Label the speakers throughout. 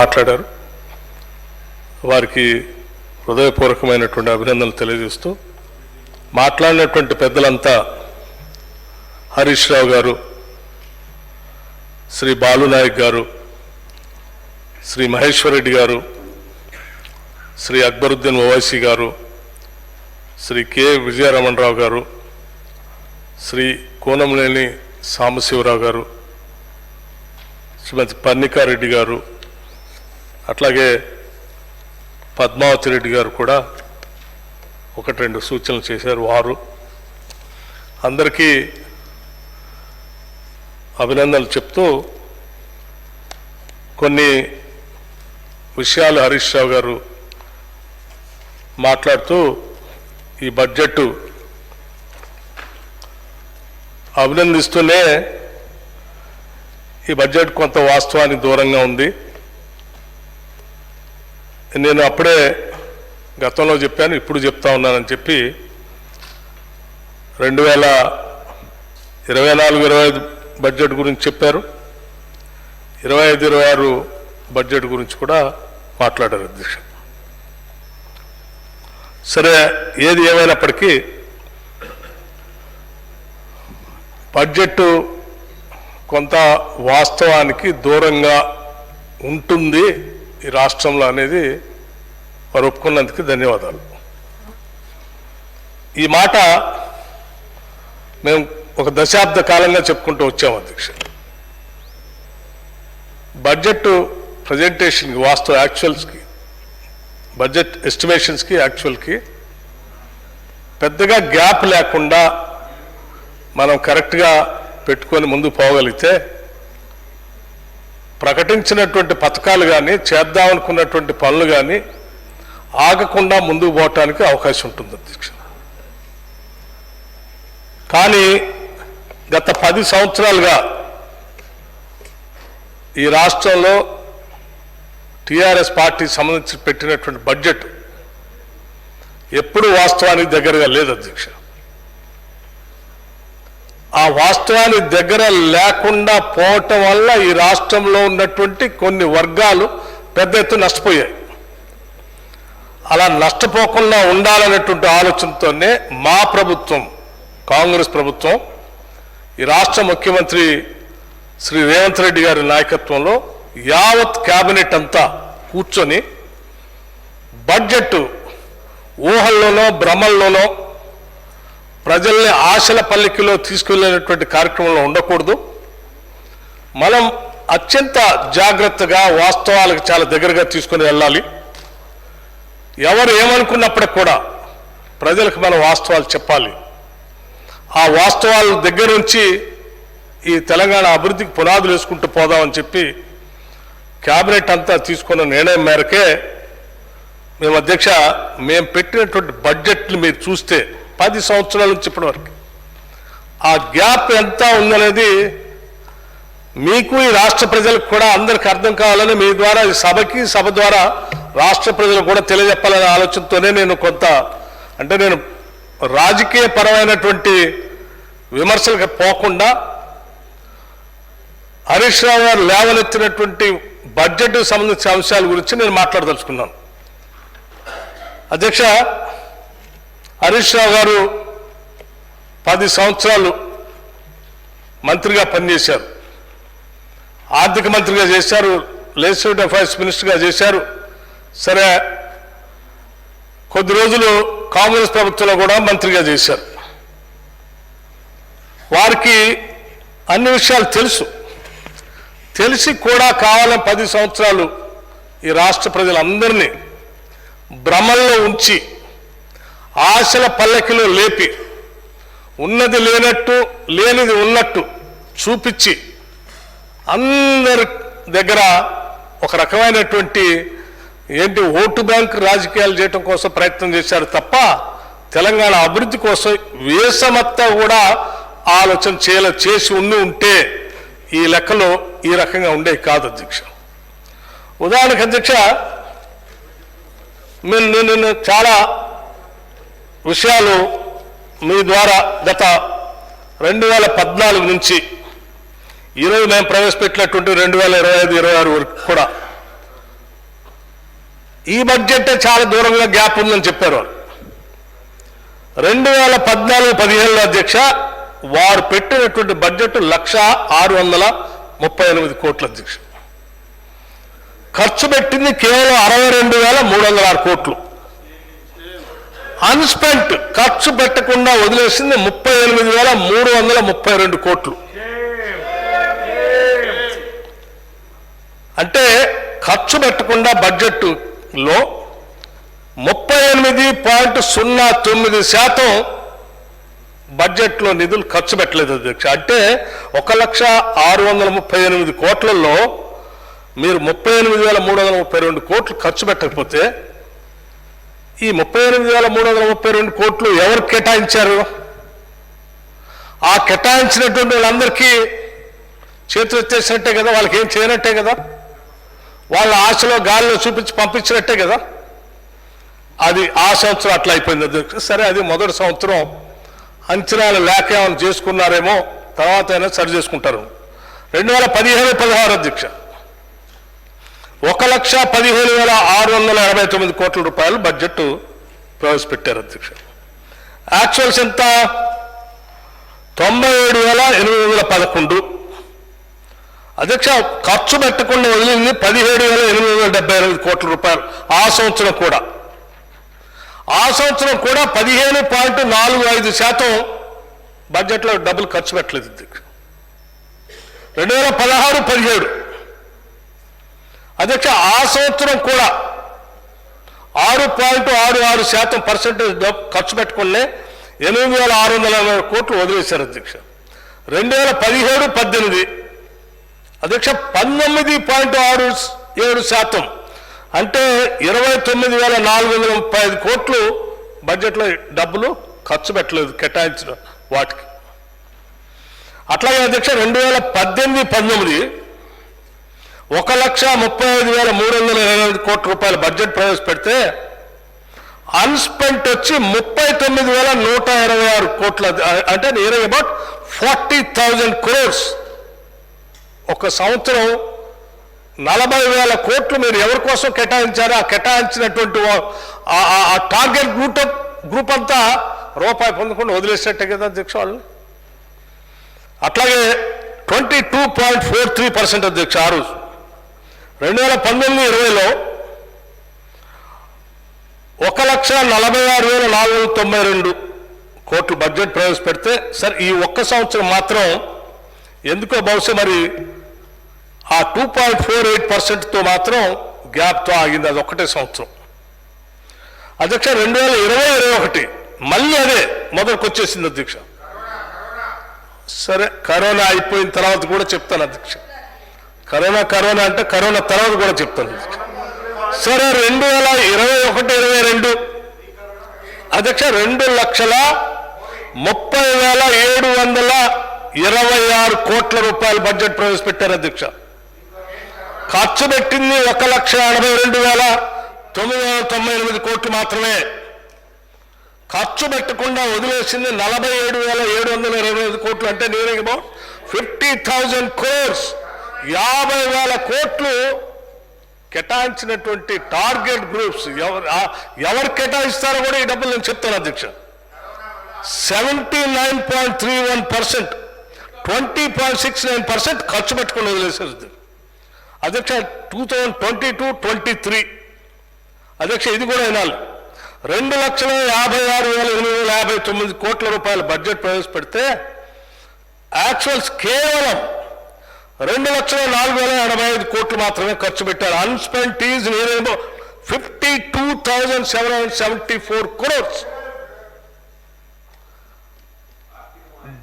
Speaker 1: మాట్లాడారు. వారికి హృదయపూర్వకమైనటువంటి అభినందనలు తెలియజేస్తూ మాట్లాడినటువంటి పెద్దలంతా హరీష్ రావు గారు, శ్రీ బాలునాయక్ గారు, శ్రీ మహేశ్వర్ రెడ్డి గారు, శ్రీ అక్బరుద్దీన్ ఓవైసీ గారు, శ్రీ కె విజయరమణరావు గారు, శ్రీ కోనంనేని సాంబశివరావు గారు, శ్రీమతి పర్ణికారెడ్డి గారు, అట్లాగే పద్మావతి రెడ్డి గారు కూడా ఒకటి రెండు సూచనలు చేశారు. వారు అందరికీ అభినందనలు చెప్తూ కొన్ని విషయాలు హరీష్ రావు గారు మాట్లాడుతూ ఈ బడ్జెట్ అభినందిస్తూనే ఈ బడ్జెట్ కొంత వాస్తవానికి దూరంగా ఉంది. నేను అప్పుడే గతంలో చెప్పాను, ఇప్పుడు చెప్తా ఉన్నానని చెప్పి 2024-25 బడ్జెట్ గురించి చెప్పారు. 25-26 బడ్జెట్ గురించి కూడా మాట్లాడారు అధ్యక్ష. సరే, ఏది ఏమైనప్పటికీ బడ్జెట్ కొంత వాస్తవానికి దూరంగా ఉంటుంది ఈ రాష్ట్రంలో అనేది వారు ఒప్పుకున్నందుకు ధన్యవాదాలు. ఈ మాట మేము ఒక దశాబ్ద కాలంగా చెప్పుకుంటూ వచ్చాము అధ్యక్ష. బడ్జెట్ ప్రజెంటేషన్కి, వాస్తవ యాక్చువల్స్కి, బడ్జెట్ ఎస్టిమేషన్స్కి యాక్చువల్కి పెద్దగా గ్యాప్ లేకుండా మనం కరెక్ట్గా పెట్టుకొని ముందుకు పోగలిగితే ప్రకటించినటువంటి పథకాలు కానీ, చేద్దామనుకున్నటువంటి పనులు కానీ ఆగకుండా ముందుకు పోవటానికి అవకాశం ఉంటుంది అధ్యక్ష. కానీ గత 10 సంవత్సరాలుగా ఈ రాష్ట్రంలో టీఆర్ఎస్ పార్టీ సంబంధించి పెట్టినటువంటి బడ్జెట్ ఎప్పుడూ వాస్తవానికి దగ్గరగా లేదు అధ్యక్ష. ఆ వాస్తవానికి దగ్గర లేకుండా పోవటం వల్ల ఈ రాష్ట్రంలో ఉన్నటువంటి కొన్ని వర్గాలు పెద్ద ఎత్తున నష్టపోయాయి. అలా నష్టపోకుండా ఉండాలనేటువంటి ఆలోచనతోనే మా ప్రభుత్వం, కాంగ్రెస్ ప్రభుత్వం, ఈ రాష్ట్ర ముఖ్యమంత్రి శ్రీ రేవంత్ రెడ్డి గారి నాయకత్వంలో యావత్ క్యాబినెట్ అంతా కూర్చొని బడ్జెట్ ఊహల్లోనో భ్రమల్లోనో ప్రజల్ని ఆశల పల్లికిలో తీసుకెళ్లేటువంటి కార్యక్రమంలో ఉండకూడదు. మనం అత్యంత జాగ్రత్తగా వాస్తవాలకు చాలా దగ్గరగా తీసుకుని వెళ్ళాలి. ఎవరు ఏమనుకున్నప్పటికి కూడా ప్రజలకు మనం వాస్తవాలు చెప్పాలి. ఆ వాస్తవాల దగ్గర నుంచి ఈ తెలంగాణ అభివృద్ధికి పునాదులు వేసుకుంటూ పోదామని చెప్పి క్యాబినెట్ అంతా తీసుకున్న నిర్ణయం మేరకే మేము అధ్యక్ష, మేము పెట్టినటువంటి బడ్జెట్లు మీరు చూస్తే 10 సంవత్సరాల నుంచి ఇప్పటి వరకు ఆ గ్యాప్ ఎంత ఉందనేది మీకు, ఈ రాష్ట్ర ప్రజలకు కూడా అందరికీ అర్థం కావాలని మీ ద్వారా, ఈ సభకి, సభ ద్వారా రాష్ట్ర ప్రజలకు కూడా తెలియజెప్పాలనే ఆలోచనతోనే నేను నేను రాజకీయ పరమైనటువంటి విమర్శలకు పోకుండా హరీష్ రావు గారు లేవనెత్తినటువంటి బడ్జెట్కు సంబంధించిన అంశాల గురించి నేను మాట్లాడదలుచుకున్నాను అధ్యక్ష. హరీష్ రావు గారు 10 సంవత్సరాలు మంత్రిగా పనిచేశారు. ఆర్థిక మంత్రిగా చేశారు, లెజిస్లేటివ్ అఫైర్స్ మినిస్టర్గా చేశారు. సరే, కొద్ది రోజులు కాంగ్రెస్ ప్రభుత్వంలో కూడా మంత్రిగా చేశారు. వారికి అన్ని విషయాలు తెలిసి కూడా కావాలని 10 సంవత్సరాలు ఈ రాష్ట్ర ప్రజలందరినీ భ్రమల్లో ఉంచి, ఆశల పల్లకిలో లేపి, ఉన్నది లేనట్టు, లేనిది ఉన్నట్టు చూపించి అందరి దగ్గర ఒక రకమైనటువంటి ఓటు బ్యాంక్ రాజకీయాలు చేయడం కోసం ప్రయత్నం చేశారు తప్ప తెలంగాణ అభివృద్ధి కోసం వేసమత్తా కూడా ఆలోచన చేసి ఉంటే ఈ లెక్కలో ఈ రకంగా ఉండేవి కాదు అధ్యక్ష. ఉదాహరణకు అధ్యక్ష, నేను చాలా విషయాలు మీ ద్వారా గత 2014 నుంచి ఈరోజు మేము ప్రవేశపెట్టినటువంటి 2025-26 వరకు కూడా ఈ బడ్జెటే చాలా దూరంగా గ్యాప్ ఉందని చెప్పారు. 2014-15 అధ్యక్ష వారు పెట్టినటువంటి బడ్జెట్ 1,638 కోట్ల అధ్యక్ష. ఖర్చు పెట్టింది కేవలం 62,306 కోట్లు. అన్స్పెంట్ ఖర్చు పెట్టకుండా వదిలేసింది 38,332 కోట్లు. అంటే ఖర్చు పెట్టకుండా బడ్జెట్లో 38.09% బడ్జెట్లో నిధులు ఖర్చు పెట్టలేదు అధ్యక్ష. అంటే 1,638 కోట్లలో మీరు 38,332 కోట్లు ఖర్చు పెట్టకపోతే ఈ 38,332 కోట్లు ఎవరు కేటాయించారు? ఆ కేటాయించినటువంటి వాళ్ళందరికీ చేతులు ఎత్తేసినట్టే కదా, వాళ్ళకి ఏం చేయనట్టే కదా, వాళ్ళ ఆశలో గాలిలో చూపించి పంపించినట్టే కదా. అది ఆ సంవత్సరం అట్లా అయిపోయింది అధ్యక్ష. సరే, అది మొదటి సంవత్సరం అంచనాలు లేక ఏమైనా చేసుకున్నారేమో, తర్వాత అయినా సరి చేసుకుంటారు. 2015-16 అధ్యక్ష 1,15,689 కోట్ల రూపాయలు బడ్జెట్ ప్రవేశపెట్టారు అధ్యక్ష. యాక్చువల్స్ ఎంత? 97,811 అధ్యక్ష. ఖర్చు పెట్టకుండా వదిలింది 17,878 కోట్ల రూపాయలు. ఆ సంవత్సరం కూడా 15.45% బడ్జెట్లో డబ్బులు ఖర్చు పెట్టలేదు అధ్యక్ష. 2016-17 అధ్యక్ష ఆ సంవత్సరం కూడా 6.66% ఖర్చు పెట్టుకునే 8,640 కోట్లు వదిలేశారు అధ్యక్ష. 2017-18 అధ్యక్ష 19.67% అంటే 29,435 కోట్లు బడ్జెట్లో డబ్బులు ఖర్చు పెట్టలేదు కేటాయించిన వాటికి. అట్లాగే అధ్యక్ష 2018-19 1,35,328 కోట్ల రూపాయల బడ్జెట్ ప్రవేశపెడితే అన్స్పెంట్ వచ్చి 39,126 కోట్ల, అంటే నియర్ అబౌట్ 40,000 crores. ఒక సంవత్సరం 40,000 కోట్లు మీరు ఎవరి కోసం కేటాయించారో ఆ కేటాయించినటువంటి ఆ టార్గెట్ గ్రూప్ అంతా రూపాయి పొందకుండా వదిలేసేట్టే కదా అధ్యక్ష వాళ్ళు. అట్లాగే 22.43% అధ్యక్ష ఆ రోజు 2019-20లో 1,46,492 కోట్లు బడ్జెట్ ప్రవేశపెడితే సార్ ఈ ఒక్క సంవత్సరం మాత్రం ఎందుకో బహుశా మరి ఆ 2.48%తో మాత్రం గ్యాప్తో ఆగింది. అది ఒక్కటే సంవత్సరం అధ్యక్ష. 2020-21 మళ్ళీ అదే మొదటికి వచ్చేసింది అధ్యక్ష. సరే, కరోనా అయిపోయిన తర్వాత కూడా చెప్తాను అధ్యక్ష. కరోనా అంటే కరోనా తర్వాత కూడా చెప్తాను అధ్యక్ష. సరే, 2021-22 అధ్యక్ష 2,30,726 కోట్ల రూపాయల బడ్జెట్ ప్రవేశపెట్టారు అధ్యక్ష. ఖర్చు పెట్టింది 1,82,998 కోట్లు మాత్రమే. ఖర్చు పెట్టకుండా వదిలేసింది 47,725 కోట్లు, అంటే నియర్ అబౌట్ 50,000 crores. 50,000 కోట్లు కేటాయించినటువంటి టార్గెట్ గ్రూప్స్ ఎవరు కేటాయిస్తారో కూడా ఈ డబ్బులు నేను చెప్తాను అధ్యక్ష. 79.31%, 20.69% ఖర్చు పెట్టుకుని వదిలేశారు అధ్యక్ష. 2022-23 అధ్యక్ష ఇది కూడా వినాలి. 2,56,859 కోట్ల రూపాయల బడ్జెట్ ప్రవేశపెడితే యాక్చువల్స్ కేవలం 2,04,085 కోట్లు మాత్రమే ఖర్చు పెట్టారు. Unspent is near about 52,774 crores.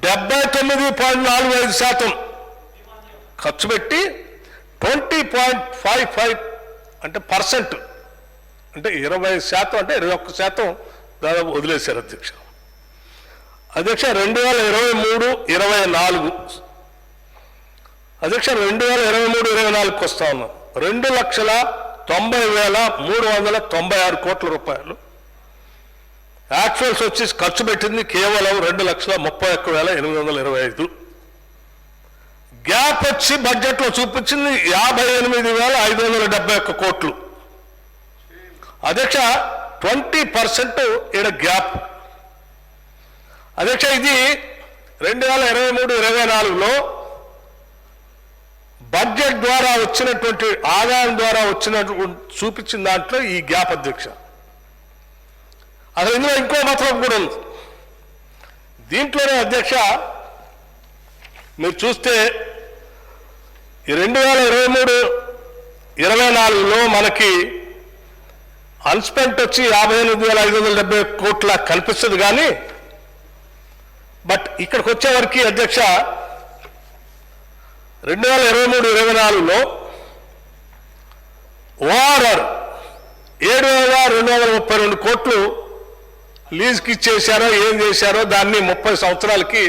Speaker 1: 79.45% ఖర్చు పెట్టి 20.55 అంటే పర్సెంట్, అంటే 20% అంటే 21% దాదాపు వదిలేశారు అధ్యక్ష. అధ్యక్ష 2023-24 అధ్యక్ష 2023-24కి వస్తా ఉన్నాం. 2,90,396 కోట్ల రూపాయలు. యాక్చువల్స్ వచ్చి ఖర్చు పెట్టింది కేవలం 2,31,825. గ్యాప్ వచ్చి బడ్జెట్లో చూపించింది 58,571 కోట్లు. అధ్యక్ష 20% ఈడ గ్యాప్. అధ్యక్ష ఇది 2023-24లో బడ్జెట్ ద్వారా వచ్చినటువంటి ఆదాయం ద్వారా వచ్చినటువంటి చూపించిన దాంట్లో ఈ గ్యాప్ అధ్యక్ష. అసలు ఇందులో ఇంకో మతలం కూడా ఉంది దీంట్లోనే అధ్యక్ష. మీరు చూస్తే ఈ 2023-24లో మనకి అన్స్పెంట్ వచ్చి 58,570 కోట్ల కనిపిస్తుంది కానీ బట్ ఇక్కడికి వచ్చేవరకు అధ్యక్ష 2023-24లో ఓఆర్ఆర్ 7,232 కోట్లు లీజ్కి ఇచ్చేశారో ఏం చేశారో దాన్ని 30 సంవత్సరాలకి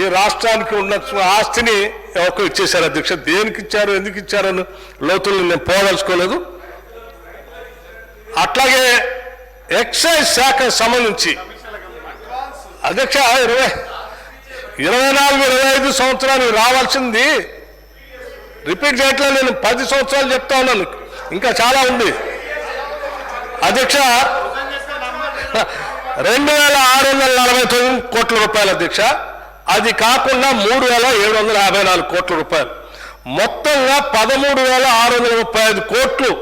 Speaker 1: ఈ రాష్ట్రానికి ఉన్న ఆస్తిని ఎవరికి ఇచ్చేశారు అధ్యక్ష. దేనికి ఇచ్చారు ఎందుకు ఇచ్చారని లోతులు నేను పోదలుచుకోలేదు. అట్లాగే ఎక్సైజ్ శాఖకు సంబంధించి అధ్యక్ష 24-25 సంవత్సరాలు రావాల్సింది రిపీట్ చేయట్లేదు. నేను 10 సంవత్సరాలు చెప్తా ఉన్నాను, ఇంకా చాలా ఉంది అధ్యక్ష. 2,649 కోట్ల రూపాయలు అధ్యక్ష. అది కాకుండా 3,754 కోట్ల రూపాయలు, మొత్తంగా 13,635 కోట్లు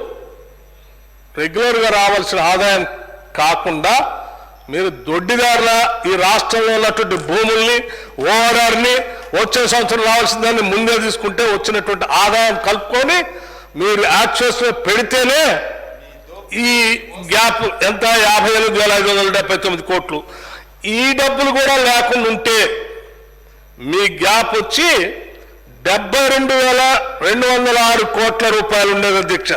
Speaker 1: రెగ్యులర్గా రావాల్సిన ఆదాయం కాకుండా మీరు దొడ్డిదారుల ఈ రాష్ట్రంలో ఉన్నటువంటి భూముల్ని ఓఆర్ఆర్ని వచ్చే సంవత్సరం రావాల్సిన దాన్ని ముందే తీసుకుంటే వచ్చినటువంటి ఆదాయం కలుపుకొని మీరు యాక్చువల్స్లో పెడితేనే ఈ గ్యాప్ ఎంత 58,579 కోట్లు. ఈ డబ్బులు కూడా లేకుండా ఉంటే మీ గ్యాప్ వచ్చి 72,206 కోట్ల రూపాయలు ఉండేది అధ్యక్ష.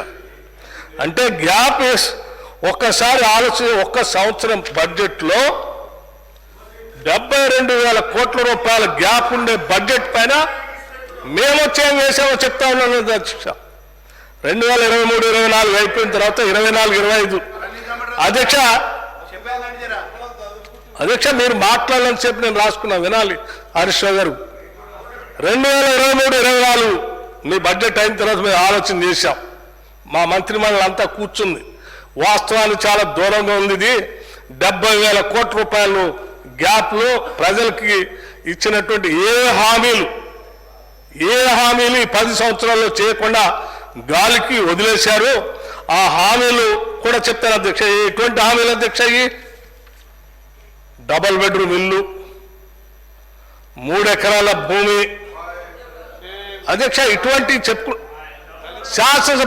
Speaker 1: అంటే గ్యాప్ ఒక్కసారి ఆలోచన, ఒక్క సంవత్సరం బడ్జెట్లో 72,000 కోట్ల రూపాయల గ్యాప్ ఉండే బడ్జెట్ పైన మేము వచ్చేం చేసామో చెప్తా ఉన్నాను అధ్యక్ష. 2023-24 అయిపోయిన తర్వాత 24-25 అధ్యక్ష మీరు మాట్లాడాలని చెప్పి నేను రాసుకున్నా, వినాలి హరీష్ రావు గారు. 2023-24 మీ బడ్జెట్ అయిన తర్వాత మేము ఆలోచన చేశాం. మా మంత్రిమండలి అంతా కూర్చుంది. వాస్తవానికి చాలా దూరంగా ఉంది ఇది. 70,000 కోట్ల రూపాయలు గ్యాప్లో ప్రజలకి ఇచ్చినటువంటి ఏ హామీలు ఈ 10 సంవత్సరాల్లో చేయకుండా గాలికి వదిలేశారు. ఆ హామీలు కూడా చెప్తారు అధ్యక్ష. ఎటువంటి హామీలు అధ్యక్ష? డబల్ బెడ్రూమ్ ఇల్లు, 3 ఎకరాల భూమి అధ్యక్ష. ఇటువంటి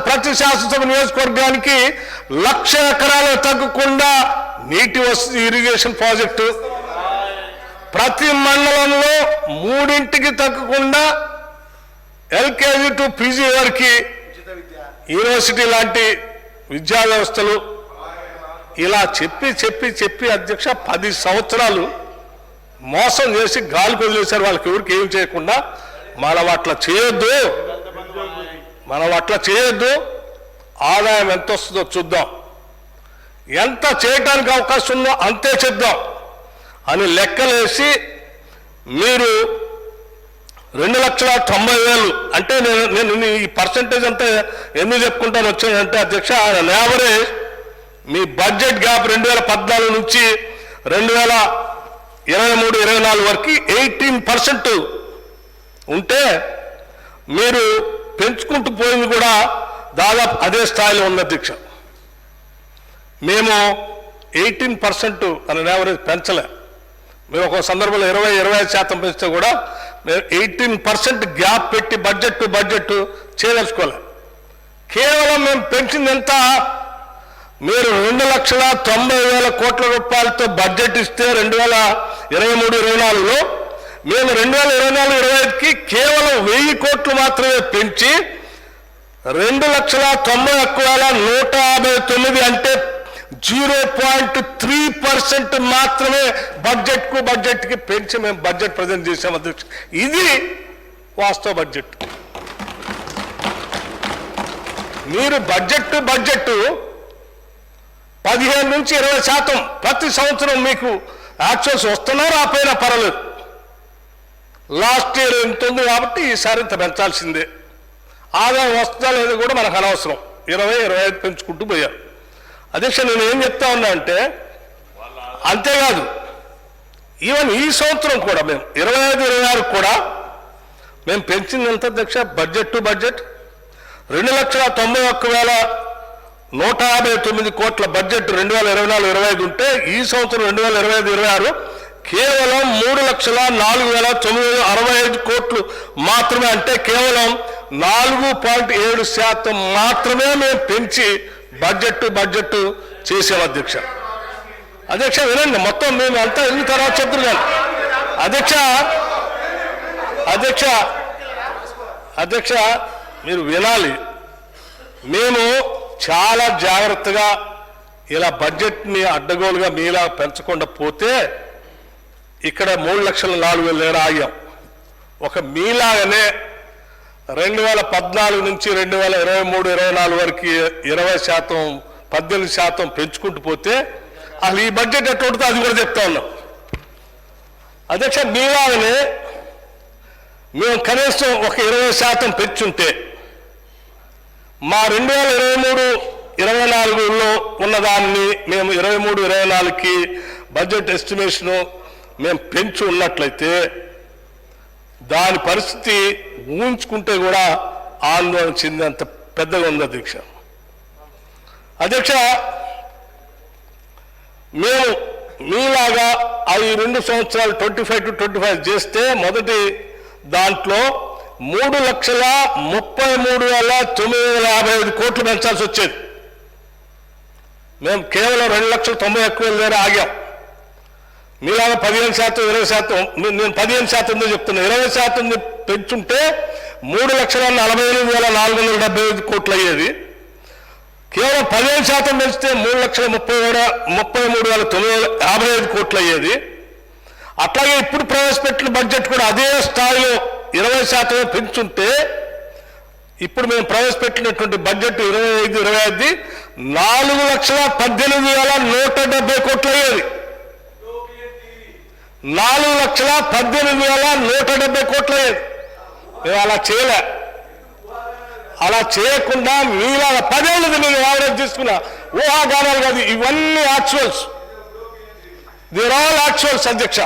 Speaker 1: ప్రతి శాసనసభ నియోజకవర్గానికి 1,00,000 ఎకరాలు తగ్గకుండా నీటి వసతి ఇరిగేషన్ ప్రాజెక్టు, ప్రతి మండలంలో 3 తగ్గకుండా ఎల్కేజీ టు పీజీ వరకు యూనివర్సిటీ లాంటి విద్యా వ్యవస్థలు, ఇలా చెప్పి అధ్యక్ష 10 సంవత్సరాలు మోసం చేసి గాలికి వదిలేశారు. వాళ్ళకి ఎవరికి ఏం చేయకుండా మనం అట్లా చేయొద్దు. ఆదాయం ఎంత వస్తుందో చూద్దాం, ఎంత చేయడానికి అవకాశం ఉందో అంతే చేద్దాం అని లెక్కలేసి మీరు 2,90,000 అంటే నేను ఈ పర్సంటేజ్ అంతా ఎందుకు చెప్పుకుంటాను వచ్చానంటే అధ్యక్ష, యావరేజ్ మీ బడ్జెట్ గ్యాప్ 2014 నుంచి 2023-24 వరకు 18% ఉంటే మీరు పెంచుకుంటూ పోయింది కూడా దాదాపు అదే స్థాయిలో ఉన్న అధ్యక్ష. మేము 18% అని యావరేజ్ పెంచలే. మేము ఒక సందర్భంలో 20-25% పెంచితే కూడా మేము 18% గ్యాప్ పెట్టి బడ్జెట్ చేయదలుచుకోలే. కేవలం మేము పెంచింది ఎంత? మీరు 2,90,000 కోట్ల రూపాయలతో బడ్జెట్ ఇస్తే 2023-24లో మేము 2024-25కి కేవలం 1,000 కోట్లు మాత్రమే పెంచి 2,91,159 అంటే 0.3% మాత్రమే బడ్జెట్కి పెంచి మేము బడ్జెట్ ప్రజెంట్ చేసాం అధ్యక్ష. ఇది వాస్తవ బడ్జెట్. మీరు బడ్జెట్ 15 నుంచి 20% ప్రతి సంవత్సరం మీకు యాక్చువల్స్ వస్తున్నా రాపోయినా పర్వాలేదు. లాస్ట్ ఇయర్ ఎంత ఉంది కాబట్టి ఈసారి ఇంత పెంచాల్సిందే. ఆదాయం వస్తుందా లేదు కూడా మనకు అనవసరం. 20-25 పెంచుకుంటూ పోయారు. అధ్యక్ష నేను ఏం చెప్తా ఉన్నా అంటే అంతేకాదు ఈవెన్ ఈ సంవత్సరం కూడా మేము 25-26 కూడా మేము పెంచింది ఎంత అధ్యక్ష? బడ్జెట్ టు బడ్జెట్ 2,91,159 కోట్ల బడ్జెట్ 2024-25 ఉంటే ఈ సంవత్సరం 2025-26 కేవలం 3,04,965 కోట్లు మాత్రమే, అంటే కేవలం 4.7% మాత్రమే మేము పెంచి బడ్జెట్ టు బడ్జెట్ చేసాం అధ్యక్ష. అధ్యక్ష వినండి, మొత్తం మేము అంతా ఎన్ని తర్వాత చెప్తున్నాను అధ్యక్ష. అధ్యక్ష అధ్యక్ష మీరు వినాలి, మేము చాలా జాగ్రత్తగా ఇలా బడ్జెట్ని అడ్డగోలుగా మీలా పెంచకుండా పోతే ఇక్కడ 3,04,000 ఆగాం. ఒక మీలాగానే 2014 నుంచి 2023-24 వరకు 20%, 18% పెంచుకుంటూ పోతే అసలు ఈ బడ్జెట్ ఎట్లా ఉంటుందో అది కూడా చెప్తా ఉన్నాం అధ్యక్ష. మీలాగానే మేము కనీసం ఒక 20% పెంచుంటే మా 2023-24లో ఉన్నదాన్ని మేము 23-24కి బడ్జెట్ ఎస్టిమేషను మేము పెంచి ఉన్నట్లయితే దాని పరిస్థితి ఊహించుకుంటే కూడా ఆందోళన చెందేంత పెద్దగా ఉంది అధ్యక్ష. అధ్యక్ష మేము మీలాగా ఈ 2 సంవత్సరాలు 25-25 చేస్తే మొదటి దాంట్లో 3,33,955 కోట్లు పెంచాల్సి వచ్చేది. మేము కేవలం 2,91,000 దగ్గర ఆగాం. మీలాగా 15%, 20%, నేను 15% చెప్తున్నా, 20% పెంచుంటే 3,48,475 కోట్లు అయ్యేది. కేవలం 15% పెంచితే 3,33,955 కోట్లు అయ్యేది. అట్లాగే ఇప్పుడు ప్రవేశపెట్టిన బడ్జెట్ కూడా అదే స్థాయిలో 20% పెంచుంటే ఇప్పుడు మేము ప్రవేశపెట్టినటువంటి బడ్జెట్ 25-25 4,18,170 కోట్లు అయ్యేది. 4,18,170 కోట్లు అయ్యేది. మేము అలా చేయలే. అలా చేయకుండా మీలాగా 10 ఏళ్ళది నేను యావరేజ్ తీసుకున్నా, ఊహాగానాలు కాదు, ఇవన్నీ యాక్చువల్స్, దిర్ ఆల్ యాక్చువల్స్ అధ్యక్ష.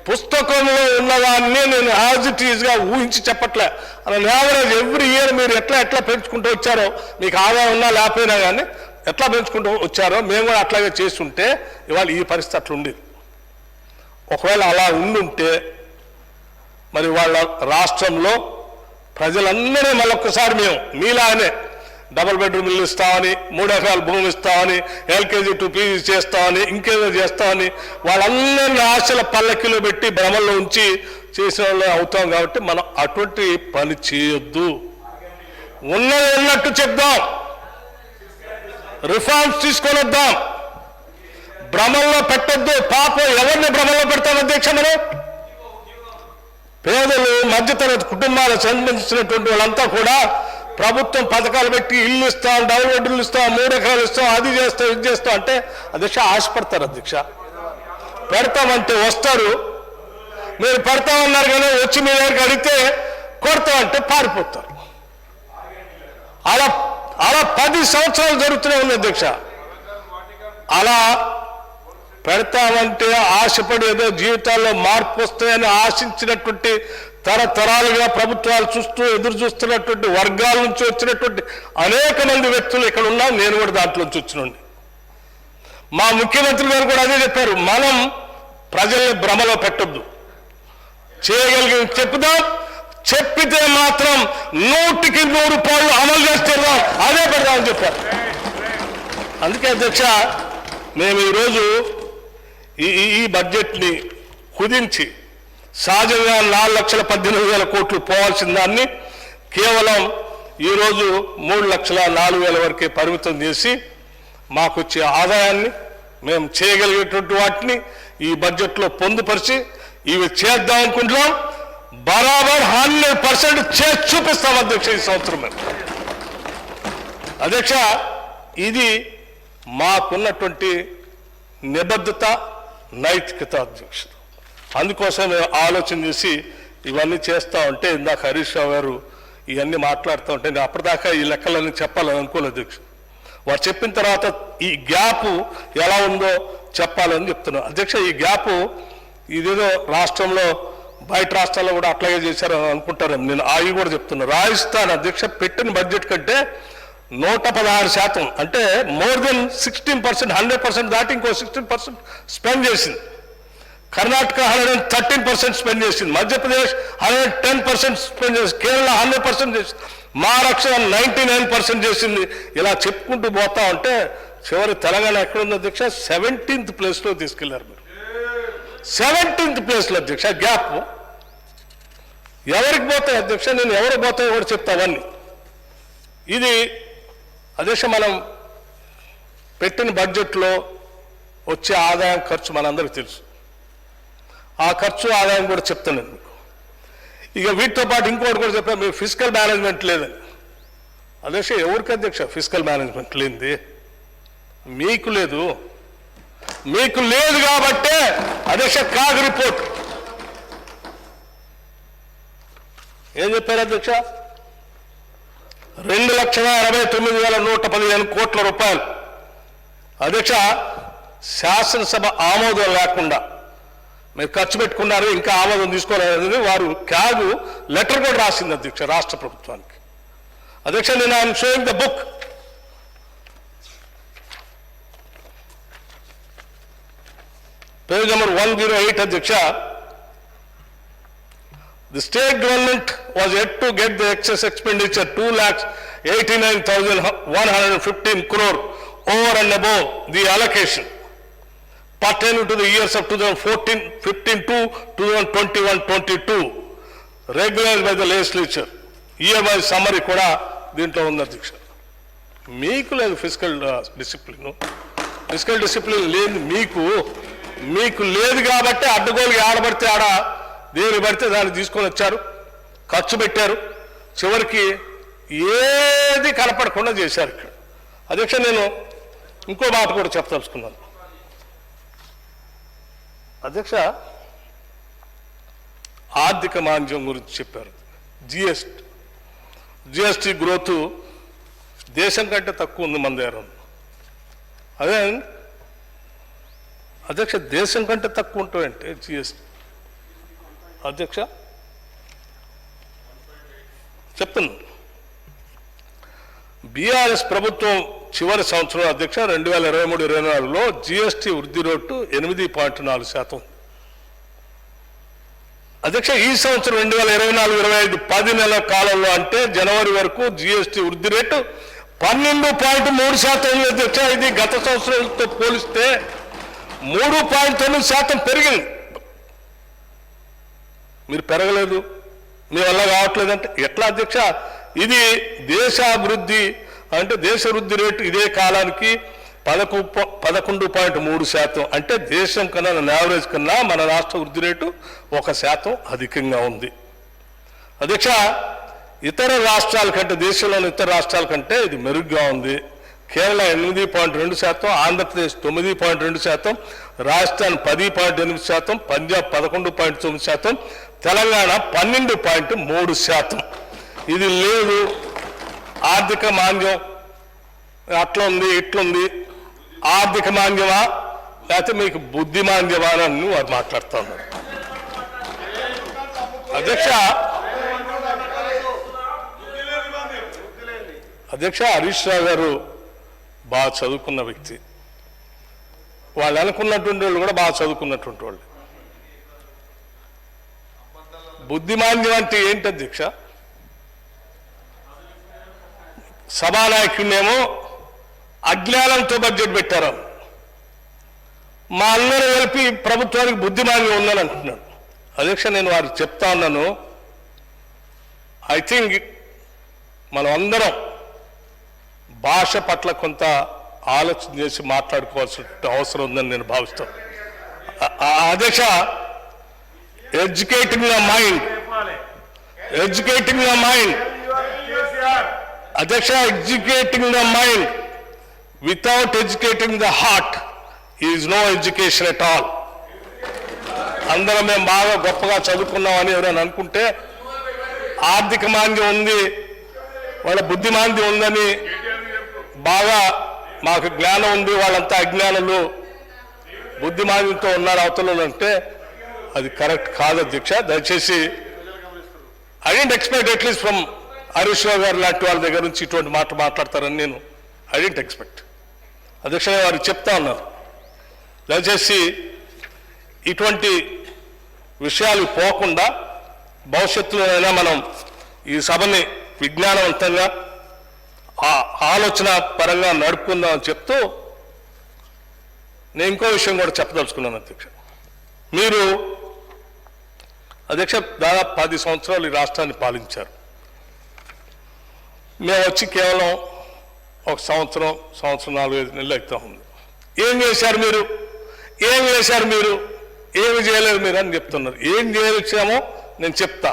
Speaker 1: పుస్తకంలో ఉన్నదాన్ని నేను యాజ్ ఇట్ ఈజ్గా ఊహించి చెప్పట్లే. అలా యావరేజ్ ఎవ్రీ ఇయర్ మీరు ఎట్లా పెంచుకుంటూ వచ్చారో, మీకు ఆదాయం ఉన్నా లేకపోయినా కానీ ఎట్లా పెంచుకుంటూ వచ్చారో మేము కూడా అట్లాగే చేస్తుంటే ఇవాళ ఈ పరిస్థితి అట్లా ఉండేది. ఒకవేళ అలా ఉండుంటే మరి వాళ్ళ రాష్ట్రంలో ప్రజలందరినీ మళ్ళొక్కసారి మేము మీలానే డబుల్ బెడ్రూమ్ ఇల్లు ఇస్తామని, 3 ఎకరాల భూమి ఇస్తామని, LKG to PG చేస్తామని, ఇంకేదో చేస్తామని వాళ్ళందరినీ ఆశల పల్లకిలో పెట్టి భ్రమల్లో ఉంచి చేసిన వాళ్ళు అవుతాం. కాబట్టి మనం అటువంటి పని చేయొద్దు. ఉన్నది ఉన్నట్టు చెప్దాం, రిఫార్మ్స్ తీసుకొని వద్దాం, భ్రమల్లో పెట్టొద్దు. పాపం ఎవరిని భ్రమల్లో పెడతాం అధ్యక్ష? మనం పేదలు, మధ్యతరగతి కుటుంబాలకు సంబంధించినటువంటి వాళ్ళంతా కూడా ప్రభుత్వం పథకాలు పెట్టి ఇల్లు ఇస్తాం, డబుల్ బెడ్రూమ్లు ఇస్తాం, 3 ఎకరాలు ఇస్తాం, అది చేస్తాం, ఇది చేస్తాం అంటే అధ్యక్ష ఆశపడతారు అధ్యక్ష. పెడతామంటే వస్తారు, మీరు పెడతామన్నారు కానీ వచ్చి మీ దగ్గరికి అడిగితే కొడతామంటే పారిపోతారు. అలా 10 సంవత్సరాలు జరుగుతూనే ఉంది అధ్యక్ష. అలా పెడతామంటే ఆశపడి ఏదో జీవితాల్లో మార్పు వస్తాయని ఆశించినటువంటి తరతరాలుగా ప్రభుత్వాలు ఎదురు చూస్తున్నటువంటి వర్గాల నుంచి వచ్చినటువంటి అనేక మంది వ్యక్తులు ఇక్కడ ఉన్నాం. నేను కూడా దాంట్లోంచి వచ్చినండి. మా ముఖ్యమంత్రి గారు కూడా అదే చెప్పారు, మనం ప్రజల్ని భ్రమలో పెట్టొద్దు, చేయగలిగి చెప్పుదాం, చెప్పితే మాత్రం 100కి 100 అమలు చేస్తున్నాం, అదే పెడదామని చెప్పారు. అందుకే అధ్యక్ష మేము ఈరోజు ఈ బడ్జెట్ని కుదించి సహజంగా 4,18,000 కోట్లు పోవాల్సిన దాన్ని కేవలం ఈరోజు 3,04,000 వరకే పరిమితం చేసి మాకు వచ్చే ఆదాయాన్ని మేము చేయగలిగేటువంటి వాటిని ఈ బడ్జెట్లో పొందుపరిచి ఇవి చేద్దాం అనుకుంటున్నాం. బరాబర్ 100% చేసి చూపిస్తాం అధ్యక్ష ఈ సంవత్సరం. అధ్యక్ష ఇది మాకున్నటువంటి నిబద్ధత, నైతికత అధ్యక్ష. అందుకోసం మేము ఆలోచన చేసి ఇవన్నీ చేస్తూ ఉంటే ఇందాక హరీష్ రావు గారు ఇవన్నీ మాట్లాడుతూ ఉంటే నేను అప్పటిదాకా ఈ లెక్కలన్నీ చెప్పాలని అనుకోలేదు అధ్యక్ష. వారు చెప్పిన తర్వాత ఈ గ్యాప్ ఎలా ఉందో చెప్పాలని చెప్తున్నాను. అధ్యక్ష, ఈ గ్యాప్ ఇదేదో రాష్ట్రంలో బయట రాష్ట్రాల్లో కూడా అట్లాగే చేశారు అనుకుంటారు. నేను అవి కూడా చెప్తున్నాను. రాజస్థాన్ అధ్యక్ష పెట్టిన బడ్జెట్ కంటే 116%, అంటే మోర్ దెన్ 16%, 100% దాటి ఇంకో 16% స్పెండ్ చేసింది. కర్ణాటక 113% స్పెండ్ చేసింది. మధ్యప్రదేశ్ 110% స్పెండ్ చేసింది. కేరళ 100% చేసింది. మహారాష్ట్ర 99% చేసింది. ఇలా చెప్పుకుంటూ పోతా ఉంటే చివరి తెలంగాణ ఎక్కడుంది అధ్యక్ష? 17th ప్లేస్లో తీసుకెళ్లారు మీరు. 17th ప్లేస్లో అధ్యక్ష. గ్యాప్ ఎవరికి పోతాయి అధ్యక్ష? నేను ఎవరికి పోతాయో కూడా చెప్తా అవన్నీ. ఇది అధ్యక్ష మనం పెట్టిన బడ్జెట్లో వచ్చే ఆదాయం ఖర్చు మనందరికీ తెలుసు. ఆ ఖర్చు ఆదాయం కూడా చెప్తాను మీకు. ఇక వీటితో పాటు ఇంకోటి కూడా చెప్పా, మీకు ఫిజికల్ మేనేజ్మెంట్ లేదని. అధ్యక్ష ఎవరికి అధ్యక్ష ఫిజికల్ మేనేజ్మెంట్ లేనిది? మీకు లేదు. మీకు లేదు కాబట్టే అధ్యక్ష కాగ్ రిపోర్ట్ ఏం చెప్పారు అధ్యక్ష? 2,69,115 కోట్ల రూపాయలు అధ్యక్ష శాసనసభ ఆమోదం లేకుండా మీరు ఖర్చు పెట్టుకున్నారు, ఇంకా ఆమోదం తీసుకోవాలనేది వారు క్యాగ్ లెటర్ కూడా రాసింది అధ్యక్ష రాష్ట్ర ప్రభుత్వానికి. అధ్యక్ష నేను I'm showing the book. Page number 108 అధ్యక్ష. The state government was yet to get the excess expenditure 2,89,115 crore over and above the allocation pertaining to the years of 2014-15 to 2021-22 regularized by the legislature. EMI summary కూడా దీంట్లో ఉంది అధ్యక్ష. మీకు లేదు physical discipline. Physical discipline లేదు మీకు లేదు కాబట్టి అడ్డగోలుగా ఆడబడితే ఆడ దేని పడితే దాన్ని తీసుకొని వచ్చారు, ఖర్చు పెట్టారు, చివరికి ఏది కనపడకుండా చేశారు ఇక్కడ. అధ్యక్ష నేను ఇంకో మాట కూడా చెప్పదలుచుకున్నాను అధ్యక్ష. ఆర్థిక మాంద్యం గురించి చెప్పారు. జిఎస్టీ గ్రోత్ దేశం కంటే తక్కువ ఉంది మన దగ్గర. అదే అధ్యక్ష దేశం కంటే తక్కువ ఉంటాయంటే జిఎస్టీ అధ్యక్ష చెప్తున్నాను. బీఆర్ఎస్ ప్రభుత్వం చివరి సంవత్సరం అధ్యక్ష 2023-24లో జిఎస్టీ వృద్ధి రేటు 8.4%. అధ్యక్ష ఈ సంవత్సరం 2024-25 10 నెలల కాలంలో అంటే జనవరి వరకు జిఎస్టీ వృద్ధి రేటు 12.3% అధ్యక్ష. ఇది గత సంవత్సరాలతో పోలిస్తే 3.9% పెరిగింది. మీరు పెరగలేదు, మీ వల్ల కావట్లేదంటే ఎట్లా అధ్యక్ష? ఇది దేశాభివృద్ధి అంటే దేశ వృద్ధి రేటు ఇదే కాలానికి 11.3%, అంటే దేశం కన్నా యావరేజ్ కన్నా మన రాష్ట్ర వృద్ధి రేటు 1% అధికంగా ఉంది అధ్యక్ష. ఇతర రాష్ట్రాల కంటే, దేశంలోని ఇతర రాష్ట్రాల కంటే ఇది మెరుగ్గా ఉంది. కేరళ 8.2%, ఆంధ్రప్రదేశ్ 9.2%, రాజస్థాన్ 10.8%, పంజాబ్ 11.9%, తెలంగాణ 12.3%. ఇది లేదు. ఆర్థిక మాంద్యం అట్లా ఉంది ఇట్లుంది. ఆర్థిక మాంద్యమా లేకపోతే మీకు బుద్ధి మాంద్యమా అని వారు మాట్లాడుతూ ఉన్నారు అధ్యక్ష. హరీష్ రావు గారు బాగా చదువుకున్న వ్యక్తి. వాళ్ళు అనుకున్నటువంటి వాళ్ళు కూడా బాగా చదువుకున్నటువంటి వాళ్ళు. బుద్ధిమాంద్యం అంటే ఏంటి అధ్యక్ష? సభానాయకుడినేమో అజ్ఞానంతో బడ్జెట్ పెట్టారు. మా అందరూ కలిపి ప్రభుత్వానికి బుద్ధిమాంద్యం ఉందని అంటున్నాడు అధ్యక్ష. నేను వారికి చెప్తా ఉన్నాను, ఐ థింక్ మనం అందరం భాష పట్ల కొంత ఆలోచన చేసి మాట్లాడుకోవాల్సిన అవసరం ఉందని నేను భావిస్తాను అధ్యక్ష. ఎడ్యుకేటింగ్ ద మైండ్ అధ్యక్ష, educating the mind without educating the heart is no education at all. అందరం మేము బాగా గొప్పగా చదువుకున్నామని ఎవరైనా అనుకుంటే ఆర్థిక మాంద్యం ఉంది, వాళ్ళ బుద్ధి మాంద్యం ఉందని బాగా మాకు జ్ఞానం ఉంది, వాళ్ళంతా అజ్ఞానులు, బుద్ధిమాంద్యంతో ఉన్నారు అవతల అంటే అది కరెక్ట్ కాదు అధ్యక్ష. దయచేసి I don't expect at least from Harish Rao garu లాంటి వాళ్ళ దగ్గర నుంచి ఇటువంటి మాట మాట్లాడతారని నేను ఐ డెంట్ ఎక్స్పెక్ట్. అధ్యక్ష వారు చెప్తా ఉన్నారు, దయచేసి ఇటువంటి విషయాలు పోకుండా భవిష్యత్తులోనైనా మనం ఈ సభని విజ్ఞానవంతంగా ఆలోచన పరంగా నడుపుకుందామని చెప్తూ నేను ఇంకో విషయం కూడా చెప్పదలుచుకున్నాను అధ్యక్ష. మీరు అధ్యక్ష దాదాపు 10 సంవత్సరాలు ఈ రాష్ట్రాన్ని పాలించారు. మేము వచ్చి కేవలం 1 సంవత్సరం 4-5 నెలలు అవుతా ఉంది. ఏం చేశారు మీరు, ఏం చేశారు మీరు, ఏమి చేయలేదు మీరు అని చెప్తున్నారు. ఏం చేయొచ్చామో నేను చెప్తా,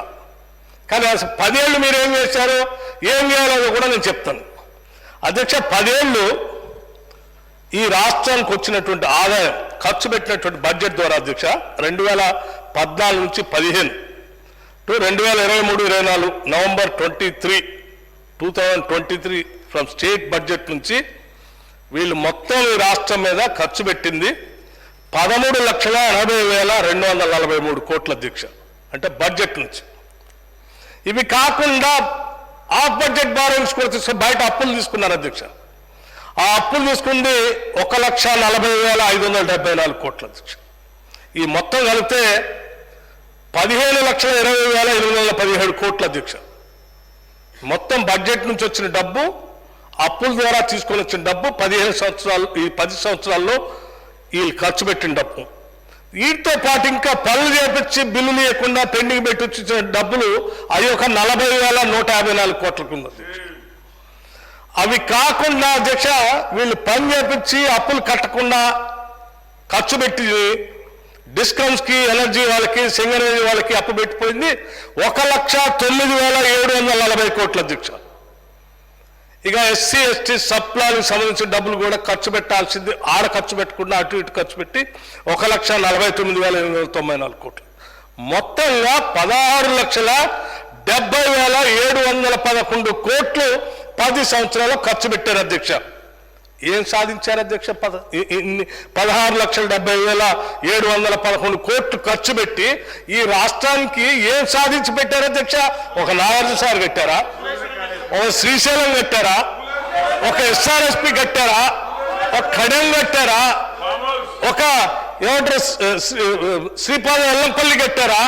Speaker 1: కానీ అసలు 10 ఏళ్ళు మీరు ఏం చేశారో ఏం చేయాలో కూడా నేను చెప్తాను. అధ్యక్ష 10 ఏళ్ళు ఈ రాష్ట్రానికి వచ్చినటువంటి ఆదాయం, ఖర్చు పెట్టినటువంటి బడ్జెట్ ద్వారా అధ్యక్ష 2014 నుంచి 15 to 2023-24 November 2023 from state budget నుంచి వీళ్ళు మొత్తం ఈ రాష్ట్రం మీద ఖర్చు పెట్టింది 13,80,243 కోట్ల అధ్యక్ష, అంటే బడ్జెట్ నుంచి. ఇవి కాకుండా ఆఫ్ బడ్జెట్ బారోయింగ్స్ కూడా తీసుకుని బయట అప్పులు తీసుకున్నారు అధ్యక్ష. ఆ అప్పులు తీసుకుంది 1,40,574 కోట్ల అధ్యక్ష. ఈ మొత్తం కలిపితే 15,20,817 కోట్ల అధ్యక్ష. మొత్తం బడ్జెట్ నుంచి వచ్చిన డబ్బు, అప్పుల ద్వారా తీసుకొని వచ్చిన డబ్బు 15 సంవత్సరాలు, ఈ 10 సంవత్సరాల్లో వీళ్ళు ఖర్చు పెట్టిన డబ్బు. వీటితో పాటు ఇంకా పనులు చేపించి బిల్లు లేకుండా పెండింగ్ పెట్టి వచ్చిన డబ్బులు అవి ఒక 40,154 కోట్లకు ఉంది అధ్యక్ష. అవి కాకుండా అధ్యక్ష వీళ్ళు పని చేపించి అప్పులు కట్టకుండా ఖర్చు పెట్టి డిస్కమ్స్కి, ఎనర్జీ వాళ్ళకి, సింగరేణి వాళ్ళకి అప్పు పెట్టిపోయింది 1,09,740 కోట్ల అధ్యక్ష. ఇక ఎస్సీ ఎస్టీ సప్లాలకు సంబంధించిన డబ్బులు కూడా ఖర్చు పెట్టాల్సింది, ఆడ ఖర్చు పెట్టకుండా అటు ఇటు ఖర్చు పెట్టి 1,49,894 కోట్లు. మొత్తంగా 16,70,711 కోట్లు 10 సంవత్సరాలు ఖర్చు పెట్టారు అధ్యక్ష. ఏం సాధించారు అధ్యక్ష? 16,70,711 కోట్లు ఖర్చు పెట్టి ఈ రాష్ట్రానికి ఏం సాధించి పెట్టారు అధ్యక్ష? ఒక నాగార్జున సార్ కట్టారా, ఒక శ్రీశైలం కట్టారా, ఒక ఎస్ఆర్ఎస్పి కట్టారా, ఒక కడెం కట్టారా, ఒక ఏమంటారు శ్రీపాద ఎల్లంపల్లి కట్టారా,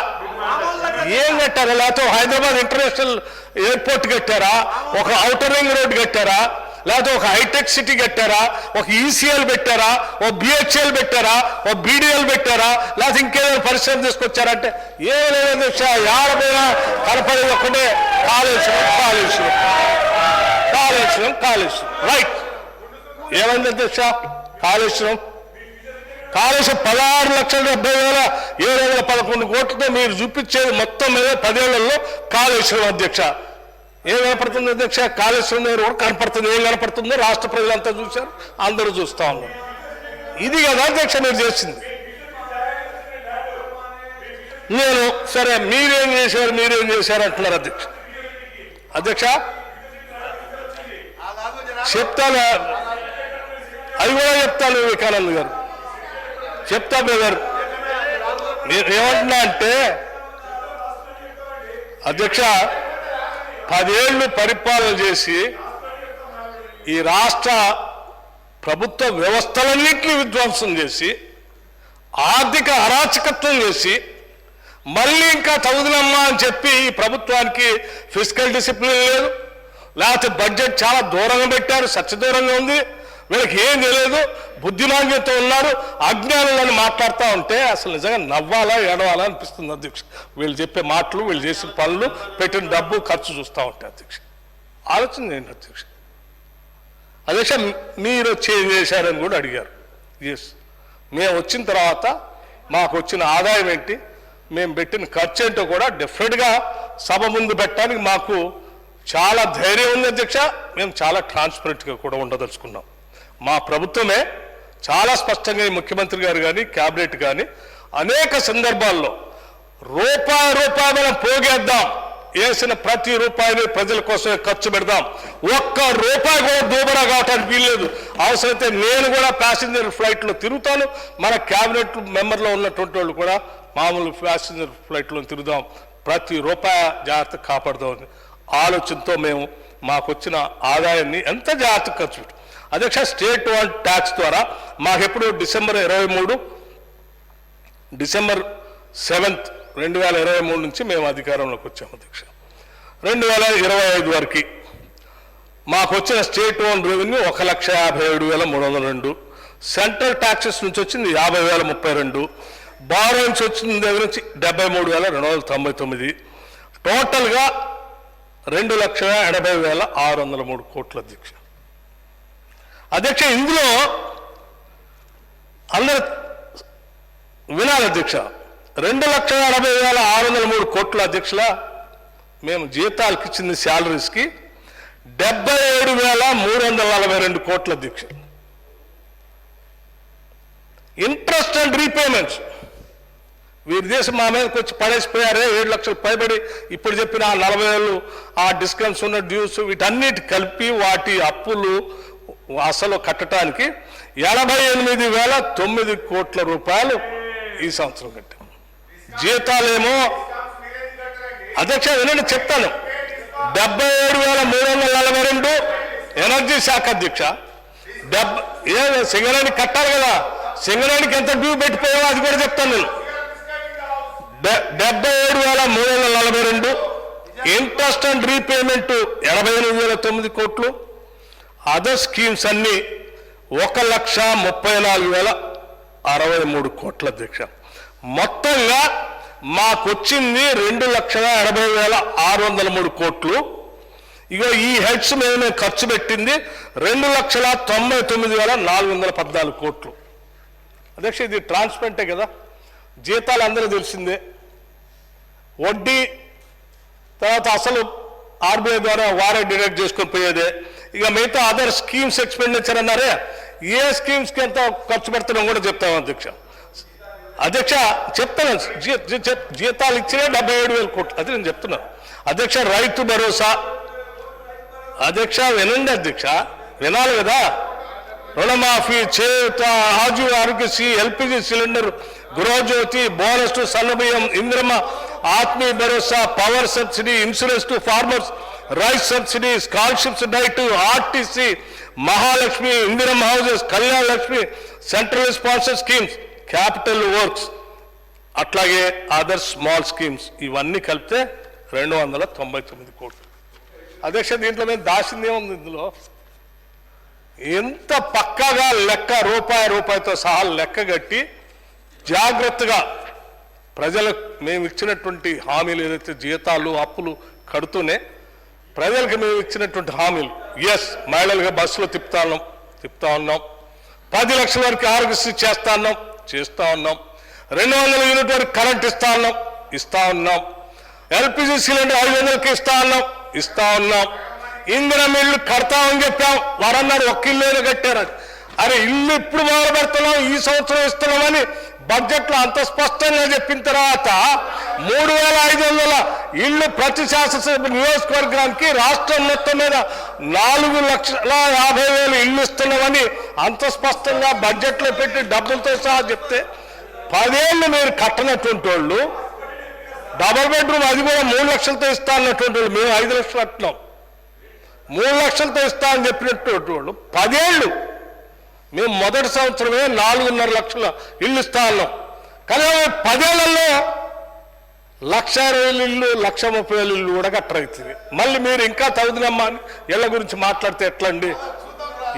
Speaker 1: ఏం కట్టారా? లేకపోతే హైదరాబాద్ ఇంటర్నేషనల్ ఎయిర్పోర్ట్ కట్టారా, ఒక ఔటర్ రింగ్ రోడ్ కట్టారా, లేకపోతే ఒక హైటెక్ సిటీ కట్టారా, ఒక ఈసీఎల్ పెట్టారా, ఒక బిహెచ్ఎల్ పెట్టారా, ఒక బీడీఎల్ పెట్టారా, లేకపోతే ఇంకేదైనా పరిశ్రమ తీసుకొచ్చారంటే ఏం లేదు అధ్యక్ష. ఏడపోయినా కనపడేది ఒకటే కాళేశ్వరం కాళేశ్వరం కాళేశ్వరం కాళేశ్వరం. రైట్, ఏమైంది అధ్యక్ష? కాళేశ్వరం 16,70,711 కోట్లతో మీరు చూపించేది మొత్తం మీద 10 ఏళ్లలో కాళేశ్వరం అధ్యక్ష. ఏం కనపడుతుంది అధ్యక్ష? కాళేశ్వరం దగ్గర కూడా కనపడుతుంది. ఏం కనపడుతుందో రాష్ట్ర ప్రజలంతా చూశారు, అందరూ చూస్తా ఉన్నారు. ఇది కదా అధ్యక్ష మీరు చేసింది. నేను సరే మీరేం చేశారు అంటున్నారు అధ్యక్ష. అధ్యక్ష చెప్తాను, అది కూడా చెప్తాను వివేకానంద్ గారు, చెప్తా బ్రదర్. నేను ఏమంటున్నా అంటే అధ్యక్ష 10 ఏళ్ళు పరిపాలన చేసి ఈ రాష్ట్ర ప్రభుత్వ వ్యవస్థలన్నింటినీ విధ్వంసం చేసి ఆర్థిక అరాచకత్వం చేసి మళ్ళీ ఇంకా చదువునమ్మా అని చెప్పి ఈ ప్రభుత్వానికి ఫిజికల్ డిసిప్లిన్ లేదు, లేకపోతే బడ్జెట్ చాలా దూరంగా పెట్టారు, సత్యదూరంగా ఉంది, వీళ్ళకి ఏం తెలియదు, బుద్ధిమాంద్యంతో ఉన్నారు, అజ్ఞానులని మాట్లాడుతూ ఉంటే అసలు నిజంగా నవ్వాలా ఏడవాలా అనిపిస్తుంది అధ్యక్ష. వీళ్ళు చెప్పే మాటలు, వీళ్ళు చేసే పనులు, పెట్టిన డబ్బు ఖర్చు చూస్తూ ఉంటాయి అధ్యక్ష. ఆలోచన చేయండి అధ్యక్ష. అధ్యక్ష మీరు వచ్చి ఏం చేశారని కూడా అడిగారు. ఎస్, మేము వచ్చిన తర్వాత మాకు వచ్చిన ఆదాయం ఏంటి, మేము పెట్టిన ఖర్చు ఏంటో కూడా డెఫినెట్గా సభ ముందు పెట్టడానికి మాకు చాలా ధైర్యం ఉంది అధ్యక్ష. మేము చాలా ట్రాన్స్పరెంట్గా కూడా ఉండదలుచుకున్నాం. మా ప్రభుత్వమే చాలా స్పష్టంగా ఈ ముఖ్యమంత్రి గారు కానీ క్యాబినెట్ కానీ అనేక సందర్భాల్లో రూపాయి మనం పోగేద్దాం, వేసిన ప్రతి రూపాయిని ప్రజల కోసమే ఖర్చు పెడదాం. ఒక్క రూపాయి కూడా దూబరా కావటానికి వీల్లేదు. అవసరమైతే నేను కూడా ప్యాసింజర్ ఫ్లైట్లో తిరుగుతాను, మన క్యాబినెట్ మెంబర్లో ఉన్నటువంటి వాళ్ళు కూడా మామూలు ప్యాసింజర్ ఫ్లైట్లో తిరుగుదాం, ప్రతి రూపాయి జాగ్రత్త కాపాడుదామని ఆలోచనతో మేము మాకు వచ్చిన ఆదాయాన్ని ఎంత జాగ్రత్తగా ఖర్చు పెట్టాం. అధ్యక్ష, స్టేట్ వన్ ట్యాక్స్ ద్వారా మాకెప్పుడు డిసెంబర్ 7, 2023 నుంచి మేము అధికారంలోకి వచ్చాము. అధ్యక్ష, 2025 వరకు మాకు వచ్చిన state own revenue 1,57,302, central taxes నుంచి వచ్చింది 50,032, బారోయిన్స్ వచ్చిన దగ్గర నుంచి 73,299, టోటల్గా 2,80,603 కోట్ల. అధ్యక్ష, ఇందులో అందరు వినాలి అధ్యక్ష, 2,80,603 కోట్ల అధ్యక్షుల మేము జీతాలకు ఇచ్చింది శాలరీస్కి 77,342 కోట్ల అధ్యక్ష. ఇంట్రెస్ట్ అండ్ రీపేమెంట్స్ వీరి దేశం మా మీదకి వచ్చి పడేసిపోయారే, 7 లక్షలు పైబడి ఇప్పుడు చెప్పిన 40,000 ఆ డిస్కౌంట్స్ ఉన్న డ్యూస్ వీటన్నిటి కలిపి వాటి అప్పులు అసలు కట్టడానికి 88,009 కోట్ల రూపాయలు ఈ సంవత్సరం కట్టాం. జీతాలేమో అధ్యక్ష వినండి చెప్తాను, 77,342 ఎనర్జీ శాఖ అధ్యక్ష. సింగరేణి కట్టాలి కదా, సింగరేణికి ఎంత డ్యూ పెట్టిపోయావో అది కూడా చెప్తాను నేను. 77,342, ఇంట్రెస్ట్ అండ్ రీపేమెంట్ 88,009 కోట్లు, అదర్ స్కీమ్స్ అన్ని 1,34,063 కోట్ల అధ్యక్ష. మొత్తంగా మాకొచ్చింది 2,80,603 కోట్లు. ఇగో ఈ హెడ్స్ మేము ఖర్చు పెట్టింది 2,99,414 కోట్లు. అధ్యక్ష, ఇది ట్రాన్స్పరెంటే కదా, జీతాలు అందరూ తెలిసిందే, వడ్డీ తర్వాత అసలు ఆర్బీఐ ద్వారా వారే డిడక్ట్ చేసుకొని పోయేదే. ఇక మిగతా అదర్ స్కీమ్స్ ఎక్స్పెండిచర్ అన్నారే, ఏ స్కీమ్స్కి ఎంత ఖర్చు పెడుతున్నాం కూడా చెప్తాం అధ్యక్ష. అధ్యక్ష చెప్తాను, జీతాలు ఇచ్చినా 77,000 కోట్లు, అది నేను చెప్తున్నాను అధ్యక్ష. రైతు భరోసా అధ్యక్ష వినండి అధ్యక్ష, వినాలి కదా. రుణమాఫీ, చేయూత, ఆజీవ Aarogyasri, LPG cylinder, Gruhajyothi, bonus to సన్నబియ్యం, ఇంద్రమ, Atmiya Bharosa, power subsidy, insurance to farmers, rice subsidy, scholarships diet, RTC, Mahalakshmi, Indiramma houses, Kalyana Lakshmi, central sponsor schemes, capital works, అట్లాగే అదర్ స్మాల్ స్కీమ్స్, ఇవన్నీ కలిపితే 299 కోట్లు. అధ్యక్ష, దీంట్లో మేము దాచిందే ఉంది. ఇందులో ఎంత పక్కాగా లెక్క, రూపాయితో సహా లెక్క కట్టి జాగ్రత్తగా ప్రజలకు మేము ఇచ్చినటువంటి హామీలు ఏదైతే జీతాలు అప్పులు కడుతూనే ప్రజలకు మేము ఇచ్చినటువంటి హామీలు, ఎస్, మహిళలుగా బస్సులో తిప్పుతా ఉన్నాం, 10 లక్షల వరకు ఆరోగ్యశ్రీ చేస్తా ఉన్నాం, 200 యూనిట్ వరకు కరెంట్ ఇస్తా ఉన్నాం, ఎల్పిజి సిలిండర్ 500కి ఇస్తా ఉన్నాం, ఇంధనం ఇల్లు కడతామని చెప్పాం. వారన్నారు ఒక్క ఇల్లు కట్టారు. అరే, ఇల్లు ఇప్పుడు మొదలు పెడుతున్నాం, ఈ సంవత్సరం ఇస్తున్నామని బడ్జెట్లో అంత స్పష్టంగా చెప్పిన తర్వాత 3,500 ఇళ్ళు ప్రతి శాసనసభ నియోజకవర్గానికి రాష్ట్రం మొత్తం మీద 4,50,000 ఇళ్ళు ఇస్తున్నామని అంత స్పష్టంగా బడ్జెట్లో పెట్టి డబ్బులతో సహా చెప్తే 10 ఏళ్ళు మీరు కట్టనటువంటి వాళ్ళు, డబల్ బెడ్రూమ్ అది కూడా 3 లక్షలతో ఇస్తా అన్నటువంటి వాళ్ళు, మేము 5 లక్షలు కట్టినాం, 3 లక్షలతో ఇస్తా అని చెప్పినటువంటి వాళ్ళు 10 ఏళ్ళు, మేము మొదటి సంవత్సరమే 4.5 లక్షల ఇల్లు ఇస్తా ఉన్నాం. కానీ 10 ఏళ్లలో 1,20,000 ఇల్లు, 1,30,000 ఇల్లు కూడా కట్టరైతుంది. మళ్ళీ మీరు ఇంకా తగుదనమ్మా అని ఇళ్ల గురించి మాట్లాడితే ఎట్లా అండి?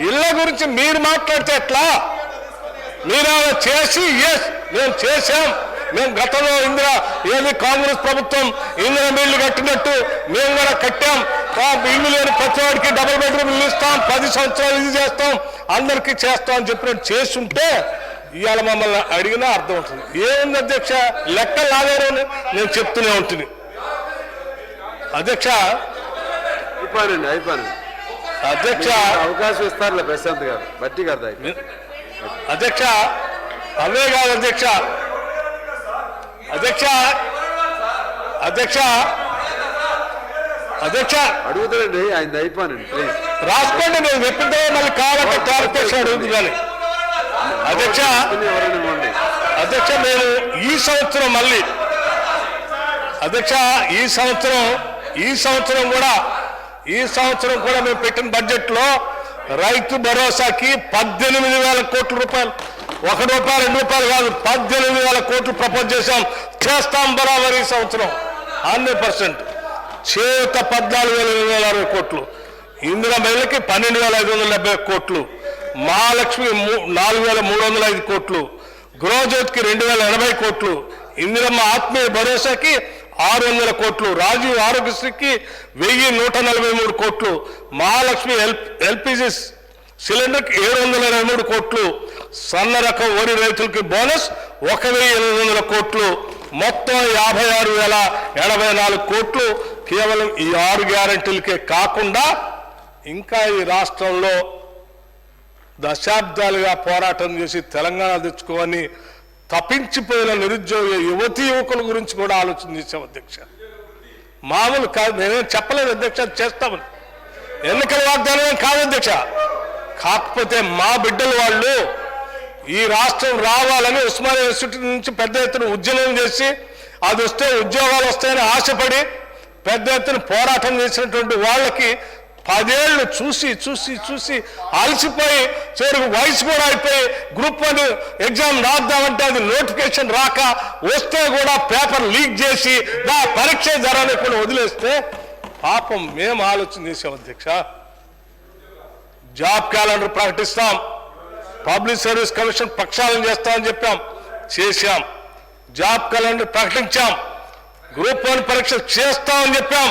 Speaker 1: ఇళ్ల గురించి మీరు మాట్లాడితే ఎట్లా? మీరు చేసి ఎస్ మేము చేశాం, మేము గతంలో కాంగ్రెస్ ప్రభుత్వం ఇందిరా ఇల్లు కట్టినట్టు మేము కూడా కట్టాం, ఇల్లు లేని ప్రతి వాడికి డబుల్ బెడ్రూమ్ ఇల్లు ఇస్తాం, 10 సంవత్సరాలు ఇది చేస్తాం, అందరికీ చేస్తాం అని చెప్పినట్టు చేస్తుంటే ఇవాళ మమ్మల్ని అడిగినా అర్థం అవుతుంది. ఏముంది అధ్యక్ష, లెక్క లాగారు నేను చెప్తూనే ఉంటుంది. అధ్యక్ష అధ్యక్ష
Speaker 2: అవకాశం ఇస్తారులే ప్రశాంత్ గారు, బట్టి కదా
Speaker 1: అధ్యక్ష, అవే కాదు అధ్యక్ష. అధ్యక్ష అధ్యక్ష అధ్యక్ష
Speaker 2: అడుగుతాడండి ఆయన అయిపోయానండి ప్లీజ్.
Speaker 1: రాసుకోండి, నేను చెప్పిందే మళ్ళీ కావాలంటే క్లారిఫికేషన్ అడుగుతుంది కానీ. అధ్యక్ష
Speaker 2: ఎవరైనా ఇవ్వండి.
Speaker 1: అధ్యక్ష నేను ఈ సంవత్సరం మళ్ళీ అధ్యక్ష ఈ సంవత్సరం కూడా మేము పెట్టిన బడ్జెట్లో రైతు భరోసాకి 18,000 కోట్ల రూపాయలు, ₹1 ₹2 కాదు 18,000 కోట్లు ప్రపోజ్ చేశాం. చేస్తాం బరాబర్ ఈ సంవత్సరం 100%. చేత 14,860 కోట్లు, ఇందిరా మహిళకి 12,570 కోట్లు, మహాలక్ష్మి 4,305 కోట్లు, గృహజ్యోతికి 2,080 కోట్లు, ఇందిరమ్మ ఆత్మీయ భరోసాకి 600 కోట్లు, రాజీవ్ ఆరోగ్యశ్రీకి 1,143 కోట్లు, మహాలక్ష్మి ఎల్పిజి సిలిండర్కి 723 కోట్లు, సన్న రకం వరి రైతులకి బోనస్ 1,800 కోట్లు, మొత్తం 56,084 కోట్లు కేవలం ఈ 6 గ్యారెంటీలకే కాకుండా ఇంకా ఈ రాష్ట్రంలో దశాబ్దాలుగా పోరాటం చేసి తెలంగాణ తెచ్చుకోవని తప్పించిపోయిన నిరుద్యోగ యువతీ యువకుల గురించి కూడా ఆలోచన చేశాం అధ్యక్ష. మామూలు కాదు, నేనేం చెప్పలేదు అధ్యక్ష, చేస్తామని. ఎన్నికల వాగ్దానం కాదు అధ్యక్ష. కాకపోతే మా బిడ్డలు వాళ్ళు ఈ రాష్ట్రం రావాలని ఉస్మానియా యూనివర్సిటీ నుంచి పెద్ద ఎత్తున ఉద్యమం చేసి అది వస్తే ఉద్యోగాలు వస్తాయని ఆశపడి పెద్ద ఎత్తున పోరాటం చేసినటువంటి వాళ్ళకి 10 ఏళ్ళు చూసి అలసిపోయి చివరికి వయసు కూడా అయిపోయి గ్రూప్ 1 ఎగ్జామ్ రాద్దామంటే అది నోటిఫికేషన్ రాక వస్తే కూడా పేపర్ లీక్ చేసి పరీక్ష జరగకుండా వదిలేస్తే పాపం మేము ఆలోచన చేసాం అధ్యక్ష. జాబ్ క్యాలెండర్ ప్రకటిస్తాం, పబ్లిక్ సర్వీస్ కమిషన్ ప్రక్షాళన చేస్తామని చెప్పాం, చేశాం. జాబ్ క్యాలెండర్ ప్రకటించాం, గ్రూప్ 1 పరీక్ష చేస్తామని చెప్పాం,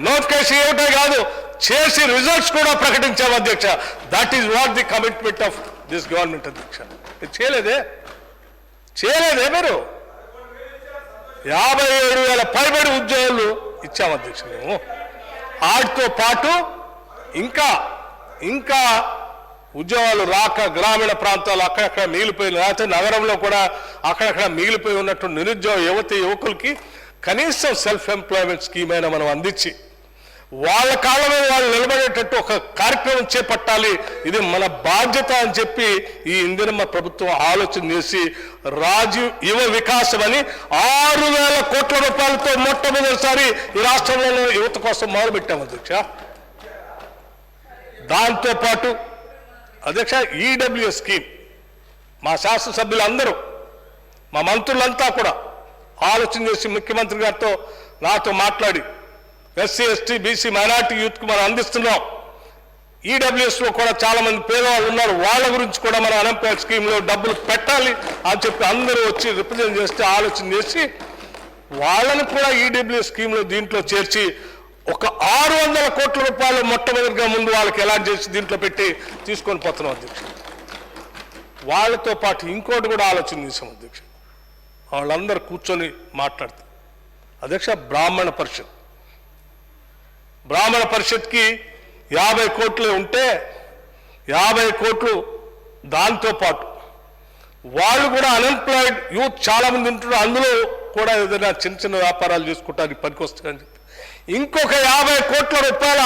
Speaker 1: నోటిఫికేషన్ ఏమిటో కాదు చేసి రిజల్ట్స్ కూడా ప్రకటించాం అధ్యక్ష. That is what the commitment of this government అధ్యక్ష. చేయలేదే మీరు 57,000 పైబడి ఉద్యోగాలు ఇచ్చాం అధ్యక్ష. మేము వాటితో పాటు ఇంకా ఉద్యోగాలు రాక గ్రామీణ ప్రాంతాలు అక్కడక్కడ మిగిలిపోయి, లేకపోతే నగరంలో కూడా అక్కడక్కడ మిగిలిపోయి ఉన్నట్టు నిరుద్యోగ యువకులకి కనీసం సెల్ఫ్ ఎంప్లాయ్మెంట్ స్కీమ్ అయినా మనం అందించి వాళ్ళ కాళ్ళ మీద వాళ్ళు నిలబడేటట్టు ఒక కార్యక్రమం చేపట్టాలి, ఇది మన బాధ్యత అని చెప్పి ఈ ఇందిరమ్మ ప్రభుత్వం ఆలోచన చేసి రాజీవ్ యువ వికాసం అని 6,000 కోట్ల రూపాయలతో మొట్టమొదటిసారి ఈ రాష్ట్రంలో యువత కోసం మొదలుపెట్టాం అధ్యక్ష. దాంతోపాటు అధ్యక్ష ఈడబ్ల్యూఎస్ స్కీమ్ మా శాసనసభ్యులందరూ మా మంత్రులంతా కూడా ఆలోచన చేసి ముఖ్యమంత్రి గారితో నాతో మాట్లాడి ఎస్సీ ఎస్టీ బీసీ మైనార్టీ యూత్కి మనం అందిస్తున్నాం. ఈడబ్ల్యూఎస్లో కూడా చాలా మంది పేదవాళ్ళు ఉన్నారు, వాళ్ళ గురించి కూడా మనం అన్ఎంప్లాయ్డ్ స్కీమ్లో డబ్బులు పెట్టాలి అని చెప్పి అందరూ వచ్చి రిప్రజెంట్ చేస్తే ఆలోచన చేసి వాళ్ళని కూడా ఈడబ్ల్యూఎస్ స్కీమ్లో దీంట్లో చేర్చి ఒక 600 కోట్ల రూపాయలు మొట్టమొదటిగా ముందు వాళ్ళకి అలాట్ చేసి దీంట్లో పెట్టి తీసుకొని పోతున్నాం అధ్యక్ష. వాళ్ళతో పాటు ఇంకోటి కూడా ఆలోచన చేసాం అధ్యక్ష. వాళ్ళందరూ కూర్చొని మాట్లాడతారు అధ్యక్ష. బ్రాహ్మణ పరిషత్కి 50 కోట్లు ఉంటే 50 కోట్లు దాంతోపాటు వాళ్ళు కూడా అన్ఎంప్లాయిడ్ యూత్ చాలామంది ఉంటున్నారు, అందులో కూడా ఏదైనా చిన్న వ్యాపారాలు చేసుకుంటానికి పనికొస్తాయని చెప్పి ఇంకొక 50 కోట్ల రూపాయల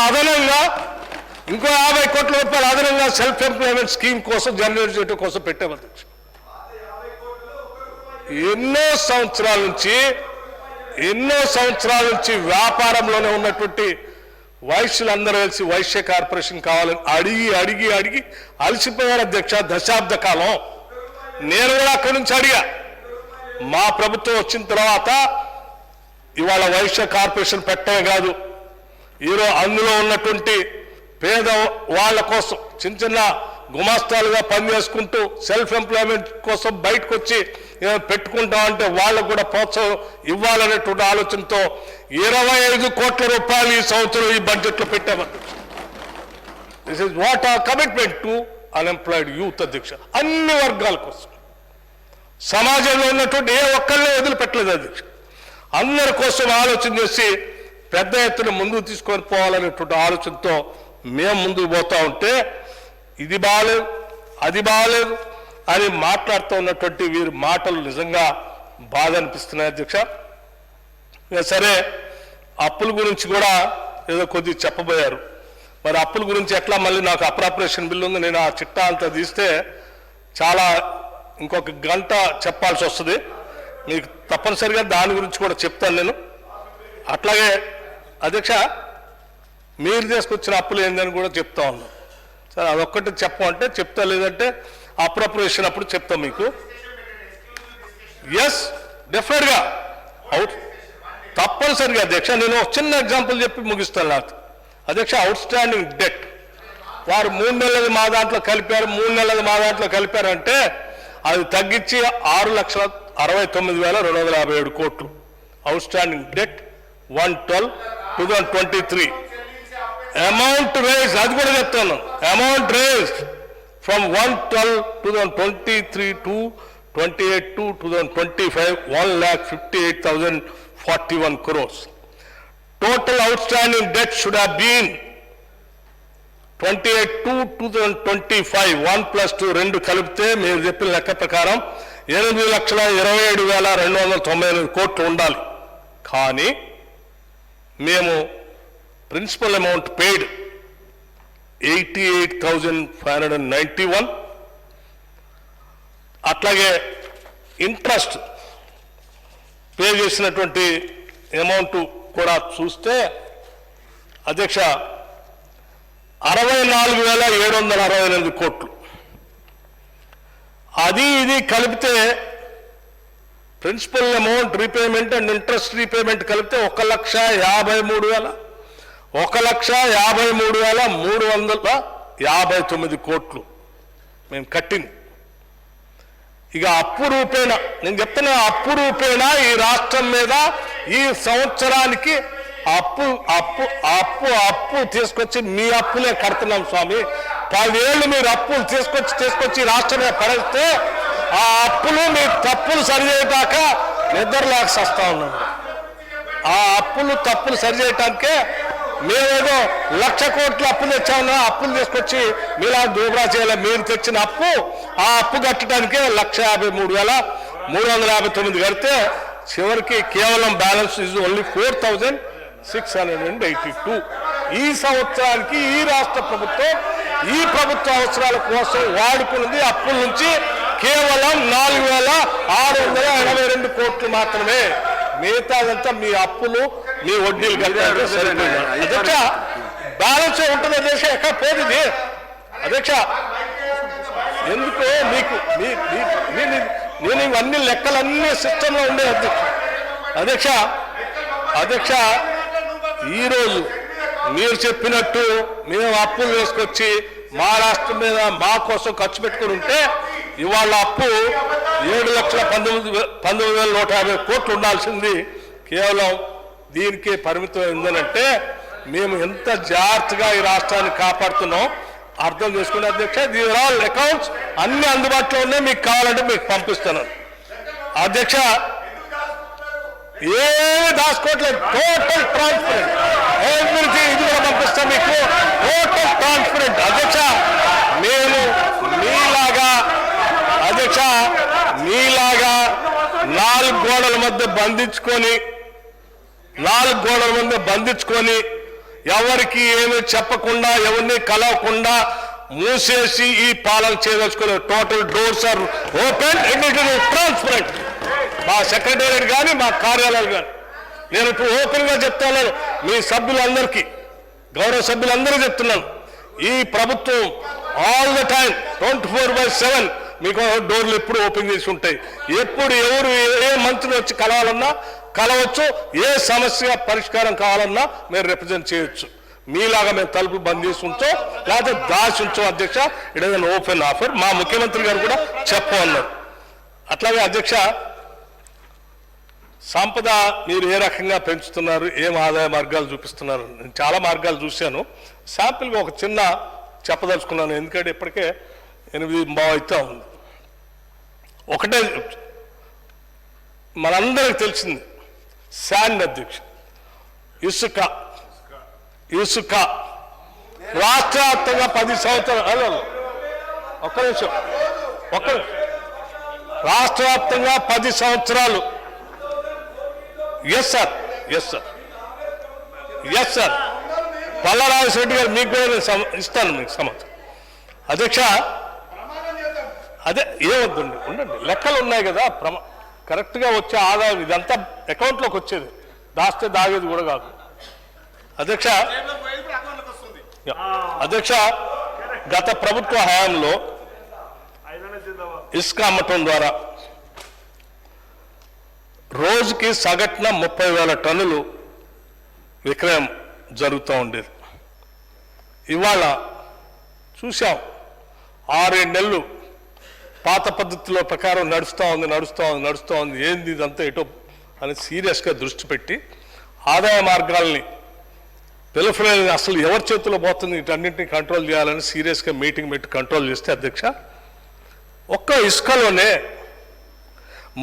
Speaker 1: అదనంగా సెల్ఫ్ ఎంప్లాయ్మెంట్ స్కీమ్ కోసం జనరేట్ చేయడం కోసం పెట్టాం అధ్యక్ష. ఎన్నో సంవత్సరాల నుంచి వ్యాపారంలోనే ఉన్నటువంటి వైశ్యులందరూ కలిసి వైశ్య కార్పొరేషన్ కావాలని అడిగి అలసిపోయారు అధ్యక్ష. దశాబ్ద కాలం నేను కూడా అక్కడి నుంచి అడిగా. మా ప్రభుత్వం వచ్చిన తర్వాత ఇవాళ వైశ్య కార్పొరేషన్ పెట్టమే కాదు, ఈరోజు అందులో ఉన్నటువంటి పేద వాళ్ళ కోసం చిన్న గుమాస్తాలుగా పనిచేసుకుంటూ సెల్ఫ్ ఎంప్లాయ్మెంట్ కోసం బయటకు వచ్చి పెట్టుకుంటామంటే వాళ్ళకు కూడా ప్రోత్సాహం ఇవ్వాలనేటువంటి ఆలోచనతో 25 కోట్ల రూపాయలు ఈ సంవత్సరం ఈ బడ్జెట్లో పెట్టామని. This is what our commitment to unemployed youth అధ్యక్ష. అన్ని వర్గాల కోసం, సమాజంలో ఉన్నటువంటి ఏ ఒక్కరిని వదిలిపెట్టలేదు అధ్యక్ష. అందరి కోసం ఆలోచన చేసి పెద్ద ఎత్తున ముందుకు తీసుకొని పోవాలనేటువంటి ఆలోచనతో మేము ముందుకు పోతా ఉంటే ఇది బాగాలేదు అది బాగాలేదు అని మాట్లాడుతూ ఉన్నటువంటి వీరి మాటలు నిజంగా బాధ అనిపిస్తున్నాయి అధ్యక్ష. సరే, అప్పుల గురించి కూడా ఏదో కొద్ది చెప్పబోయారు. మరి అప్పుల గురించి ఎట్లా మళ్ళీ నాకు అప్రాపరేషన్ బిల్లు ఉంది, నేను ఆ చిట్టా అంతా తీస్తే చాలా ఇంకొక గంట చెప్పాల్సి వస్తుంది. మీకు తప్పనిసరిగా దాని గురించి కూడా చెప్తాను నేను. అట్లాగే అధ్యక్ష మీరు తీసుకొచ్చిన అప్పులు ఏందని కూడా చెప్తా ఉన్నాను. సరే అదొక్కటి చెప్పమంటే చెప్తా, లేదంటే అప్రాపరేషన్ అప్పుడు చెప్తాం మీకు. ఎస్ డెఫినెట్గా అవుట్ తప్పనిసరిగా అధ్యక్ష. నేను ఒక చిన్న ఎగ్జాంపుల్ చెప్పి ముగిస్తాను. నాకు అధ్యక్ష అవుట్ స్టాండింగ్ డెట్ వారు 3 నెలలది మా దాంట్లో కలిపారు, 3 నెలలది మా దాంట్లో కలిపారంటే అది తగ్గించి 6,69,257 కోట్లు outstanding debt 1/12/2023. Amount raise అది కూడా చెప్తాను. Amount raise from 1/12/2023 to 28/2/2025 1,58,041 crores. Total outstanding debt should have been 28/2/2025 1+2 రెండు కలిపితే మీరు చెప్పిన లెక్క ప్రకారం 8,27,298 కోట్లు ఉండాలి. కానీ మేము ప్రిన్సిపల్ అమౌంట్ పెయిడ్ 88,591, అట్లాగే ఇంట్రెస్ట్ పే చేసినటువంటి అమౌంట్ కూడా చూస్తే అధ్యక్ష 64,768 కోట్లు. అది ఇది కలిపితే principal amount repayment and interest repayment కలిపితే 1,53,359 కోట్లు మేము కట్టింది. ఇక అప్పు రూపేణ నేను చెప్తున్నా, అప్పు రూపేణ ఈ రాష్ట్రం మీద ఈ సంవత్సరానికి అప్పు అప్పు అప్పు అప్పు తీసుకొచ్చి మీ అప్పులే కడుతున్నాం స్వామి. 10 ఏళ్ళు మీరు అప్పులు తీసుకొచ్చి రాష్ట్రం మీద పడేస్తే ఆ అప్పులు మీ తప్పులు సరిచేయటాక నిద్రలేక వస్తా ఉన్నాం. ఆ అప్పులు తప్పులు సరిచేయటానికే మేమేదో 1,00,000 కోట్లు అప్పులు తెచ్చామన్నా, అప్పులు తీసుకొచ్చి మీలా దూబరా చేయాలి. మీరు తెచ్చిన అప్పు ఆ అప్పు కట్టడానికే 1,53,359 కడితే చివరికి కేవలం బ్యాలెన్స్ ఇస్ ఓన్లీ 4,682. ఈ సంవత్సరానికి ఈ రాష్ట్ర ప్రభుత్వం ఈ ప్రభుత్వ అవసరాల కోసం వాడుకున్నది అప్పుల నుంచి కేవలం 4,682 కోట్లు మాత్రమే. మిగతాదంతా మీ అప్పులు మీ వడ్డీలు కలిపి సరిపోయింది. అధ్యక్ష బ్యాలెన్స్ ఉంటుంది అధ్యక్ష, ఎక్కడ పోతుంది అధ్యక్ష. ఎందుకు మీకు నేను ఇవన్నీ లెక్కలన్నీ సిస్టంలో ఉండే అధ్యక్ష. అధ్యక్ష ఈరోజు మీరు చెప్పినట్టు మేము అప్పులు వేసుకొచ్చి మా రాష్ట్రం మీద మా కోసం ఖర్చు పెట్టుకుని ఉంటే ఇవాళ అప్పు 7,19,150 కోట్లు ఉండాల్సింది కేవలం దీనికే పరిమితం ఏందనంటే మేము ఎంత జాగ్రత్తగా ఈ రాష్ట్రాన్ని కాపాడుతున్నాం అర్థం చేసుకునే అధ్యక్ష. దీని ఆల్ అకౌంట్స్ అన్ని అందుబాటులో ఉన్నాయి, మీకు కావాలంటే మీకు పంపిస్తాను అధ్యక్ష. ఏమి దాచుకోవట్లేదు, టోటల్ ట్రాన్స్పరెంట్ ఎవ్రీథింగ్. ఇది కూడా పంపిస్తాం మీకు, టోటల్ ట్రాన్స్పరెంట్ అధ్యక్ష. మేము మీలాగా అధ్యక్ష మీలాగా 4 గోడల మధ్య బంధించుకొని ఎవరికి ఏమి చెప్పకుండా ఎవరిని కలవకుండా మూసేసి ఈ పాలన చేయదలుచుకోలేదు. Total doors are open and it is transparent. మా సెక్రటేరియట్ కానీ మా కార్యాలయాలు కానీ నేను ఇప్పుడు ఓపెన్గా చెప్తాను. మీ సభ్యులందరికీ గౌరవ సభ్యులందరూ చెప్తున్నాను, ఈ ప్రభుత్వం ఆల్ ద టైం 24/7 మీకు డోర్లు ఎప్పుడు ఓపెన్ చేసి ఉంటాయి. ఎప్పుడు ఎవరు ఏ మంత్రి వచ్చి కలవాలన్నా కలవచ్చు, ఏ సమస్య పరిష్కారం కావాలన్నా మీరు రిప్రజెంట్ చేయొచ్చు. మీలాగా మేము తలుపులు బంద్ చేసి ఉంచో లేకపోతే దాచి ఉంచో అధ్యక్ష. It is an open offer. మా ముఖ్యమంత్రి గారు కూడా చెప్పమన్నారు. అట్లాగే అధ్యక్ష సంపద మీరు ఏ రకంగా పెంచుతున్నారు, ఏం ఆదాయ మార్గాలు చూపిస్తున్నారు, నేను చాలా మార్గాలు చూశాను. శాంపిల్గా ఒక చిన్న చెప్పదలుచుకున్నాను, ఎందుకంటే ఇప్పటికే 8:30 అవుతా ఉంది. ఒకటే మనందరికి తెలిసింది శాండ్ అధ్యక్ష, ఇసుక రాష్ట్ర వ్యాప్తంగా 10 సంవత్సరాలు ఒక్క నిమిషం రాష్ట్ర వ్యాప్తంగా 10 సంవత్సరాలు ఎస్ సార్ పల్లారాజరెడ్డి గారు మీకు కూడా నేను ఇస్తాను మీకు సమాచారం. అధ్యక్ష అదే ఏమొద్దండి ఉండండి, లెక్కలు ఉన్నాయి కదా, కరెక్ట్గా వచ్చే ఆదాయం ఇదంతా అకౌంట్లోకి వచ్చేది, దాస్తే దాగేది కూడా కాదు. అధ్యక్ష గత ప్రభుత్వ హయాంలో ఇసుక అమ్మటం ద్వారా రోజుకి సగటున 30,000 టన్నులు విక్రయం జరుగుతూ ఉండేది. ఇవాళ చూసాం 6-7 నెలలు పాత పద్ధతిలో ప్రకారం నడుస్తూ ఉంది ఏంది ఇదంతా ఎటో అని సీరియస్గా దృష్టి పెట్టి ఆదాయ మార్గాల్ని పిలఫ్రైన్ అసలు ఎవరి చేతిలో పోతుంది వీటన్నింటినీ కంట్రోల్ చేయాలని సీరియస్గా మీటింగ్ పెట్టి కంట్రోల్ చేస్తే అధ్యక్ష ఒక్క ఇసుకలోనే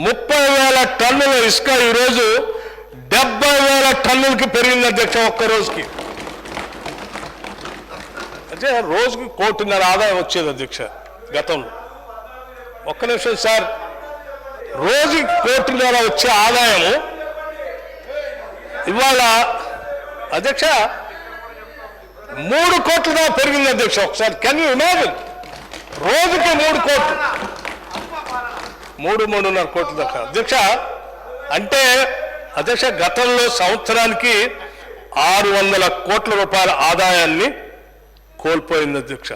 Speaker 1: 30,000 టన్నుల ఇసుక ఈరోజు 70,000 టన్నులకి పెరిగింది అధ్యక్ష ఒక్క రోజుకి. అంటే రోజుకి 1.5 కోటి ఆదాయం వచ్చేది అధ్యక్ష గతంలో. ఒక్క నిమిషం సార్, రోజుకి 1.5 కోటి వచ్చే ఆదాయము ఇవాళ అధ్యక్ష 3 కోట్ల దాకా పెరిగింది అధ్యక్ష. ఒకసారి కెన్ యూ ఇమాజిన్, రోజుకి 3 కోట్లు, 3-3.5 కోట్ల దాకా అధ్యక్ష. అంటే అధ్యక్ష గతంలో సంవత్సరానికి 600 కోట్ల రూపాయల ఆదాయాన్ని కోల్పోయింది అధ్యక్ష.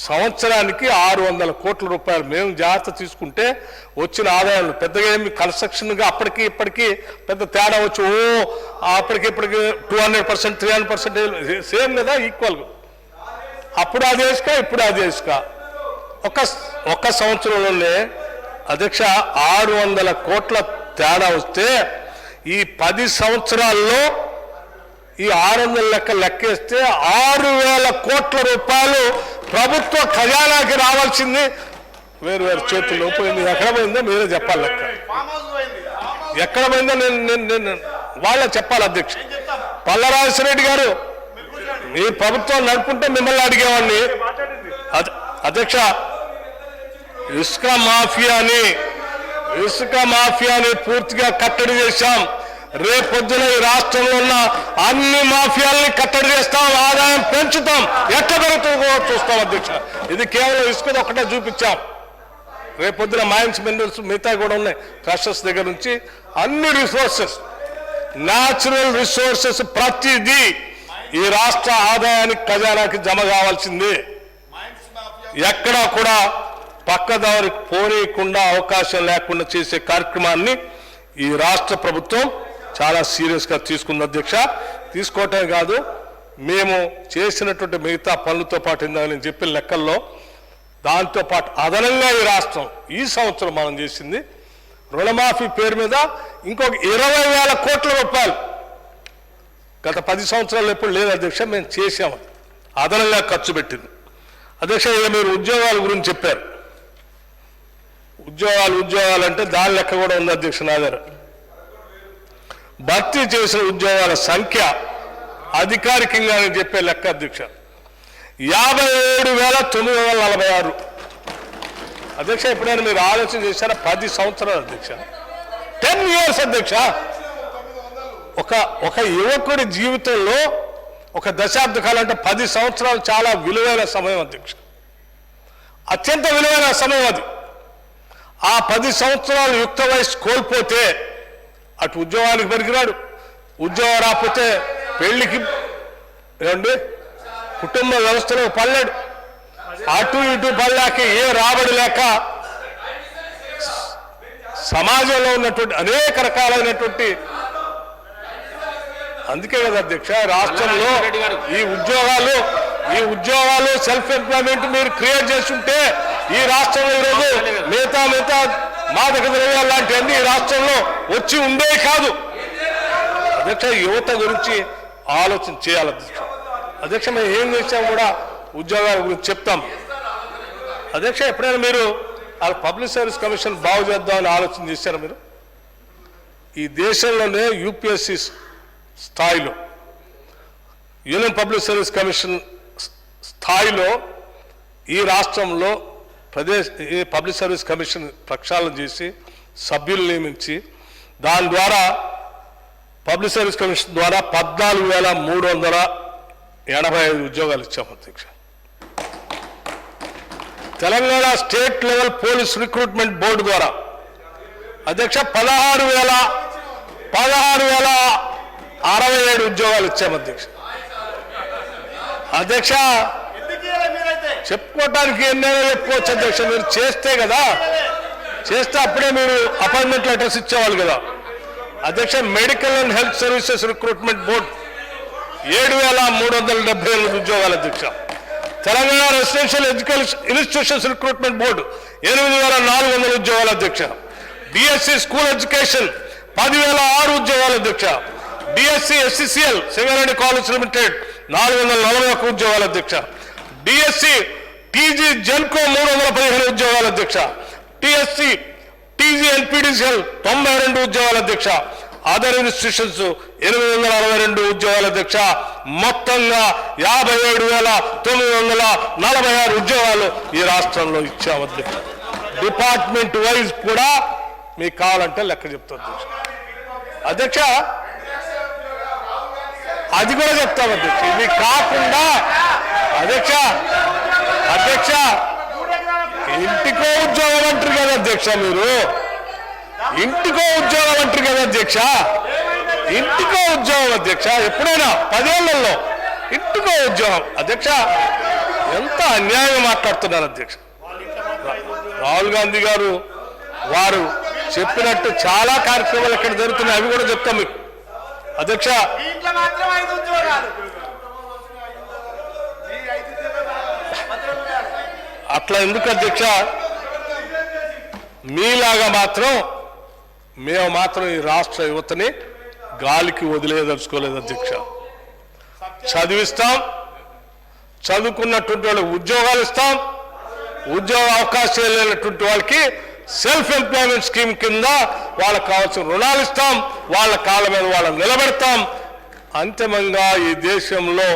Speaker 1: సంవత్సరానికి 600 కోట్ల రూపాయలు మేము జాగ్రత్త తీసుకుంటే వచ్చిన ఆదాయాలు పెద్దగా ఏమి కన్స్ట్రక్షన్గా అప్పటికి ఇప్పటికీ పెద్ద తేడా వచ్చి అప్పటికిప్పటికి 200%, 300% సేమ్ కదా, ఈక్వల్గా. అప్పుడు అది వేసుక ఇప్పుడు అది వేసుక ఒక్క సంవత్సరంలోనే అధ్యక్ష 600 కోట్ల తేడా వస్తే ఈ 10 సంవత్సరాల్లో ఈ 600 లెక్కేస్తే 6,000 కోట్ల రూపాయలు ప్రభుత్వ ఖజానాకి రావాల్సింది వేరు చేతుల్లో పోయింది. ఎక్కడ పోయిందో మీరే చెప్పాలి, లెక్క ఎక్కడ పోయిందో నేను వాళ్ళే చెప్పాలి అధ్యక్ష. పల్లారాజరెడ్డి గారు మీ ప్రభుత్వం నడుపుకుంటే మిమ్మల్ని అడిగేవాడిని అధ్యక్ష. ఇసుక మాఫియాని పూర్తిగా కట్టడి చేశాం. రేపొద్దున ఈ రాష్ట్రంలో ఉన్న అన్ని మాఫియాల్ని కట్టడి చేస్తాం, ఆదాయం పెంచుతాం, ఎట్లా పెరుగుతుందో చూస్తాం అధ్యక్ష. ఇది కేవలం ఇసుకది ఒకటే చూపించాం. రేపొద్దున మైన్స్, మినరల్స్ మిగతా కూడా ఉన్నాయి, క్రషర్స్ దగ్గర నుంచి అన్ని రిసోర్సెస్, న్యాచురల్ రిసోర్సెస్ ప్రతిదీ ఈ రాష్ట్ర ఆదాయానికి ఖజానాకి జమ కావాల్సింది. ఎక్కడా కూడా పక్కదారికి పోనీయకుండా అవకాశం లేకుండా చేసే కార్యక్రమాన్ని ఈ రాష్ట్ర ప్రభుత్వం చాలా సీరియస్గా తీసుకుంది అధ్యక్ష. తీసుకోవటమే కాదు, మేము చేసినటువంటి మిగతా పనులతో పాటు ఇందాక నేను చెప్పిన లెక్కల్లో దాంతోపాటు అదనంగా ఈ రాష్ట్రం ఈ సంవత్సరం మనం చేసింది రుణమాఫీ పేరు మీద ఇంకొక 20,000 కోట్ల రూపాయలు గత 10 సంవత్సరాలు ఎప్పుడు లేదు అధ్యక్ష, మేము చేసాము, అదనంగా ఖర్చు పెట్టింది అధ్యక్ష. ఇక మీరు ఉద్యోగాల గురించి చెప్పారు. ఉద్యోగాలు అంటే దాని లెక్క కూడా ఉంది అధ్యక్ష నా దగ్గర. భర్తీ చేసిన ఉద్యోగాల సంఖ్య అధికారికంగా నేను చెప్పే లెక్క అధ్యక్ష 57,946 అధ్యక్ష. ఎప్పుడైనా మీరు ఆలోచన చేశారా? 10 సంవత్సరాలు అధ్యక్ష, 10 years అధ్యక్ష. ఒక యువకుడి జీవితంలో ఒక దశాబ్ద కాలం అంటే 10 సంవత్సరాలు చాలా విలువైన సమయం అధ్యక్ష, అత్యంత విలువైన సమయం అది. ఆ 10 సంవత్సరాలు యుక్త వయసు కోల్పోతే అటు ఉద్యోగానికి పనికిరాడు, ఉద్యోగం రాకపోతే పెళ్లికి ఏమండి కుటుంబ వ్యవస్థలో పడలేడు, అటు ఇటు పడలేక ఏ రాబడి లేక సమాజంలో ఉన్నటువంటి అనేక రకాలైనటువంటి, అందుకే కదా అధ్యక్ష రాష్ట్రంలో ఈ ఉద్యోగాలు సెల్ఫ్ ఎంప్లాయ్మెంట్ మీరు క్రియేట్ చేస్తుంటే ఈ రాష్ట్రంలో ఈరోజు మిగతా మాదక ద్రవ్యాలు లాంటివన్నీ ఈ రాష్ట్రంలో వచ్చి ఉండే కాదు అధ్యక్ష. యువత గురించి ఆలోచన చేయాలి అధ్యక్ష. అధ్యక్ష మేము ఏం చేసాం కూడా ఉద్యోగాల గురించి చెప్తాం అధ్యక్ష. ఎప్పుడైనా మీరు పబ్లిక్ సర్వీస్ కమిషన్ బాగు చేద్దామని ఆలోచన చేశారా మీరు? ఈ దేశంలోనే యూపీఎస్సీ స్థాయిలో, యూనియన్ పబ్లిక్ సర్వీస్ కమిషన్ స్థాయిలో ఈ రాష్ట్రంలో పబ్లిక్ సర్వీస్ కమిషన్ ప్రక్షాళన చేసి సభ్యులు నియమించి దాని ద్వారా పబ్లిక్ సర్వీస్ కమిషన్ ద్వారా 14,385 ఉద్యోగాలు ఇచ్చాం అధ్యక్ష. Telangana state level police recruitment board ద్వారా అధ్యక్ష 16,067 ఉద్యోగాలు ఇచ్చాం అధ్యక్ష. అధ్యక్ష చెప్పుకోవటానికి ఎన్నైనా చెప్పుకోవచ్చు అధ్యక్ష. మీరు చేస్తే కదా, చేస్తే అప్పుడే మీరు అపాయింట్మెంట్ లెటర్స్ ఇచ్చేవాళ్ళు కదా అధ్యక్ష. Medical and health services recruitment board 7,378 ఉద్యోగాలు అధ్యక్ష. Telangana residential education institutions recruitment board 8,400 ఉద్యోగాలు అధ్యక్ష. డిఎస్సి స్కూల్ ఎడ్యుకేషన్ 10,006 ఉద్యోగాలు అధ్యక్ష. DSC SCCL Singareni college limited 441 ఉద్యోగాలు అధ్యక్ష. డిఎస్సి టీజీ జెన్కో 315 ఉద్యోగాలు అధ్యక్ష. టిఎస్సి టీజీ ఎన్పిడిసిఎల్ 92 ఉద్యోగాలు అధ్యక్ష. అదర్ ఇన్స్టిట్యూషన్స్ 862 ఉద్యోగాలు అధ్యక్ష. మొత్తంగా 57,946 ఉద్యోగాలు ఈ రాష్ట్రంలో ఇచ్చాం అధ్యక్ష. డిపార్ట్మెంట్ వైజ్ కూడా మీకు కావాలంటే లెక్క చెప్తాం అధ్యక్ష. అది కూడా చెప్తాం అధ్యక్ష. ఇది కాకుండా అధ్యక్ష ఇంటికో ఉద్యోగం అంటారు కదా అధ్యక్ష. మీరు ఇంటికో ఉద్యోగం అంటారు కదా అధ్యక్ష. ఇంటికో ఉద్యోగం అధ్యక్ష. ఎప్పుడైనా 10 ఏళ్లలో ఇంటికో ఉద్యోగం అధ్యక్ష. ఎంత అన్యాయంగా మాట్లాడుతున్నారు అధ్యక్ష. రాహుల్ గాంధీ గారు వారు చెప్పినట్టు చాలా కార్యక్రమాలు ఇక్కడ జరుగుతున్నాయి. అవి కూడా చెప్తాం మీకు అధ్యక్ష. అట్లా ఎందుకు అధ్యక్ష? మీలాగా మేము మాత్రం ఈ రాష్ట్ర యువతని గాలికి వదిలేదలుచుకోలేదు అధ్యక్ష. చదివిస్తాం, చదువుకున్నటువంటి వాళ్ళకి ఉద్యోగాలు ఇస్తాం, ఉద్యోగ అవకాశాలు లేనటువంటి వాళ్ళకి సెల్ఫ్ ఎంప్లాయ్మెంట్ స్కీమ్ కింద వాళ్ళకి కావాల్సిన రుణాలు ఇస్తాం, వాళ్ళ కాళ్ళ మీద వాళ్ళని నిలబెడతాం. అంతిమంగా ఈ దేశంలో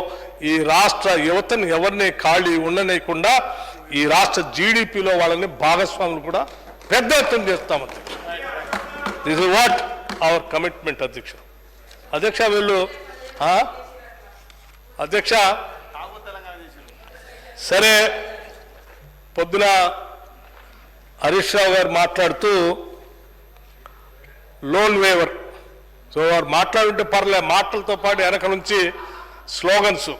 Speaker 1: ఈ రాష్ట్ర యువతని ఎవరిని ఖాళీ ఉండనేయకుండా ఈ రాష్ట్ర జీడిపిలో వాళ్ళని భాగస్వాములు కూడా పెద్ద ఎత్తున చేస్తాం అధ్యక్ష. This is what our commitment అధ్యక్ష. అధ్యక్ష వీళ్ళు అధ్యక్ష సరే పొద్దున హరీష్ రావు గారు మాట్లాడుతూ లోన్ వేవర్, సో వారు మాట్లాడుంటే పర్లే, మాటలతో పాటు వెనక నుంచి స్లోగన్స్,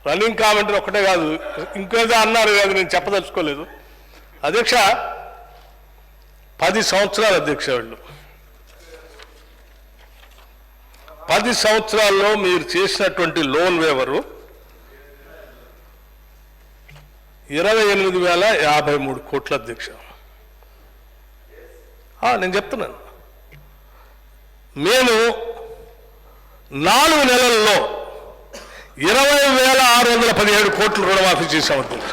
Speaker 1: రన్నింగ్ కామెంటరీ ఒకటే కాదు ఇంకేదో అన్నారు కాదు, నేను చెప్పదలుచుకోలేదు అధ్యక్ష. 10 సంవత్సరాలు అధ్యక్ష. వీళ్ళు 10 సంవత్సరాల్లో మీరు చేసినటువంటి లోన్ వేవరు 28,053 కోట్ల అధ్యక్ష. నేను చెప్తున్నాను, మేము 4 నెలల్లో 20,617 కోట్లు రుణమాఫీ చేశాం అధ్యక్ష.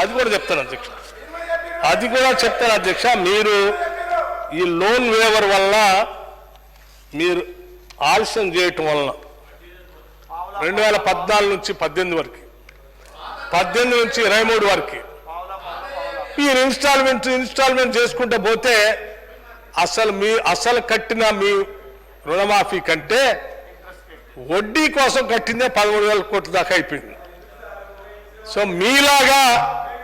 Speaker 1: అది కూడా చెప్తాను అధ్యక్ష, అది కూడా చెప్తాను అధ్యక్ష. మీరు ఈ లోన్ వేవర్ వల్ల మీరు ఆలస్యం చేయటం వలన 2014 నుంచి 18 వరకు, 18 నుంచి 23 వరకు మీరు ఇన్స్టాల్మెంట్ చేసుకుంటూ పోతే అసలు కట్టిన మీ రుణమాఫీ కంటే వడ్డీ కోసం కట్టిందే 13,000 కోట్ల దాకా అయిపోయింది. సో మీలాగా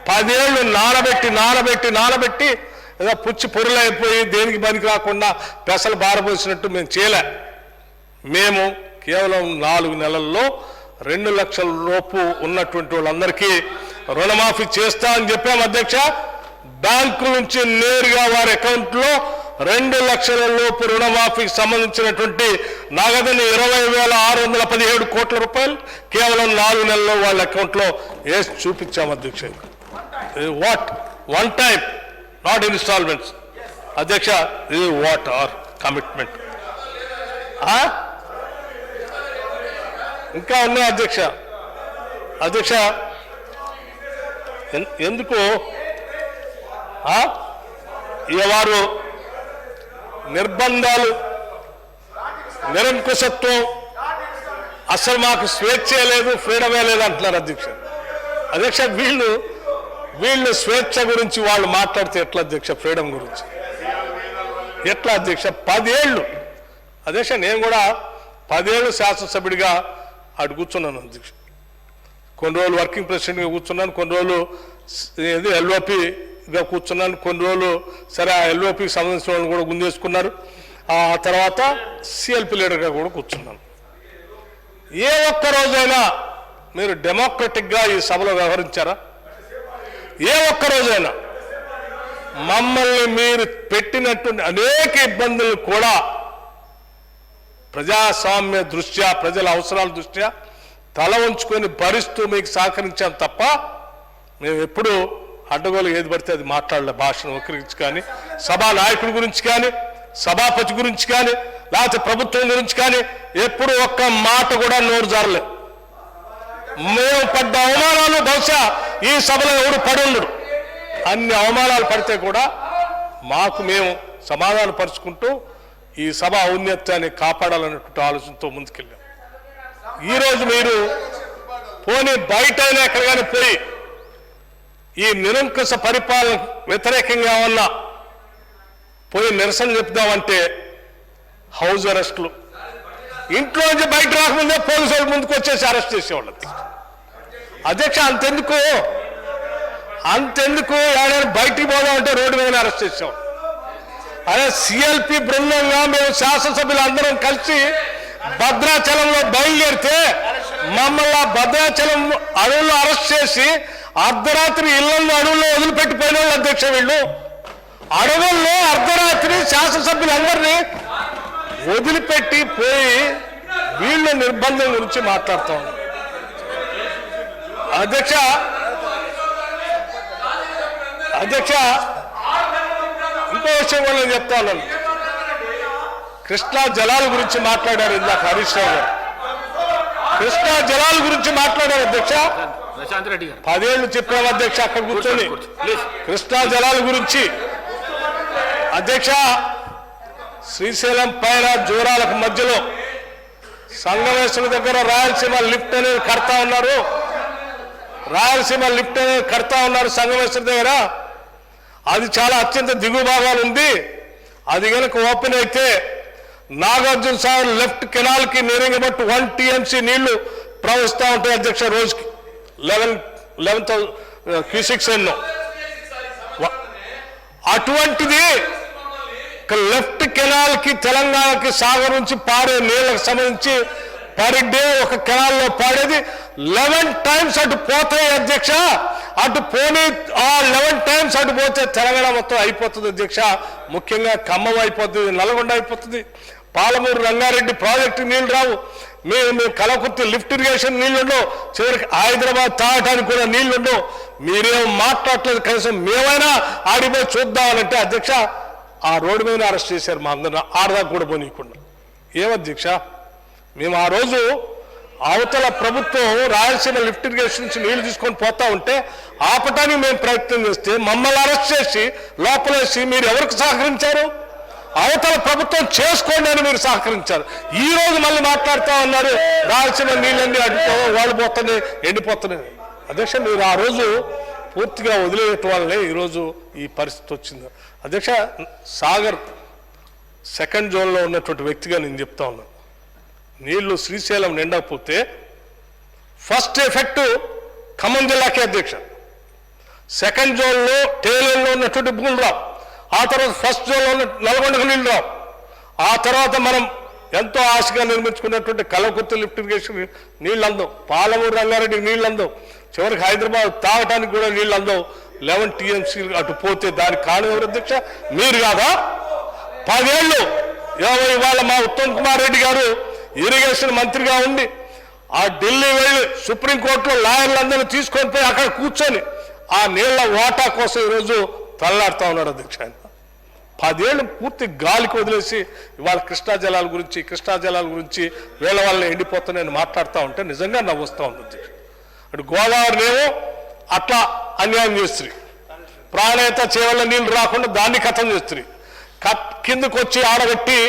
Speaker 1: 10 ఏళ్ళు నానబెట్టి ఏదో పుచ్చి పొరులైపోయి దేనికి పనికి రాకుండా పెసలు బారబోసినట్టు మేము చేయలే. మేము కేవలం 4 నెలల్లో 2 లక్షల లోపు ఉన్నటువంటి వాళ్ళందరికీ రుణమాఫీ చేస్తా అని చెప్పాం అధ్యక్ష. బ్యాంకు నుంచి నేరుగా వారి అకౌంట్లో 2 లక్షల లోపు రుణమాఫీకి సంబంధించినటువంటి నగదుని 20,617 కోట్ల రూపాయలు కేవలం 4 నెలల్లో వాళ్ళ అకౌంట్లో వేసి చూపించాం అధ్యక్ష. What one time, not instalments అధ్యక్ష. ఇది వాట్ ఆర్ కమిట్మెంట్. ఇంకా ఉన్నాయి అధ్యక్ష. ఎందుకు వారు నిర్బంధాలు, నిరంకుశత్వం, అసలు మాకు స్వేచ్ఛ లేదు, ఫ్రీడమే లేదు అంటున్నారు అధ్యక్ష. వీళ్ళు స్వేచ్ఛ గురించి వాళ్ళు మాట్లాడితే ఎట్లా అధ్యక్ష? ఫ్రీడమ్ గురించి ఎట్లా అధ్యక్ష 10 ఏళ్ళు అధ్యక్ష నేను కూడా 10 ఏళ్ళు శాసనసభ్యుడిగా అటు కూర్చున్నాను అధ్యక్ష. కొన్ని రోజులు వర్కింగ్ ప్రెసిడెంట్గా కూర్చున్నాను, కొన్ని రోజులు ఎల్ఓపిగా కూర్చున్నాను, కొన్ని రోజులు సరే ఆ ఎల్ఓపికి సంబంధించిన వాళ్ళు కూడా గుంజేసుకున్నారు. ఆ తర్వాత సిఎల్పి లీడర్గా కూడా కూర్చున్నాను. ఏ ఒక్క రోజైనా మీరు డెమోక్రటిక్గా ఈ సభలో వ్యవహరించారా? ఏ ఒక్క రోజైనా మమ్మల్ని మీరు పెట్టినటువంటి అనేక ఇబ్బందులు కూడా ప్రజాస్వామ్య దృష్ట్యా, ప్రజల అవసరాల దృష్ట్యా తల వంచుకొని భరిస్తూ మీకు సహకరించాం తప్ప మేము ఎప్పుడూ అడ్డగోలు ఏది పడితే అది మాట్లాడలే. భాషను వక్రీకరించి కానీ, సభా నాయకుడి గురించి కానీ, సభాపతి గురించి కానీ, లేకపోతే ప్రభుత్వం గురించి కానీ ఎప్పుడు ఒక్క మాట కూడా నోరు జారలే. మేము పడ్డ అవమానాలు బహుశా ఈ సభలో ఎవరు పడి ఉండడు. అన్ని అవమానాలు పడితే కూడా మాకు మేము సమాధాన పరుచుకుంటూ ఈ సభ ఔన్నత్యాన్ని కాపాడాలన్నటువంటి ఆలోచనతో ముందుకెళ్ళాం. ఈరోజు మీరు పోనీ బయట అయినా ఎక్కడికైనా పోయి ఈ నిరంకుశ పరిపాలన వ్యతిరేకంగా ఉన్న పోయి నిరసన చెప్దామంటే హౌస్ అరెస్టులు, ఇంట్లోంచి బయట రాకముందే పోలీసులు ముందుకు వచ్చేసి అరెస్ట్ చేసేవాళ్ళు. అధ్యక్ష అంతెందుకు ఏదైనా బయటికి పోదామంటే రోడ్డు మీద అరెస్ట్ చేసేవాళ్ళు. అదే సిఎల్పి బృందంగా మేము శాసనసభ్యులు అందరం కలిసి భద్రాచలంలో బయలుదేరితే మమ్మల్ని భద్రాచలం అడవుల్లో అరెస్ట్ చేసి అర్ధరాత్రి ఇళ్లలో అడవుల్లో వదిలిపెట్టిపోయిన వాళ్ళు అధ్యక్ష. వీళ్ళు అడవుల్లో అర్ధరాత్రి శాసనసభ్యులందరినీ వదిలిపెట్టి పోయి వీళ్ళ నిర్బంధం గురించి మాట్లాడుతూ ఉన్నారు. అధ్యక్ష ఇంకో విషయం కూడా నేను చెప్తా ఉన్నాను. కృష్ణా జలాల గురించి మాట్లాడారు ఇందాక హరీష్ రావు గారు. కృష్ణా జలాల గురించి మాట్లాడారు అధ్యక్ష. 10 ఏళ్ళు చెప్పాము అధ్యక్ష అక్కడ కూర్చొని కృష్ణా జలాల గురించి. అధ్యక్ష శ్రీశైలం పైన జోరాలకు మధ్యలో సంగమేశ్వర దగ్గర రాయలసీమ లిఫ్ట్ అనేది కడతా ఉన్నారు. సంగమేశ్వర దగ్గర. అది చాలా అత్యంత దిగువ భాగాలు ఉంది. అది కనుక ఓపెన్ అయితే నాగార్జున సాగర్ లెఫ్ట్ కెనాల్ కి నిరంగబట్టి 1 TMC నీళ్లు ప్రవహిస్తూ ఉంటాయి అధ్యక్ష. రోజుకి 11,000 క్యూసిక్స్ ఎన్నో. అటువంటిది లెఫ్ట్ కెనాల్ కి తెలంగాణకి సాగర్ నుంచి పాడే నీళ్ళకి సంబంధించి పర్ డే ఒక కెనాల్లో పాడేది 11 times అటు పోతాయి అధ్యక్ష. అటు పోనీ ఆ 11 times అటు పోతే తెలంగాణ మొత్తం అయిపోతుంది అధ్యక్ష. ముఖ్యంగా ఖమ్మం అయిపోతుంది, నల్గొండ అయిపోతుంది, పాలమూరు రంగారెడ్డి ప్రాజెక్టు నీళ్లు రావు, మేము కలకుర్తి లిఫ్ట్ ఇరిగేషన్ నీళ్లుండవు, చివరికి హైదరాబాద్ తాగటానికి కూడా నీళ్లుండవు. మీరేం మాట్లాడలేదు. కనీసం మేమైనా ఆడిపోయి చూద్దామనంటే అధ్యక్ష ఆ రోడ్డు మీద అరెస్ట్ చేశారు మా అందరిని, ఆడదాకా కూడా పోనీయకుండా. ఏమధ్యక్ష మేము ఆ రోజు అవతల ప్రభుత్వం రాయలసీమ లిఫ్ట్ ఇరిగేషన్ నుంచి నీళ్లు తీసుకొని పోతా ఉంటే ఆపటానికి మేము ప్రయత్నం చేస్తే మమ్మల్ని అరెస్ట్ చేసి లోపలేసి మీరు ఎవరికి సహకరించారు? అవతల ప్రభుత్వం చేసుకోండి అని మీరు సహకరించారు. ఈ రోజు మళ్ళీ మాట్లాడుతూ ఉన్నారు రాయలసీమ నీళ్ళన్నీ అడ్డుకో వాళ్ళు పోతున్నాయి ఎండిపోతున్నాయి. అధ్యక్ష మీరు ఆ రోజు పూర్తిగా వదిలేయటం వల్లే ఈరోజు ఈ పరిస్థితి వచ్చింది. అధ్యక్ష సాగర్ సెకండ్ జోన్లో ఉన్నటువంటి వ్యక్తిగా నేను చెప్తా ఉన్నాను. నీళ్లు శ్రీశైలం నిండకపోతే ఫస్ట్ ఎఫెక్ట్ ఖమ్మం జిల్లాకే అధ్యక్ష. సెకండ్ జోన్లో టేలూరులో ఉన్నటువంటి భూములు రావు. ఆ తర్వాత ఫస్ట్ జోన్లో ఉన్న నల్గొండకు నీళ్ళు రావు. ఆ తర్వాత మనం ఎంతో ఆశగా నిర్మించుకున్నటువంటి కలకుర్తి లిఫ్ట్ ఇరిగేషన్ నీళ్ళు అందవు, పాలమూరు రంగారెడ్డికి నీళ్ళు అందవు, చివరికి హైదరాబాద్ తాగటానికి కూడా నీళ్ళు అందవు. 11 TMC అటు పోతే దానికి కారణం ఎవరు అధ్యక్ష? మీరు కాదా? 10 ఏళ్ళు ఇవాళ మా ఉత్తమ్ కుమార్ రెడ్డి గారు ఇరిగేషన్ మంత్రిగా ఉండి ఆ ఢిల్లీ వెళ్ళి సుప్రీంకోర్టులో లాయర్లందరినీ తీసుకొని పోయి అక్కడ కూర్చొని ఆ నీళ్ల వాటా కోసం ఈరోజు తల్లాడుతూ ఉన్నాడు అధ్యక్ష. ఆయన 10 ఏళ్ళు పూర్తి గాలికి వదిలేసి ఇవాళ కృష్ణా జలాల గురించి వీళ్ళ వల్ల ఎండిపోతున్నాయని మాట్లాడుతూ ఉంటే నిజంగా నవ్వుస్తూ ఉంది అధ్యక్ష. అటు గోదావరినేమో అట్లా అన్యాయం చేస్తుంది, ప్రాణేత చేవల్ల నీళ్ళు రాకుండా దాన్ని కథం చేస్తుంది, కిందకు వచ్చి ఆడగట్టి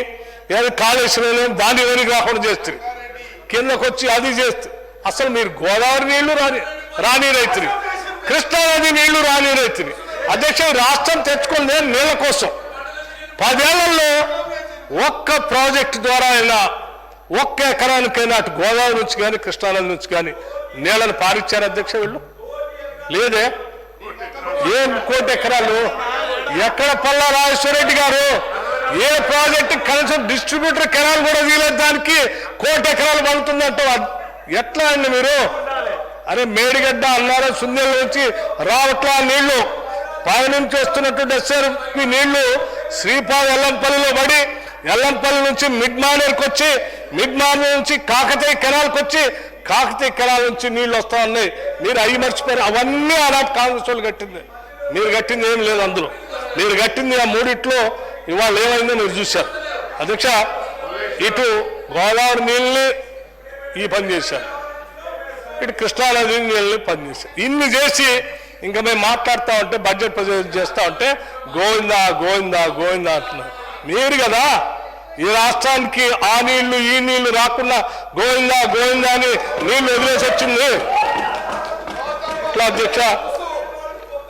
Speaker 1: ఏది కాళేశ్వరం దాన్ని వెనక్కి రాకుండా చేస్తుంది, కిందకు వచ్చి అది చేస్తుంది. అసలు మీరు గోదావరి నీళ్లు రాని రైతుని, కృష్ణానది నీళ్లు రాని రైతుని. అధ్యక్ష రాష్ట్రం తెచ్చుకుందే నీళ్ల కోసం. 10 ఏళ్లలో ఒక్క ప్రాజెక్టు ద్వారా అయినా ఒక్క ఎకరానికైనా అటు గోదావరి నుంచి కానీ కృష్ణానది నుంచి కానీ నీళ్ళని పారిచ్చారు అధ్యక్ష వీళ్ళు? లేదే. ఏం 1 కోటి ఎకరాలు? ఎక్కడ పల్లా రాజేశ్వరరెడ్డి గారు ఏ ప్రాజెక్టు కనీసం డిస్ట్రిబ్యూటర్ కెనాల్ కూడా వీలేదు, దానికి 1 కోటి ఎకరాలు పడుతుందంట. ఎట్లా అండి మీరు? అరే మేడిగడ్డ అన్నారా, సుందెల నుంచి రావట్లా నీళ్లు, పైనుంచి వస్తున్నటువంటి ఎస్ఆర్పి నీళ్లు శ్రీపాద ఎల్లంపల్లిలో పడి ఎల్లంపల్లి నుంచి మిడ్ మానేర్కి వచ్చి మిడ్ మానేర్ నుంచి కాకతీయ కెనాల్కి వచ్చి కాకతీయ కెనాల్ నుంచి నీళ్లు వస్తా ఉన్నాయి. మీరు అవి మర్చిపోయారు. అవన్నీ ఆనాటి కాంగ్రెస్ వాళ్ళు కట్టింది. మీరు కట్టింది ఏం లేదు అందులో. మీరు కట్టింది ఆ 3 ఇవాళ ఏమైందో మీరు చూశారు అధ్యక్ష. ఇటు గోదావరి నీళ్ళని ఈ పని చేశారు, ఇటు కృష్ణానది నీళ్ళని పని చేశారు. ఇన్ని చేసి ఇంకా మేము మాట్లాడుతూ ఉంటే బడ్జెట్ ప్రజెంట్ చేస్తూ ఉంటే గోవిందా గోవిందా గోవిందా అంటున్నారు. మీరు కదా ఈ రాష్ట్రానికి ఆ నీళ్లు ఈ నీళ్లు రాకుండా గోవిందా గోవిందా అని నీళ్లు వదిలేసి వచ్చింది. ఇట్లా అధ్యక్ష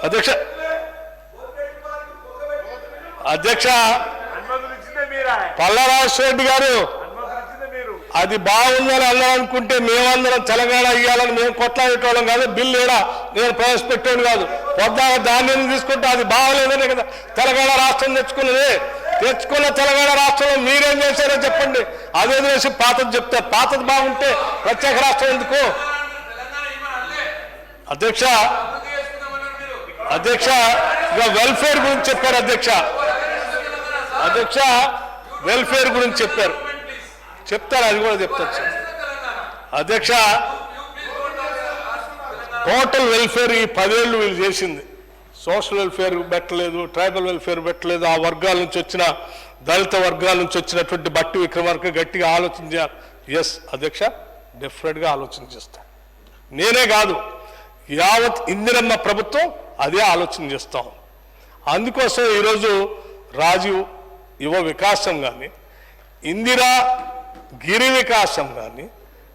Speaker 1: అధ్యక్ష అధ్యక్ష పల్లా రాజేశ్వరరెడ్డి గారు అది బాగుందని అన్నారనుకుంటే మేమందరం తెలంగాణ ఇవ్వాలని మేము కొట్లాడేటోళ్ళం కాదు. బిల్లు ఏడా నేను ప్రవేశపెట్టేది కాదు. పొద్దాక ధాన్యం తీసుకుంటే అది బాగలేదనే కదా తెలంగాణ రాష్ట్రం తెచ్చుకున్నది. తెచ్చుకున్న తెలంగాణ రాష్ట్రంలో మీరేం చేశారో చెప్పండి. అదే చేసి పాతది చెప్తారు. పాతది బాగుంటే ప్రత్యేక రాష్ట్రం ఎందుకు? అధ్యక్ష అధ్యక్ష ఇక వెల్ఫేర్ గురించి చెప్పారు అధ్యక్ష. అధ్యక్ష వెల్ఫేర్ గురించి చెప్పారు, చెప్తారు, అది కూడా చెప్తారు అధ్యక్ష. టోటల్ వెల్ఫేర్ ఈ 10 ఏళ్ళు వీళ్ళు చేసింది. సోషల్ వెల్ఫేర్ పెట్టలేదు, ట్రైబల్ వెల్ఫేర్ పెట్టలేదు. ఆ వర్గాల నుంచి వచ్చిన దళిత వర్గాల నుంచి వచ్చినటువంటి బట్టి విక్రమార్క గట్టిగా ఆలోచన చేయాలి. ఎస్ అధ్యక్ష, డెఫినెట్గా ఆలోచన చేస్తాం. నేనే కాదు, యావత్ ఇందిరమ్మ ప్రభుత్వం అదే ఆలోచన చేస్తాం. అందుకోసం ఈరోజు రాజీవ్ యువ వికాసం కానీ ఇందిరా గిరి వికాసం కానీ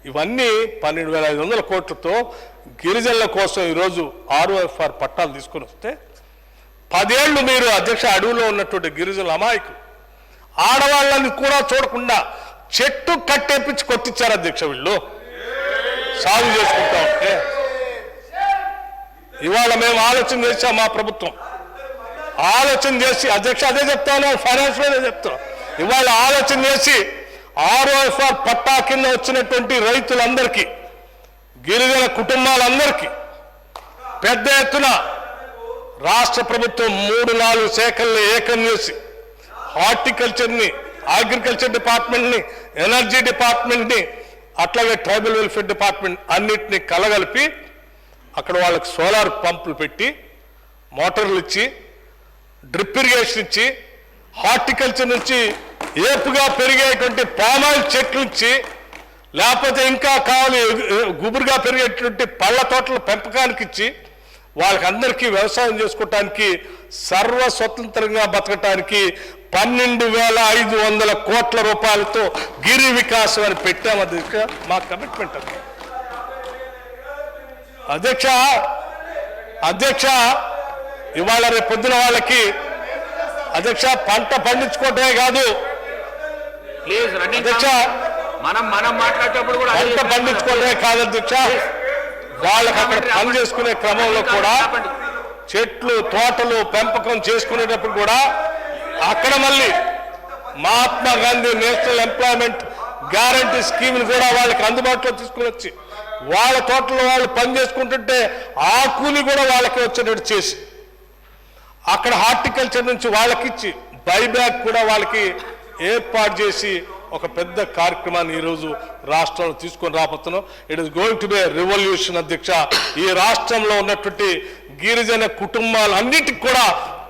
Speaker 1: ఇవన్నీ 12,500 కోట్లతో గిరిజనుల కోసం ఈరోజు ROFR పట్టాలు తీసుకొని వస్తే 10 ఏళ్ళు మీరు అధ్యక్ష అడవిలో ఉన్నటువంటి గిరిజనుల అమాయకులు ఆడవాళ్ళని కూడా చూడకుండా చెట్టు కట్టేపించి కొట్టించారు అధ్యక్ష. వీళ్ళు సాగు చేసుకుంటా ఉంటే ఇవాళ మేము ఆలోచన చేసాం. మా ప్రభుత్వం ఆలోచన చేసి అధ్యక్ష అదే చెప్తాను, ఫైనాన్స్ లోనే చెప్తాను. ఇవాళ ఆలోచన చేసి ROFR పట్టా కింద వచ్చినటువంటి రైతులందరికీ గిరిజన కుటుంబాలందరికీ పెద్ద ఎత్తున రాష్ట్ర ప్రభుత్వం 3-4 శాఖల్ని ఏకం చేసి హార్టికల్చర్ని, అగ్రికల్చర్ డిపార్ట్మెంట్ని, ఎనర్జీ డిపార్ట్మెంట్ని, అట్లాగే ట్రైబల్ వెల్ఫేర్ డిపార్ట్మెంట్ అన్నిటినీ కలగలిపి అక్కడ వాళ్ళకి సోలార్ పంపులు పెట్టి మోటార్లు ఇచ్చి డ్రిప్ ఇరిగేషన్ ఇచ్చి హార్టికల్చర్ నుంచి ఏపుగా పెరిగేటువంటి పామాయిల్ చెట్లు ఇచ్చి లేకపోతే ఇంకా కావాలి గుబురుగా పెరిగేటువంటి పళ్ళ తోటల పెంపకానికి ఇచ్చి వాళ్ళకందరికీ వ్యవసాయం చేసుకోవటానికి సర్వ స్వతంత్రంగా బతకటానికి 12,500 కోట్ల రూపాయలతో గిరి వికాసం అని పెట్టాము అధ్యక్ష. మా కమిట్మెంట్ అది అధ్యక్ష. అధ్యక్ష ఇవాళ రేపు పొద్దున వాళ్ళకి అధ్యక్ష పంట పండించుకోవటమే కాదు అధ్యక్ష, పంట పండించుకోవటమే కాదు అధ్యక్ష, వాళ్ళకి అక్కడ పని చేసుకునే క్రమంలో కూడా చెట్లు తోటలు పెంపకం చేసుకునేటప్పుడు కూడా అక్కడ మళ్ళీ Mahatma Gandhi national employment guarantee స్కీమ్ని కూడా వాళ్ళకి అందుబాటులో తీసుకుని వచ్చి వాళ్ళ తోటలో వాళ్ళు పని చేసుకుంటుంటే ఆ కూలి కూడా వాళ్ళకి వచ్చేటట్టు చేసి అక్కడ హార్టికల్చర్ నుంచి వాళ్ళకిచ్చి బైబ్యాక్ కూడా వాళ్ళకి ఏర్పాటు చేసి ఒక పెద్ద కార్యక్రమాన్ని ఈరోజు రాష్ట్రంలో తీసుకొని రాబోతున్నాం. It is going to be revolution అధ్యక్ష. ఈ రాష్ట్రంలో ఉన్నటువంటి గిరిజన కుటుంబాలన్నిటికి కూడా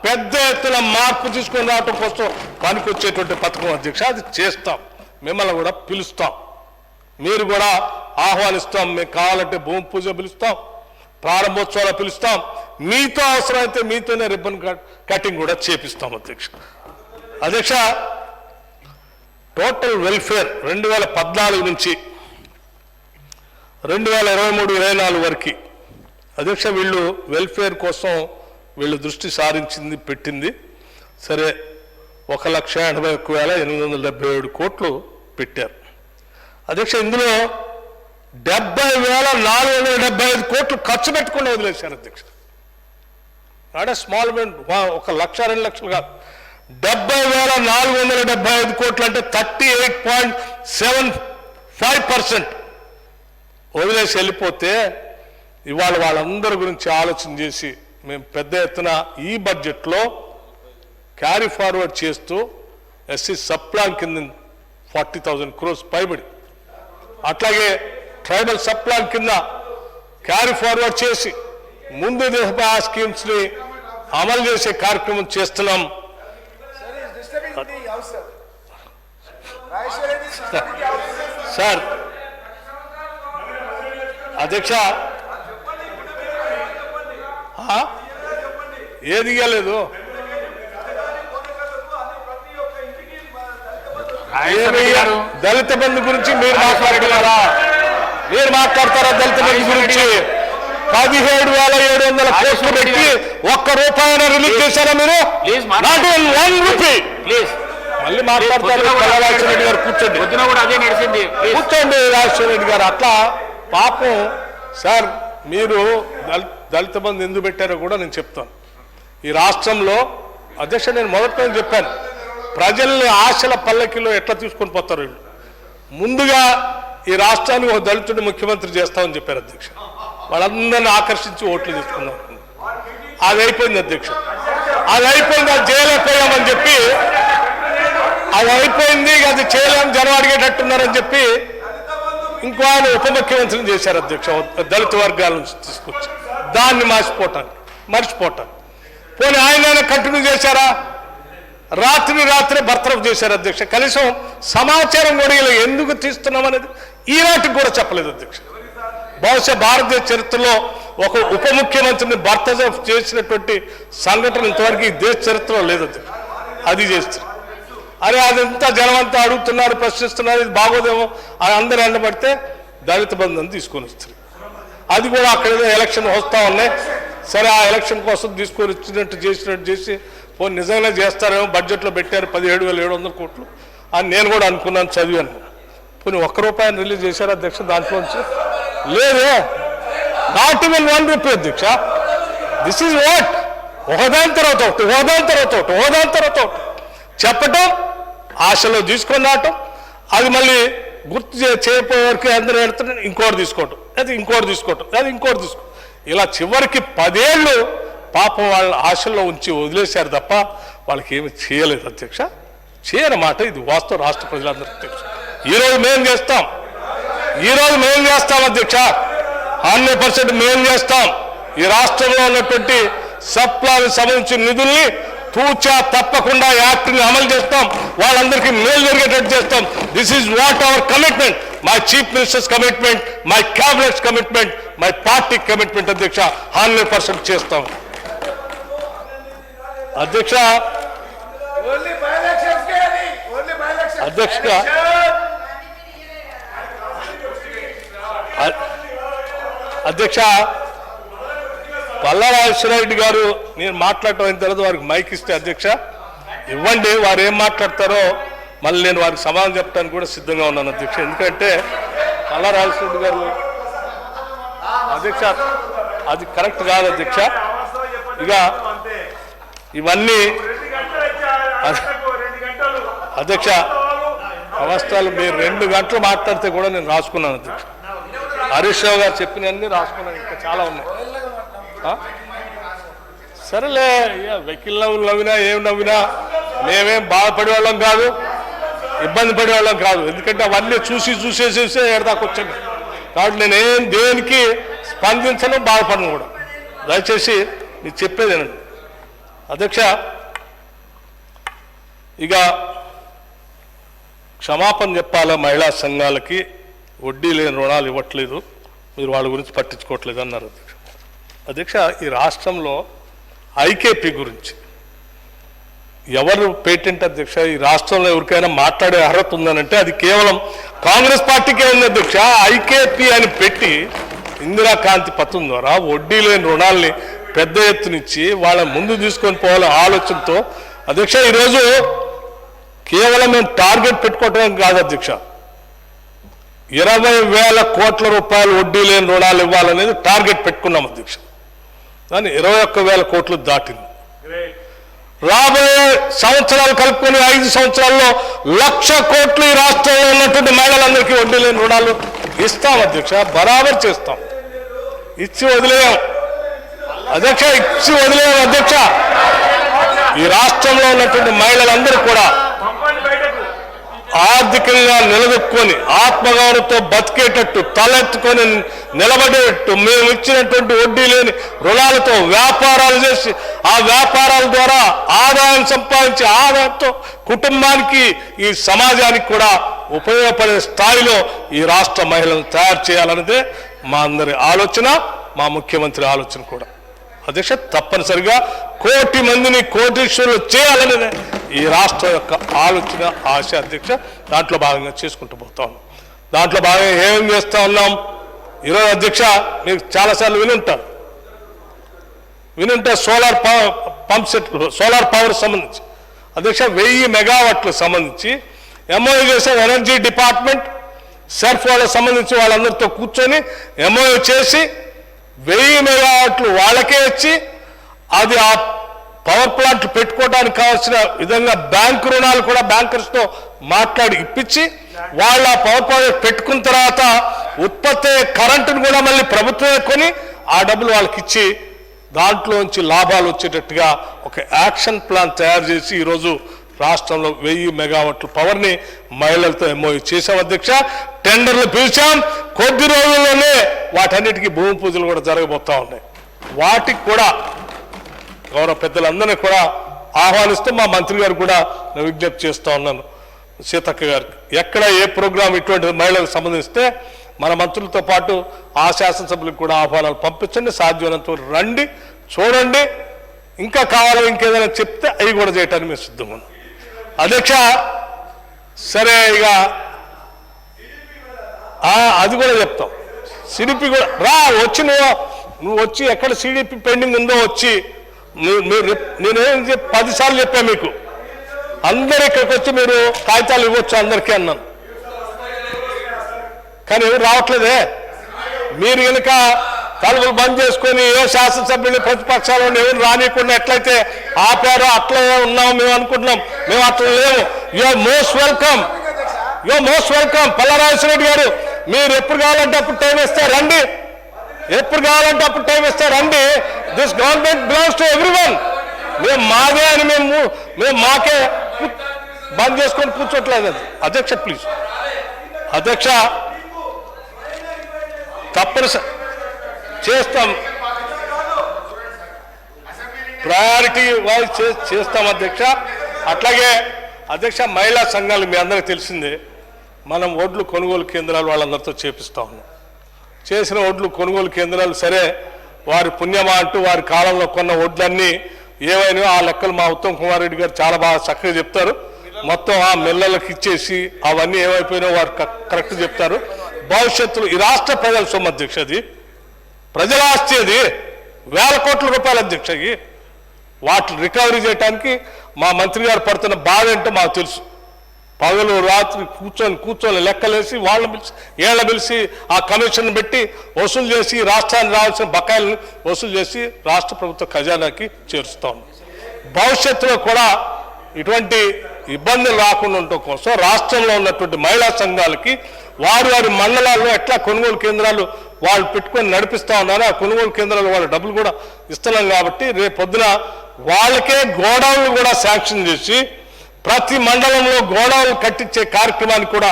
Speaker 1: పెద్ద ఎత్తున మార్పు తీసుకొని రావడం కోసం పనికొచ్చేటువంటి పథకం అధ్యక్ష. అది చేస్తాం, మిమ్మల్ని కూడా పిలుస్తాం, మీరు కూడా ఆహ్వానిస్తాం. మేము కావాలంటే భూమి పూజ పిలుస్తాం, ప్రారంభోత్సవాలు పిలుస్తాం, మీతో అవసరమైతే మీతోనే రిబ్బన్ కటింగ్ కూడా చేపిస్తాం అధ్యక్ష. అధ్యక్ష టోటల్ వెల్ఫేర్ 2014 నుంచి 2023-24 వరకు అధ్యక్ష వీళ్ళు వెల్ఫేర్ కోసం వీళ్ళు దృష్టి సారించింది పెట్టింది. సరే 1,81,877 కోట్లు పెట్టారు అధ్యక్ష. ఇందులో 70,475 కోట్లు ఖర్చు పెట్టుకుని వదిలేశారు అధ్యక్ష. నాట్ స్మాల్ అమౌంట్, 1,00,000 2 లక్షలు కాదు, 70,475 కోట్లు అంటే 38.75% వదిలేసి వెళ్ళిపోతే ఇవాళ వాళ్ళందరి గురించి ఆలోచన చేసి మేము పెద్ద ఎత్తున ఈ బడ్జెట్లో క్యారీ ఫార్వర్డ్ చేస్తూ ఎస్సీ సప్లాన్ కింద 40,000 crores పైబడి, అట్లాగే ట్రైబల్ సప్లాన్ కింద క్యారీ ఫార్వర్డ్ చేసి ముందు ఆ స్కీమ్స్ని అమలు చేసే కార్యక్రమం చేస్తున్నాం. సార్ అధ్యక్ష ఏది ఇవ్వలేదు, దళిత బంధు గురించి మీరు మాట్లాడుతున్నారా? మీరు మాట్లాడతారా దళిత బంధు గురించి? 17,700 కోట్లు పెట్టి ₹1 రిలీజ్ చేశారా మీరు? నాట్ ₹1. మళ్ళీ మాట్లాడతారు రాజశేఖర రెడ్డి గారు. కూర్చోండి కూర్చోండి రాజశేఖర రెడ్డి గారు. అట్లా పాపం సార్, మీరు దళిత బంధు ఎందుకు పెట్టారో కూడా నేను చెప్తాను. ఈ రాష్ట్రంలో అధ్యక్ష నేను మొదట్లో చెప్పాను, ప్రజల్ని ఆశల పల్లకిలో ఎట్లా తీసుకొని పోతారు వీళ్ళు. ముందుగా ఈ రాష్ట్రానికి ఒక దళితుడిని ముఖ్యమంత్రి చేస్తామని చెప్పారు అధ్యక్ష. వాళ్ళందరినీ ఆకర్షించి ఓట్లు తీసుకున్నాం. అది అయిపోయింది అధ్యక్ష, అది అయిపోయింది. అది చేయలేకపోయామని చెప్పి, అది అయిపోయింది, అది చేయలేము, జనం అడిగేటట్టున్నారని చెప్పి ఇంకో ఆయన ఉప ముఖ్యమంత్రిని చేశారు అధ్యక్ష. దళిత వర్గాల నుంచి తీసుకొచ్చి దాన్ని మర్చిపోవటానికి పోనీ ఆయన కంటిన్యూ చేశారా? రాత్రి బర్తరఫ్ చేశారు అధ్యక్ష. కనీసం సమాచారం కూడా ఎందుకు తీస్తున్నాం అనేది ఈనాటికి కూడా చెప్పలేదు అధ్యక్ష. బహుశా భారతదేశ చరిత్రలో ఒక ఉప ముఖ్యమంత్రిని బర్తరఫ్ చేసినటువంటి సంఘటన ఇంతవరకు ఈ దేశ చరిత్రలో లేదు అధ్యక్ష. అది చేస్తారు. అరే అదంతా జనమంతా అడుగుతున్నారు, ప్రశ్నిస్తున్నారు, ఇది బాగోదేమో అని అందరూ ఎండబడితే దళిత బంధుని తీసుకొని వస్తారు. అది కూడా అక్కడ ఎలక్షన్ వస్తూ ఉన్నాయి. సరే ఆ ఎలక్షన్ కోసం తీసుకొని వచ్చినట్టు చేసి పోనీ నిజంగానే చేస్తారేమో, బడ్జెట్లో పెట్టారు 17,700 కోట్లు అని నేను కూడా అనుకున్నాను, చదివాను. పోనీ ₹1 రిలీజ్ చేశారు అధ్యక్ష దాంట్లోంచి? లేదే, నాట్ ఈవెన్ ₹1 అధ్యక్ష. దిస్ ఈజ్ వాట్, ఒకదాని తర్వాత ఒకటి చెప్పటం, ఆశలో తీసుకొని రావటం, అది మళ్ళీ గుర్తు చేయకపోయే వరకు అందరూ వెళ్తున్నారు, ఇంకోటి తీసుకోవటం, అది ఇంకోటి తీసుకోవటం. ఇలా చివరికి 10 ఏళ్ళు పాపం వాళ్ళ ఆశల్లో ఉంచి వదిలేశారు తప్ప వాళ్ళకి ఏమి చేయలేదు అధ్యక్ష. చేయనమాట, ఇది వాస్తవం రాష్ట్ర ప్రజలందరికీ తెలుసు. ఈరోజు మేము చేస్తాం అధ్యక్ష, 100% మేము చేస్తాం. ఈ రాష్ట్రంలో ఉన్నటువంటి సప్లాకి సంబంధించిన నిధుల్ని తూచా తప్పకుండా యాక్ట్ని అమలు చేస్తాం, వాళ్ళందరికీ మేలు జరిగేటట్టు చేస్తాం. This is what our commitment, my chief ministers commitment, my cabinets commitment, my party commitment అధ్యక్ష. 100% చేస్తాం అధ్యక్ష. అధ్యక్ష పల్లా రాజశేఖర రెడ్డి గారు నేను మాట్లాడటం అయిన తర్వాత వారికి మైక్ ఇస్తే అధ్యక్ష ఇవ్వండి, వారు ఏం మాట్లాడతారో మళ్ళీ నేను వారికి సమాధానం చెప్పడానికి కూడా సిద్ధంగా ఉన్నాను అధ్యక్ష. ఎందుకంటే పల్లా రాజశేఖర రెడ్డి గారు అధ్యక్ష అది కరెక్ట్ కాదు అధ్యక్ష. ఇక ఇవన్నీ అధ్యక్ష అవస్థలు మీరు 2 గంటలు మాట్లాడితే కూడా నేను రాసుకున్నాను అధ్యక్ష. హరీష్ రావు గారు చెప్పినవన్నీ రాసుకున్నాను, ఇంకా చాలా ఉన్నాయి. సరేలే, వెకిల్ నవ్వినా ఏం నవ్వినా మేమేం బాధపడేవాళ్ళం కాదు, ఇబ్బంది పడేవాళ్ళం కాదు. ఎందుకంటే అవన్నీ చూసే ఎడదాకా వచ్చాను కాబట్టి నేనేం దేనికి స్పందించను, బాధపడను కూడా. దయచేసి మీకు చెప్పేదేనండి అధ్యక్ష. ఇక క్షమాపణ చెప్పాలా మహిళా సంఘాలకి, వడ్డీ లేని రుణాలు ఇవ్వట్లేదు, మీరు వాళ్ళ గురించి పట్టించుకోవట్లేదు అన్నారు అధ్యక్ష. అధ్యక్ష ఈ రాష్ట్రంలో ఐకేపీ గురించి ఎవరు పేటెంట్ అధ్యక్ష? ఈ రాష్ట్రంలో ఎవరికైనా మాట్లాడే అర్హత ఉందనంటే అది కేవలం కాంగ్రెస్ పార్టీకే ఉంది అధ్యక్ష. ఐకేపీ అని పెట్టి ఇందిరాకాంతి పథకం ద్వారా వడ్డీ లేని రుణాల్ని పెద్ద ఎత్తునిచ్చి వాళ్ళ ముందు తీసుకొని పోవాలనే ఆలోచనతో అధ్యక్ష ఈరోజు కేవలం మేము టార్గెట్ పెట్టుకోవటం కాదు అధ్యక్ష, 20,000 కోట్ల రూపాయలు వడ్డీ లేని రుణాలు ఇవ్వాలనేది టార్గెట్ పెట్టుకున్నాం అధ్యక్ష. దాన్ని 21,000 కోట్లు దాటింది. రాబోయే సంవత్సరాలు కలుపుకొని 5 సంవత్సరాల్లో 1,00,000 కోట్లు ఈ రాష్ట్రంలో ఉన్నటువంటి మహిళలందరికీ వడ్డీ లేని రుణాలు ఇస్తాం అధ్యక్ష, బరాబర్ చేస్తాం. ఇచ్చి వదిలేయం అధ్యక్ష, ఇచ్చి వదిలేయం అధ్యక్ష. ఈ రాష్ట్రంలో ఉన్నటువంటి మహిళలందరూ కూడా ఆర్థికంగా నిలదొక్కుని ఆత్మగౌరవంతో బతికేటట్టు, తలెత్తుకొని నిలబడేటట్టు, మేము ఇచ్చినటువంటి వడ్డీ లేని రుణాలతో వ్యాపారాలు చేసి ఆ వ్యాపారాల ద్వారా ఆదాయం సంపాదించి ఆదాయంతో కుటుంబానికి ఈ సమాజానికి కూడా ఉపయోగపడే స్థాయిలో ఈ రాష్ట్ర మహిళలను తయారు చేయాలన్నదే మా అందరి ఆలోచన, మా ముఖ్యమంత్రి ఆలోచన కూడా అధ్యక్ష. తప్పనిసరిగా 1,00,00,000 మందిని కోటీశ్వరులు చేయాలనేదే ఈ రాష్ట్రం యొక్క ఆలోచన, ఆశ అధ్యక్ష. దాంట్లో భాగంగా చేసుకుంటూ పోతా ఉన్నాం. దాంట్లో భాగంగా ఏం చేస్తూ ఉన్నాం ఈరోజు అధ్యక్ష, మీకు చాలాసార్లు వినుంటారు solar pump set, solar power సంబంధించి అధ్యక్ష 1000 మెగావాట్లకు సంబంధించి ఎంఓయూ చేసే ఎనర్జీ డిపార్ట్మెంట్ సెర్ఫ్ వాళ్ళకి సంబంధించి వాళ్ళందరితో కూర్చొని ఎంఓయూ చేసి 1000 మెగావాట్లు వాళ్ళకే ఇచ్చి అది ఆ పవర్ ప్లాంట్లు పెట్టుకోవడానికి కావాల్సిన విధంగా బ్యాంకు రుణాలు కూడా బ్యాంకర్స్తో మాట్లాడి ఇప్పించి వాళ్ళ పవర్ ప్లాంట్ పెట్టుకున్న తర్వాత ఉత్పత్తి అయ్యే కరెంటును కూడా మళ్ళీ ప్రభుత్వమే కొని ఆ డబ్బులు వాళ్ళకి ఇచ్చి దాంట్లోంచి లాభాలు వచ్చేటట్టుగా ఒక యాక్షన్ ప్లాన్ తయారు చేసి ఈరోజు రాష్ట్రంలో 1000 మెగావాట్ల పవర్ని మహిళలతో ఎంఓయూ చేశాం అధ్యక్ష. టెండర్లు పిలిచాం, కొద్ది రోజుల్లోనే వాటన్నిటికీ భూమి పూజలు కూడా జరగబోతా ఉన్నాయి. వాటికి కూడా గౌరవ పెద్దలందరినీ కూడా ఆహ్వానిస్తూ మా మంత్రి గారు కూడా నేను విజ్ఞప్తి చేస్తూ ఉన్నాను సీతక్క గారికి, ఎక్కడ ఏ ప్రోగ్రాం ఇటువంటి మహిళలకు సంబంధిస్తే మన మంత్రులతో పాటు ఆ శాసనసభ్యులకు కూడా ఆహ్వానాలు పంపించండి, సాధ్యమైనంత రండి, చూడండి, ఇంకా కావాలో ఇంకేదైనా చెప్తే అవి కూడా చేయటానికి మేము సిద్ధంగా ఉన్నాం అధ్యక్ష. సరే, ఇక అది కూడా చెప్తాం. సిడిపి కూడా రా, వచ్చి నువ్వు వచ్చి ఎక్కడ సిడిపి పెండింగ్ ఉందో వచ్చి నేనేం 10 సార్లు చెప్పా మీకు, అందరు ఇక్కడికి వచ్చి మీరు కాగితాలు ఇవ్వచ్చు అందరికీ అన్నాను, కానీ ఎవరు రావట్లేదే. మీరు కనుక తలుపులు బంద్ చేసుకొని ఏ శాసనసభ్యుని ప్రతిపక్షాలను ఎవరు రానియకుండా ఎట్లయితే ఆపారో అట్లే ఉన్నాం మేము అనుకుంటున్నాం. మేము అట్లా లేవు. యూఆర్ మోస్ట్ వెల్కమ్, పల్లారాజరెడ్డి గారు. మీరు ఎప్పుడు కావాలంటే అప్పుడు టైం ఇస్తే రండి, ఎప్పుడు కావాలంటే అప్పుడు టైం ఇస్తే రండి. This government belongs to everyone. మేము మాదే అని మేము మాకే బంద్ చేసుకొని కూర్చోట్లేదు అధ్యక్ష. ప్లీజ్ అధ్యక్ష, తప్పనిసరి చేస్తాం, ప్రయారిటీ వైజ్ చేస్తాం అధ్యక్ష. అట్లాగే అధ్యక్ష, మహిళా సంఘాలు మీ అందరికీ తెలిసిందే, మనం ఒడ్లు కొనుగోలు కేంద్రాలు వాళ్ళందరితో చేపిస్తా ఉన్నాం. చేసిన ఒడ్లు కొనుగోలు కేంద్రాలు సరే, వారి పుణ్యమా అంటూ వారి కాలంలో కొన్న ఒడ్లన్నీ ఏవైనా ఆ లెక్కలు మా ఉత్తమ్ కుమార్ రెడ్డి గారు చాలా బాగా చక్కగా చెప్తారు. మొత్తం ఆ మిల్లలకు ఇచ్చేసి అవన్నీ ఏమైపోయినా వారు కరెక్ట్ చెప్తారు. భవిష్యత్తులో ఈ రాష్ట్ర ప్రజల సొమ్ము అధ్యక్ష, అది ప్రజల ఆస్తి, అది 1000 కోట్ల రూపాయల అధ్యక్షకి. వాటిని రికవరీ చేయడానికి మా మంత్రి గారు పడుతున్న బాధ ఏంటో మాకు తెలుసు. పగలు రాత్రి కూర్చొని లెక్కలేసి వాళ్ళని పిలిచి ఏళ్ళ పిలిచి ఆ కమిషన్ పెట్టి వసూలు చేసి రాష్ట్రానికి రావాల్సిన బకాయిలను వసూలు చేసి రాష్ట్ర ప్రభుత్వ ఖజానాకి చేరుస్తూ ఉన్నాం. భవిష్యత్తులో కూడా ఇటువంటి ఇబ్బందులు రాకుండా ఉండటం కోసం రాష్ట్రంలో ఉన్నటువంటి మహిళా సంఘాలకి వారి మండలాల్లో ఎట్లా కొనుగోలు కేంద్రాలు వాళ్ళు పెట్టుకొని నడిపిస్తూ ఉన్నారు. ఆ కొనుగోలు కేంద్రాలు వాళ్ళ డబ్బులు కూడా ఇస్తున్నాం కాబట్టి రేపు పొద్దున వాళ్ళకే గోడౌన్లు కూడా శాంక్షన్ చేసి ప్రతి మండలంలో గోడౌన్లు కట్టించే కార్యక్రమాన్ని కూడా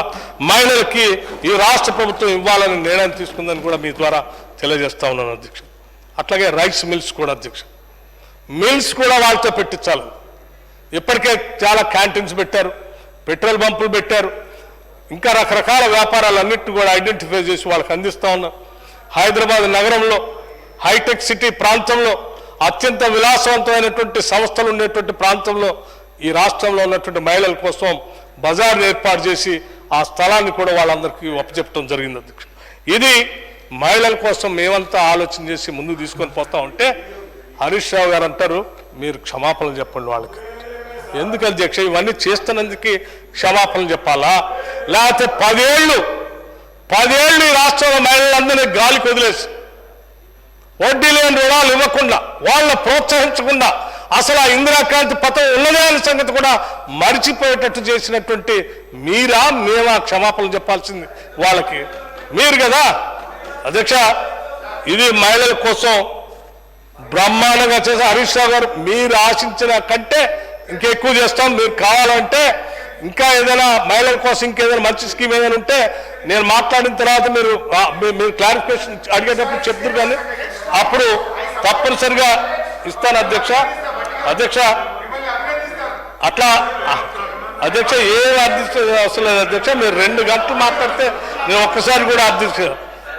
Speaker 1: మహిళలకి ఈ రాష్ట్ర ప్రభుత్వం ఇవ్వాలని నిర్ణయం తీసుకుందని కూడా మీ ద్వారా తెలియజేస్తా ఉన్నాను అధ్యక్ష. అట్లాగే రైస్ మిల్స్ కూడా అధ్యక్ష, మిల్స్ కూడా వాళ్ళతో పెట్టించాలి. ఇప్పటికే చాలా క్యాంటీన్స్ పెట్టారు, పెట్రోల్ బంపులు పెట్టారు, ఇంకా రకరకాల వ్యాపారాలన్నింటినీ కూడా ఐడెంటిఫై చేసి వాళ్ళకి అందిస్తూ ఉన్నారు. హైదరాబాద్ నగరంలో హైటెక్ సిటీ ప్రాంతంలో అత్యంత విలాసవంతమైనటువంటి సంస్థలు ఉండేటువంటి ప్రాంతంలో ఈ రాష్ట్రంలో ఉన్నటువంటి మహిళల కోసం బజార్ని ఏర్పాటు చేసి ఆ స్థలాన్ని కూడా వాళ్ళందరికీ అప్పచెప్పడం జరిగింది అధ్యక్ష. ఇది మహిళల కోసం మేమంతా ఆలోచన చేసి ముందుకు తీసుకొని పోతా ఉంటే హరీష్ రావు గారు అంటారు, మీరు క్షమాపణలు చెప్పండి వాళ్ళకి. ఎందుకు అధ్యక్ష ఇవన్నీ చేస్తున్నందుకు క్షమాపణలు చెప్పాలా? లేకపోతే 10 ఏళ్ళు ఈ రాష్ట్రంలో మహిళలందరినీ గాలికి వదిలేసి వడ్డీ లేని రుణాలు ఇవ్వకుండా వాళ్ళని ప్రోత్సహించకుండా అసలు ఆ ఇందిరాక్రాంతి పథకం ఉన్నదే అనే సంగతి కూడా మరిచిపోయేటట్టు చేసినటువంటి మేమా క్షమాపణలు చెప్పాల్సింది వాళ్ళకి? మీరు కదా అధ్యక్ష. ఇది మహిళల కోసం బ్రహ్మాండంగా చేసే హరీష్ రావు గారు మీరు ఆశించిన కంటే ఇంకెక్కువ చేస్తాం. మీరు కావాలంటే ఇంకా ఏదైనా మహిళల కోసం ఇంకేదైనా మంచి స్కీమ్ ఏదైనా ఉంటే నేను మాట్లాడిన తర్వాత మీరు క్లారిఫికేషన్ అడిగేటప్పుడు చెప్తారు, కానీ అప్పుడు తప్పనిసరిగా ఇస్తాను అధ్యక్ష. అట్లా అధ్యక్ష ఏం అర్థించలేదు అసలు అధ్యక్ష. మీరు 2 గంటలు మాట్లాడితే నేను ఒక్కసారి కూడా అర్థించలేదు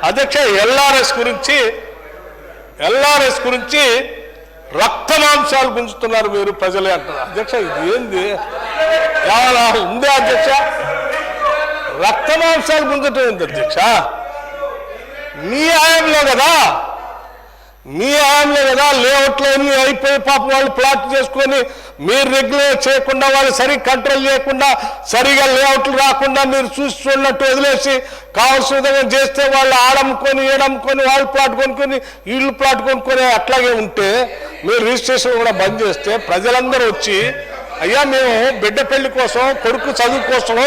Speaker 1: అధ్యక్ష. ఎల్ఆర్ఎస్ గురించి రక్తమాంసాలు గుంజుతున్నారు మీరు ప్రజలే అంటారు అధ్యక్ష. ఇది ఏంది ఉందే అధ్యక్ష? రక్తమాంసాలు గుంజటం ఏంది అధ్యక్ష? మీ హయాంలో కదా లేఅవుట్లో అన్ని అయిపోయి పాపం వాళ్ళు ప్లాట్ చేసుకొని మీరు రెగ్యులేట్ చేయకుండా వాళ్ళు సరిగ్గా కంట్రోల్ చేయకుండా సరిగా లేఅవుట్లు రాకుండా మీరు చూస్తున్నట్టు వదిలేసి కావాల్సిన విధంగా చేస్తే వాళ్ళు ఆడమ్ముకొని ఏడమ్ముకొని వాళ్ళు ప్లాట్ కొనుక్కొని వీళ్ళు ప్లాట్ కొనుక్కొని అట్లాగే ఉంటే మీరు రిజిస్ట్రేషన్ కూడా బంద్ చేస్తే ప్రజలందరూ వచ్చి అయ్యా మేము బిడ్డ పెళ్లి కోసం కొడుకు చదువు కోసం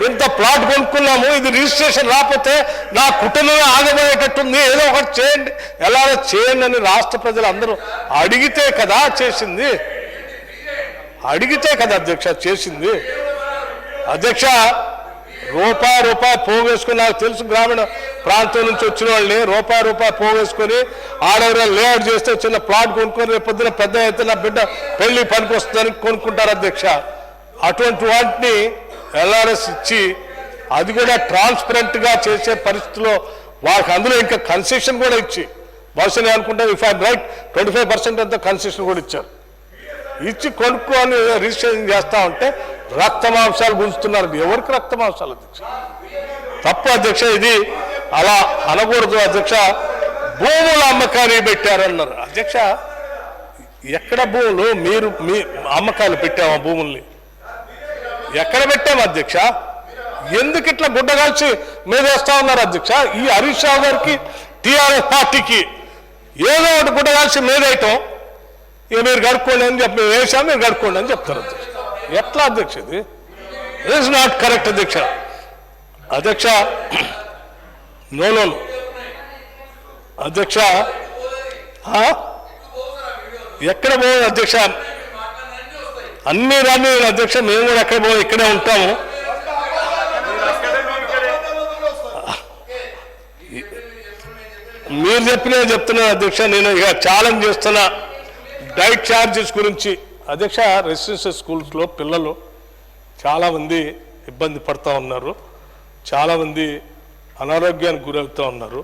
Speaker 1: ఇంత ప్లాట్ కొనుక్కున్నాము, ఇది రిజిస్ట్రేషన్ రాకపోతే నా కుటుంబమే ఆగబోయేటట్టుంది, ఏదో ఒకటి చేయండి, ఎలాగో చేయండి అని రాష్ట్ర ప్రజలు అందరూ అడిగితే కదా చేసింది. అధ్యక్ష చేసింది అధ్యక్ష. రూపాయి పోగేసుకుని నాకు తెలుసు గ్రామీణ ప్రాంతం నుంచి వచ్చిన వాళ్ళని రూపాయి పోగేసుకొని ఆడెవరైనా లేఅవుట్ చేస్తే చిన్న ప్లాట్ కొనుక్కొని రేపు పొద్దున పెద్ద అయితే నా బిడ్డ పెళ్లి పనికి వస్తుందని కొనుక్కుంటారు అధ్యక్ష. అటువంటి వాటిని ఎల్ఆర్ఎస్ ఇచ్చి అది కూడా ట్రాన్స్పరెంట్గా చేసే పరిస్థితిలో వాళ్ళకి అందులో ఇంకా కన్సెషన్ కూడా ఇచ్చి బహుశా నేను అనుకుంటే ఇఫ్ ఐ రైట్ 25% అంతా కన్సెషన్ కూడా ఇచ్చారు. ఇచ్చి కొనుక్కొని రిజిస్ట్రేషన్ చేస్తా ఉంటే రక్తమాంసాలు గుంజుతున్నారు. ఎవరికి రక్తమాంసాలు అధ్యక్ష? తప్పు అధ్యక్ష. ఇది అలా అనకూడదు అధ్యక్ష. భూముల అమ్మకాన్ని పెట్టారన్నారు అధ్యక్ష. ఎక్కడ భూములు మీరు మీ అమ్మకాలు పెట్టామా? భూముల్ని ఎక్కడ పెట్టాము అధ్యక్ష? ఎందుకు ఇట్లా గుడ్డగాల్చి మీదేస్తా ఉన్నారు అధ్యక్ష? ఈ హరీష్ రావు గారికి టీఆర్ఎస్ పార్టీకి ఏదో ఒకటి గుడ్డగాల్చి మీదేయటం, ఇక మీరు గడుక్కోండి అని చెప్పి వేసాం, మీరు గడుక్కోండి అని చెప్తారు అధ్యక్ష. ఎట్లా అధ్యక్ష? ఇది ఇస్ నాట్ కరెక్ట్ అధ్యక్ష. నో అధ్యక్ష. ఎక్కడ పోదు అధ్యక్ష? అన్ని రాని అధ్యక్ష. మేము కూడా ఎక్కడ పోదు, ఇక్కడే ఉంటాము. మీరు చెప్పిన చెప్తున్నాను అధ్యక్ష. నేను ఇక ఛాలెంజ్ చేస్తున్నా డైట్ ఛార్జెస్ గురించి అధ్యక్ష. రెసిడెన్షియల్ స్కూల్స్లో పిల్లలు చాలామంది ఇబ్బంది పడుతూ ఉన్నారు, చాలామంది అనారోగ్యానికి గురవుతూ ఉన్నారు.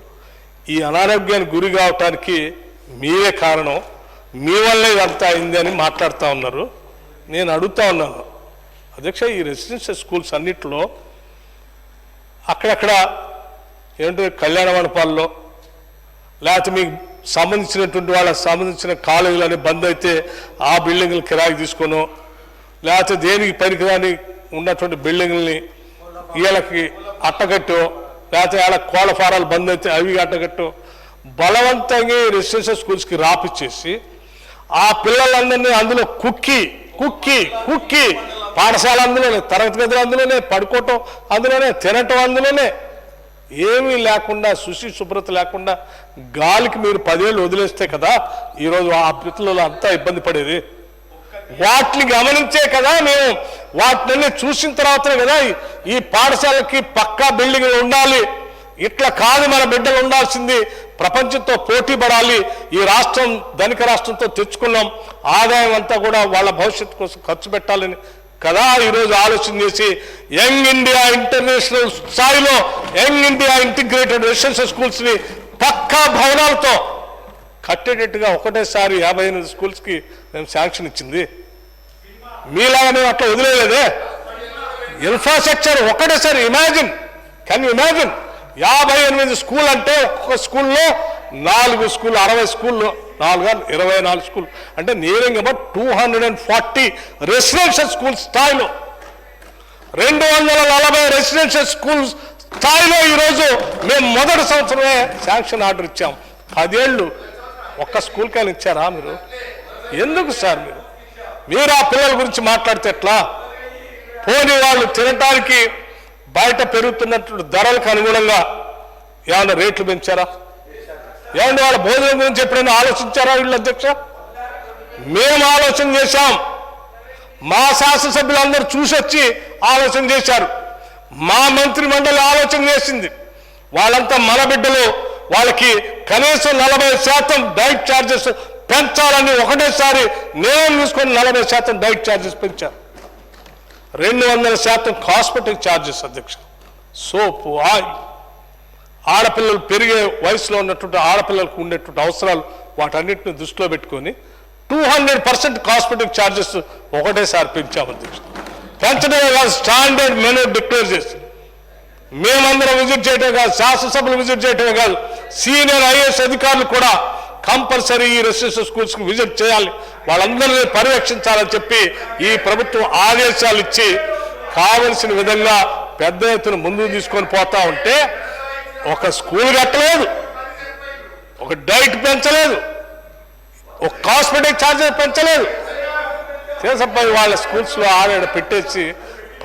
Speaker 1: ఈ అనారోగ్యానికి గురి కావటానికి మీరే కారణం, మీ వల్లే ఇదంతా అయింది అని మాట్లాడుతూ ఉన్నారు. నేను అడుగుతా ఉన్నాను అధ్యక్ష, ఈ రెసిడెన్షియల్ స్కూల్స్ అన్నింటిలో అక్కడక్కడ ఏంటంటే కళ్యాణ మండపాల్లో లేకపోతే మీకు సంబంధించినటువంటి వాళ్ళకి సంబంధించిన కాలేజీలని బంద్ అయితే ఆ బిల్డింగ్లు కిరాయి తీసుకోను, లేకపోతే దేనికి పనికిరాని ఉన్నటువంటి బిల్డింగ్లని వీళ్ళకి అట్టగట్టు, లేకపోతే వాళ్ళ కోళ్ళ ఫారాలు బంద్ అయితే అవి అట్టగట్టు బలవంతంగా రెసిడెన్షియల్ స్కూల్స్కి రాపిచ్చేసి ఆ పిల్లలందరినీ అందులో కుక్కి పాఠశాల అందులోనే, తరగతి గదులు అందులోనే, పడుకోవటం అందులోనే, తినటం అందులోనే, ఏమీ లేకుండా శుచి శుభ్రత లేకుండా గాలికి మీరు 10 ఏళ్ళు వదిలేస్తే కదా ఈరోజు ఆ పిల్లలు అంతా ఇబ్బంది పడేది. వాటిని గమనించే కదా మేము వాటిని చూసిన తర్వాతనే కదా ఈ పాఠశాలకి పక్కా బిల్డింగ్లు ఉండాలి, ఇట్లా కాదు మన బిడ్డలు ఉండాల్సింది, ప్రపంచంతో పోటీ పడాలి, ఈ రాష్ట్రం ధనిక రాష్ట్రంతో తెచ్చుకున్నాం, ఆదాయం అంతా కూడా వాళ్ళ భవిష్యత్తు కోసం ఖర్చు పెట్టాలని కదా ఈరోజు ఆలోచన చేసి యంగ్ ఇండియా ఇంటర్నేషనల్ స్థాయిలో యంగ్ ఇండియా ఇంటిగ్రేటెడ్ రెసిడెన్షియల్ స్కూల్స్ని పక్కా భవనాలతో కట్టేటట్టుగా ఒకటేసారి 58 స్కూల్స్కి మేము శాంక్షన్ ఇచ్చింది. మీలాగా మేము అట్లా వదిలేదే. ఇన్ఫ్రాస్ట్రక్చర్ ఒకటేసారి కెన్ యూ ఇమాజిన్ 58 స్కూల్ అంటే ఒక్కొక్క స్కూల్లో 4 స్కూళ్ళు 60 స్కూళ్ళు 24 స్కూల్ అంటే నియరింగ్ అబౌట్ 240 రెసిడెన్షియల్ స్కూల్ స్థాయిలో 240 రెసిడెన్షియల్ స్కూల్ స్థాయిలో ఈరోజు మేము మొదటి సంవత్సరమే శాంక్షన్ ఆర్డర్ ఇచ్చాం. 10 ఏళ్ళు ఒక్క స్కూల్కైనా ఇచ్చారా మీరు? ఎందుకు సార్ మీరు ఆ పిల్లల గురించి మాట్లాడితే ఎట్లా? పోనీ వాళ్ళు తినటానికి బయట పెరుగుతున్నటువంటి ధరలకు అనుగుణంగా ఏమన్నా రేట్లు పెంచారా? ఏమన్నా వాళ్ళ భోజనం గురించి ఎప్పుడైనా ఆలోచించారా వీళ్ళు అధ్యక్ష? మేము ఆలోచన చేశాం, మా శాసనసభ్యులందరూ చూసొచ్చి ఆలోచన చేశారు, మా మంత్రి మండలి ఆలోచన చేసింది. వాళ్ళంతా మన బిడ్డలు, వాళ్ళకి కనీసం 40% డైట్ ఛార్జెస్ పెంచాలని ఒకటేసారి నేను తీసుకొని 40% డైట్ ఛార్జెస్ పెంచారు. 200% కాస్మెటిక్ ఛార్జెస్ అధ్యక్ష. సోపు, ఆయిల్, ఆడపిల్లలు పెరిగే వయసులో ఉన్నటువంటి ఆడపిల్లలకు ఉండేటువంటి అవసరాలు వాటన్నిటిని దృష్టిలో పెట్టుకొని 200% కాస్మెటిక్ ఛార్జెస్ ఒకటేసారి పెంచాము అధ్యక్ష. పెంచడమే కాదు, స్టాండర్డ్ మెనూ డిక్లేర్ చేసి మేమందరం విజిట్ చేయటమే కాదు, శాసనసభలు విజిట్ చేయటమే కాదు, సీనియర్ ఐఏఎస్ అధికారులు కూడా కంపల్సరీ ఈ రెసిడెన్షియల్ స్కూల్స్కి విజిట్ చేయాలి, వాళ్ళందరినీ పర్యవేక్షించాలని చెప్పి ఈ ప్రభుత్వం ఆదేశాలు ఇచ్చి కావలసిన విధంగా పెద్ద ఎత్తున ముందుకు తీసుకొని పోతా ఉంటే ఒక స్కూల్ కట్టలేదు, ఒక డైట్ పెంచలేదు, ఒక కాస్మెటిక్ ఛార్జెస్ పెంచలేదు. చేసపోయి వాళ్ళ స్కూల్స్లో ఆడ పెట్టేసి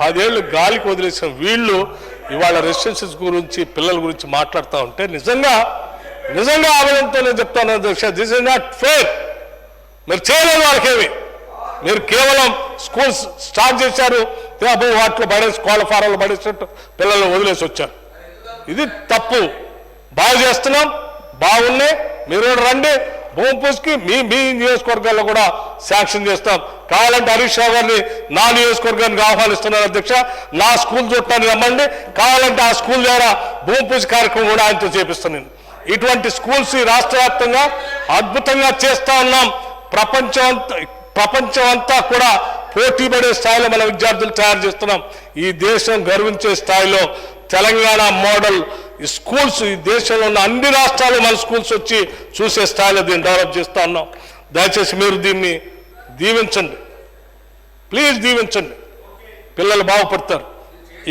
Speaker 1: 10 ఏళ్ళు గాలికి వదిలేసిన వీళ్ళు ఇవాళ రెసిడెన్షియల్స్ గురించి పిల్లల గురించి మాట్లాడుతూ ఉంటే నిజంగా ఆవేదనతో నేను చెప్తాను అధ్యక్ష, దిస్ ఇస్ నాట్ ఫేర్. మీరు చేయలేదు వాళ్ళకేమి, మీరు కేవలం స్కూల్స్ స్టార్ట్ చేశారు, వాటిలో పడేసి కోళ్ళ ఫారాలు పడేసినట్టు పిల్లల్ని వదిలేసి వచ్చారు. ఇది తప్పు. బాగు చేస్తున్నాం, బాగున్నాయి, మీరు రండి భూమి పూజకి, మీ నియోజకవర్గాల్లో కూడా శాంక్షన్ చేస్తాం. కావాలంటే హరీష్ రావు గారిని నా నియోజకవర్గానికి ఆహ్వానిస్తున్నారు అధ్యక్ష, నా స్కూల్ చూడటానికి రమ్మండి, కావాలంటే ఆ స్కూల్ ద్వారా భూమి పూజ కార్యక్రమం కూడా ఆయనతో చేపిస్తున్నాను. ఇటువంటి స్కూల్స్ ఈ రాష్ట్ర వ్యాప్తంగా అద్భుతంగా చేస్తా ఉన్నాం. ప్రపంచం అంతా కూడా పోటీ పడే స్థాయిలో మన విద్యార్థులు తయారు చేస్తున్నాం. ఈ దేశం గర్వించే స్థాయిలో తెలంగాణ మోడల్ ఈ స్కూల్స్, ఈ దేశంలో ఉన్న అన్ని రాష్ట్రాలు మన స్కూల్స్ వచ్చి చూసే స్థాయిలో దీన్ని డెవలప్ చేస్తూ ఉన్నాం. దయచేసి మీరు దీన్ని దీవించండి, ప్లీజ్ దీవించండి, పిల్లలు బాగుపడతారు.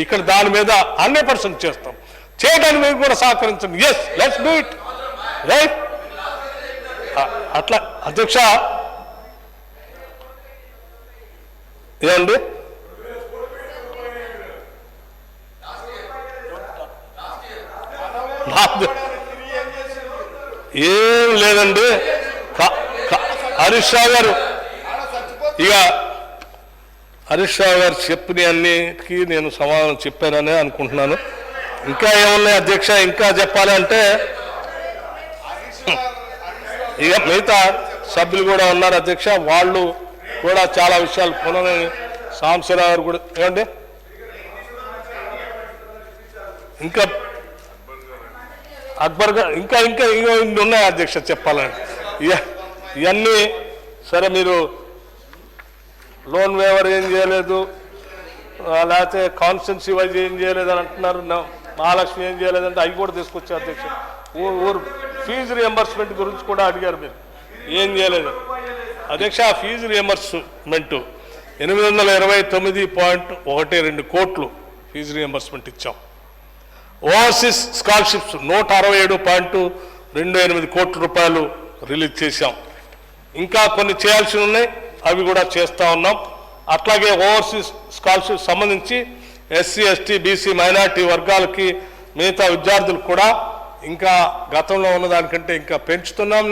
Speaker 1: ఇక్కడ దాని మీద 100% చేస్తాం, చేయడానికి మీరు కూడా సహకరించండి. Yes, let's do it, right? అట్లా అధ్యక్ష ఏమండి, ఏం లేదండి. హరీష్ రావు గారు చెప్పిన అన్నిటికీ నేను సమాధానం చెప్పాననే అనుకుంటున్నాను. ఇంకా ఏమున్నాయి అధ్యక్ష, ఇంకా చెప్పాలి అంటే ఇక మిగతా సభ్యులు కూడా ఉన్నారు అధ్యక్ష, వాళ్ళు కూడా చాలా విషయాలు కొనని సాంబశివరావు గారు కూడా ఏమండి, ఇంకా అక్బర్ గారు ఇంకా ఇన్ని ఉన్నాయి అధ్యక్ష చెప్పాలండి. ఇవన్నీ సరే, మీరు లోన్ వేవర్ ఏం చేయలేదు, లేకపోతే కాన్స్టెన్సీ వైజ్ ఏం చేయలేదు అని అంటున్నారు, మహాలక్ష్మి ఏం చేయలేదంటే అవి కూడా తీసుకొచ్చారు అధ్యక్ష. ఊరు ఫీజు రియంబర్స్మెంట్ గురించి కూడా అడిగారు, మీరు ఏం చేయలేదు అధ్యక్ష. ఆ ఫీజు రియంబర్స్మెంట్ 829.12 కోట్లు ఫీజు రియంబర్స్మెంట్ ఇచ్చాం. ఓవర్సీస్ స్కాలర్షిప్స్ 167.28 కోట్ల రూపాయలు రిలీజ్ చేశాం. ఇంకా కొన్ని చేయాల్సి ఉన్నాయి, అవి కూడా చేస్తూ ఉన్నాం. అట్లాగే ఓవర్సీస్ స్కాలర్షిప్ సంబంధించి ఎస్సీ, ఎస్టీ, బీసీ, మైనార్టీ వర్గాలకి మిగతా విద్యార్థులు కూడా ఇంకా గతంలో ఉన్నదానికంటే ఇంకా పెంచుతున్నాం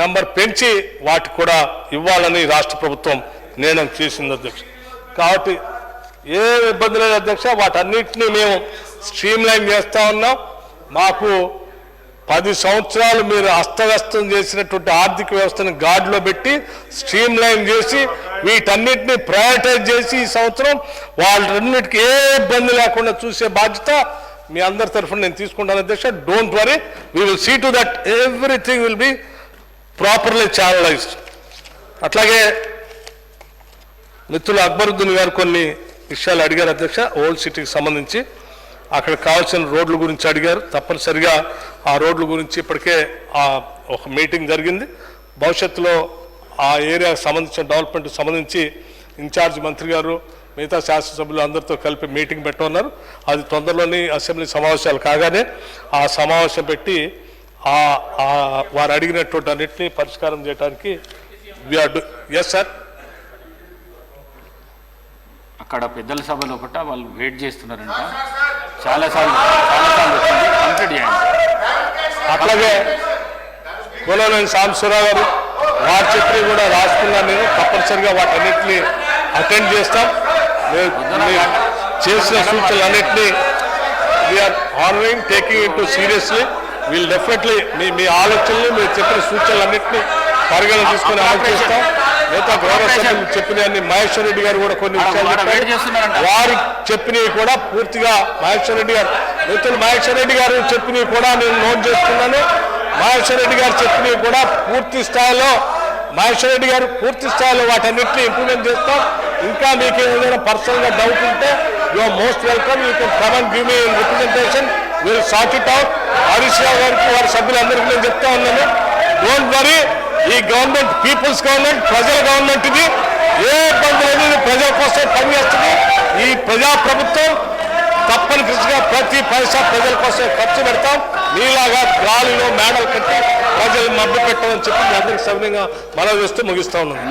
Speaker 1: నెంబర్ పెంచి వాటికి కూడా ఇవ్వాలని రాష్ట్ర ప్రభుత్వం నిర్ణయం చేసింది అధ్యక్ష. కాబట్టి ఏ ఇబ్బంది లేదు అధ్యక్ష, వాటన్నిటినీ మేము స్ట్రీమ్లైన్ చేస్తూ ఉన్నాం. మాకు 10 సంవత్సరాలు మీరు అస్తవ్యస్తం చేసినటువంటి ఆర్థిక వ్యవస్థను గాడిలో పెట్టి స్ట్రీమ్లైన్ చేసి వీటన్నిటిని ప్రయారిటైజ్ చేసి ఈ సంవత్సరం వాళ్ళన్నిటికీ ఏ ఇబ్బంది లేకుండా చూసే బాధ్యత మీ అందరి తరఫున నేను తీసుకుంటాను అధ్యక్ష. Don't worry, we will see to that everything will be properly channelised. అట్లాగే మిత్రులు అక్బరుద్దీన్ గారు కొన్ని విషయాలు అడిగారు అధ్యక్ష. ఓల్డ్ సిటీకి సంబంధించి అక్కడ కావాల్సిన రోడ్ల గురించి అడిగారు. తప్పనిసరిగా ఆ రోడ్ల గురించి ఇప్పటికే ఆ ఒక మీటింగ్ జరిగింది. భవిష్యత్తులో ఆ ఏరియాకి సంబంధించిన డెవలప్మెంట్కి సంబంధించి ఇన్ఛార్జ్ మంత్రి గారు మిగతా శాసనసభ్యులు అందరితో కలిపి మీటింగ్ పెట్టున్నారు. అది తొందరలోని అసెంబ్లీ సమావేశాలు కాగానే ఆ సమావేశం పెట్టి వారు అడిగినటువంటి అన్నింటినీ పరిష్కారం చేయడానికి ఎస్ సార్.
Speaker 3: అక్కడ పెద్దల సభలో ఒకట వాళ్ళు వెయిట్ చేస్తున్నారంట, చాలాసార్లు వచ్చింది, కంప్లీట్ చేయండి.
Speaker 1: అట్లాగే గోలనేని సాంబశివరావు గారు వారు చెప్పి కూడా రాసుకున్నాను. నేను తప్పనిసరిగా వాటన్నిటిని అటెండ్ చేస్తాం. చేసిన సూచనలన్నింటినీ we're honouring, taking it seriously. వీళ్ళు డెఫినెట్లీ మీ ఆలోచనలు, మీరు చెప్పిన సూచనలన్నింటినీ పరిగణన తీసుకుని అమలు చేస్తాం. మిగతా గౌరవ సభ్యులు చెప్పినవన్నీ మహేశ్వర రెడ్డి గారు కూడా కొన్ని విషయాలు చెప్పారు. వారు చెప్పినవి కూడా పూర్తిగా మహేశ్వర రెడ్డి గారు, మిత్రులు మహేశ్వర రెడ్డి గారు చెప్పినవి కూడా నేను నోట్ చేసుకున్నాను. మహేశ్వర రెడ్డి గారు చెప్పినవి కూడా పూర్తి స్థాయిలో వాటన్నిటిని ఇంప్లిమెంట్ చేస్తాం. ఇంకా మీకు ఏదైనా పర్సనల్గా డౌట్ ఉంటే you are most welcome. You can come and give me representation. Will sort it out. Harish Rao గారికి వారి సభ్యులందరికీ నేను చెప్తా ఉన్నాను, డోంట్ వరీ. ఈ గవర్నమెంట్ పీపుల్స్ గవర్నమెంట్, ప్రజల గవర్నమెంట్. ఇది ఏ ఇబ్బంది లేదు, ప్రజల కోసం పనిచేస్తుంది. ఈ ప్రజాప్రభుత్వం తప్పనిసరిగా ప్రతి పైసా ప్రజల కోసం ఖర్చు పెడతాం. మీలాగా గాలిలో మేడలు కట్టి ప్రజలు మభ్య పెట్టమని చెప్పి మీ అందరికీ సవినయంగా మనవి చేస్తూ ముగిస్తా ఉన్నాను.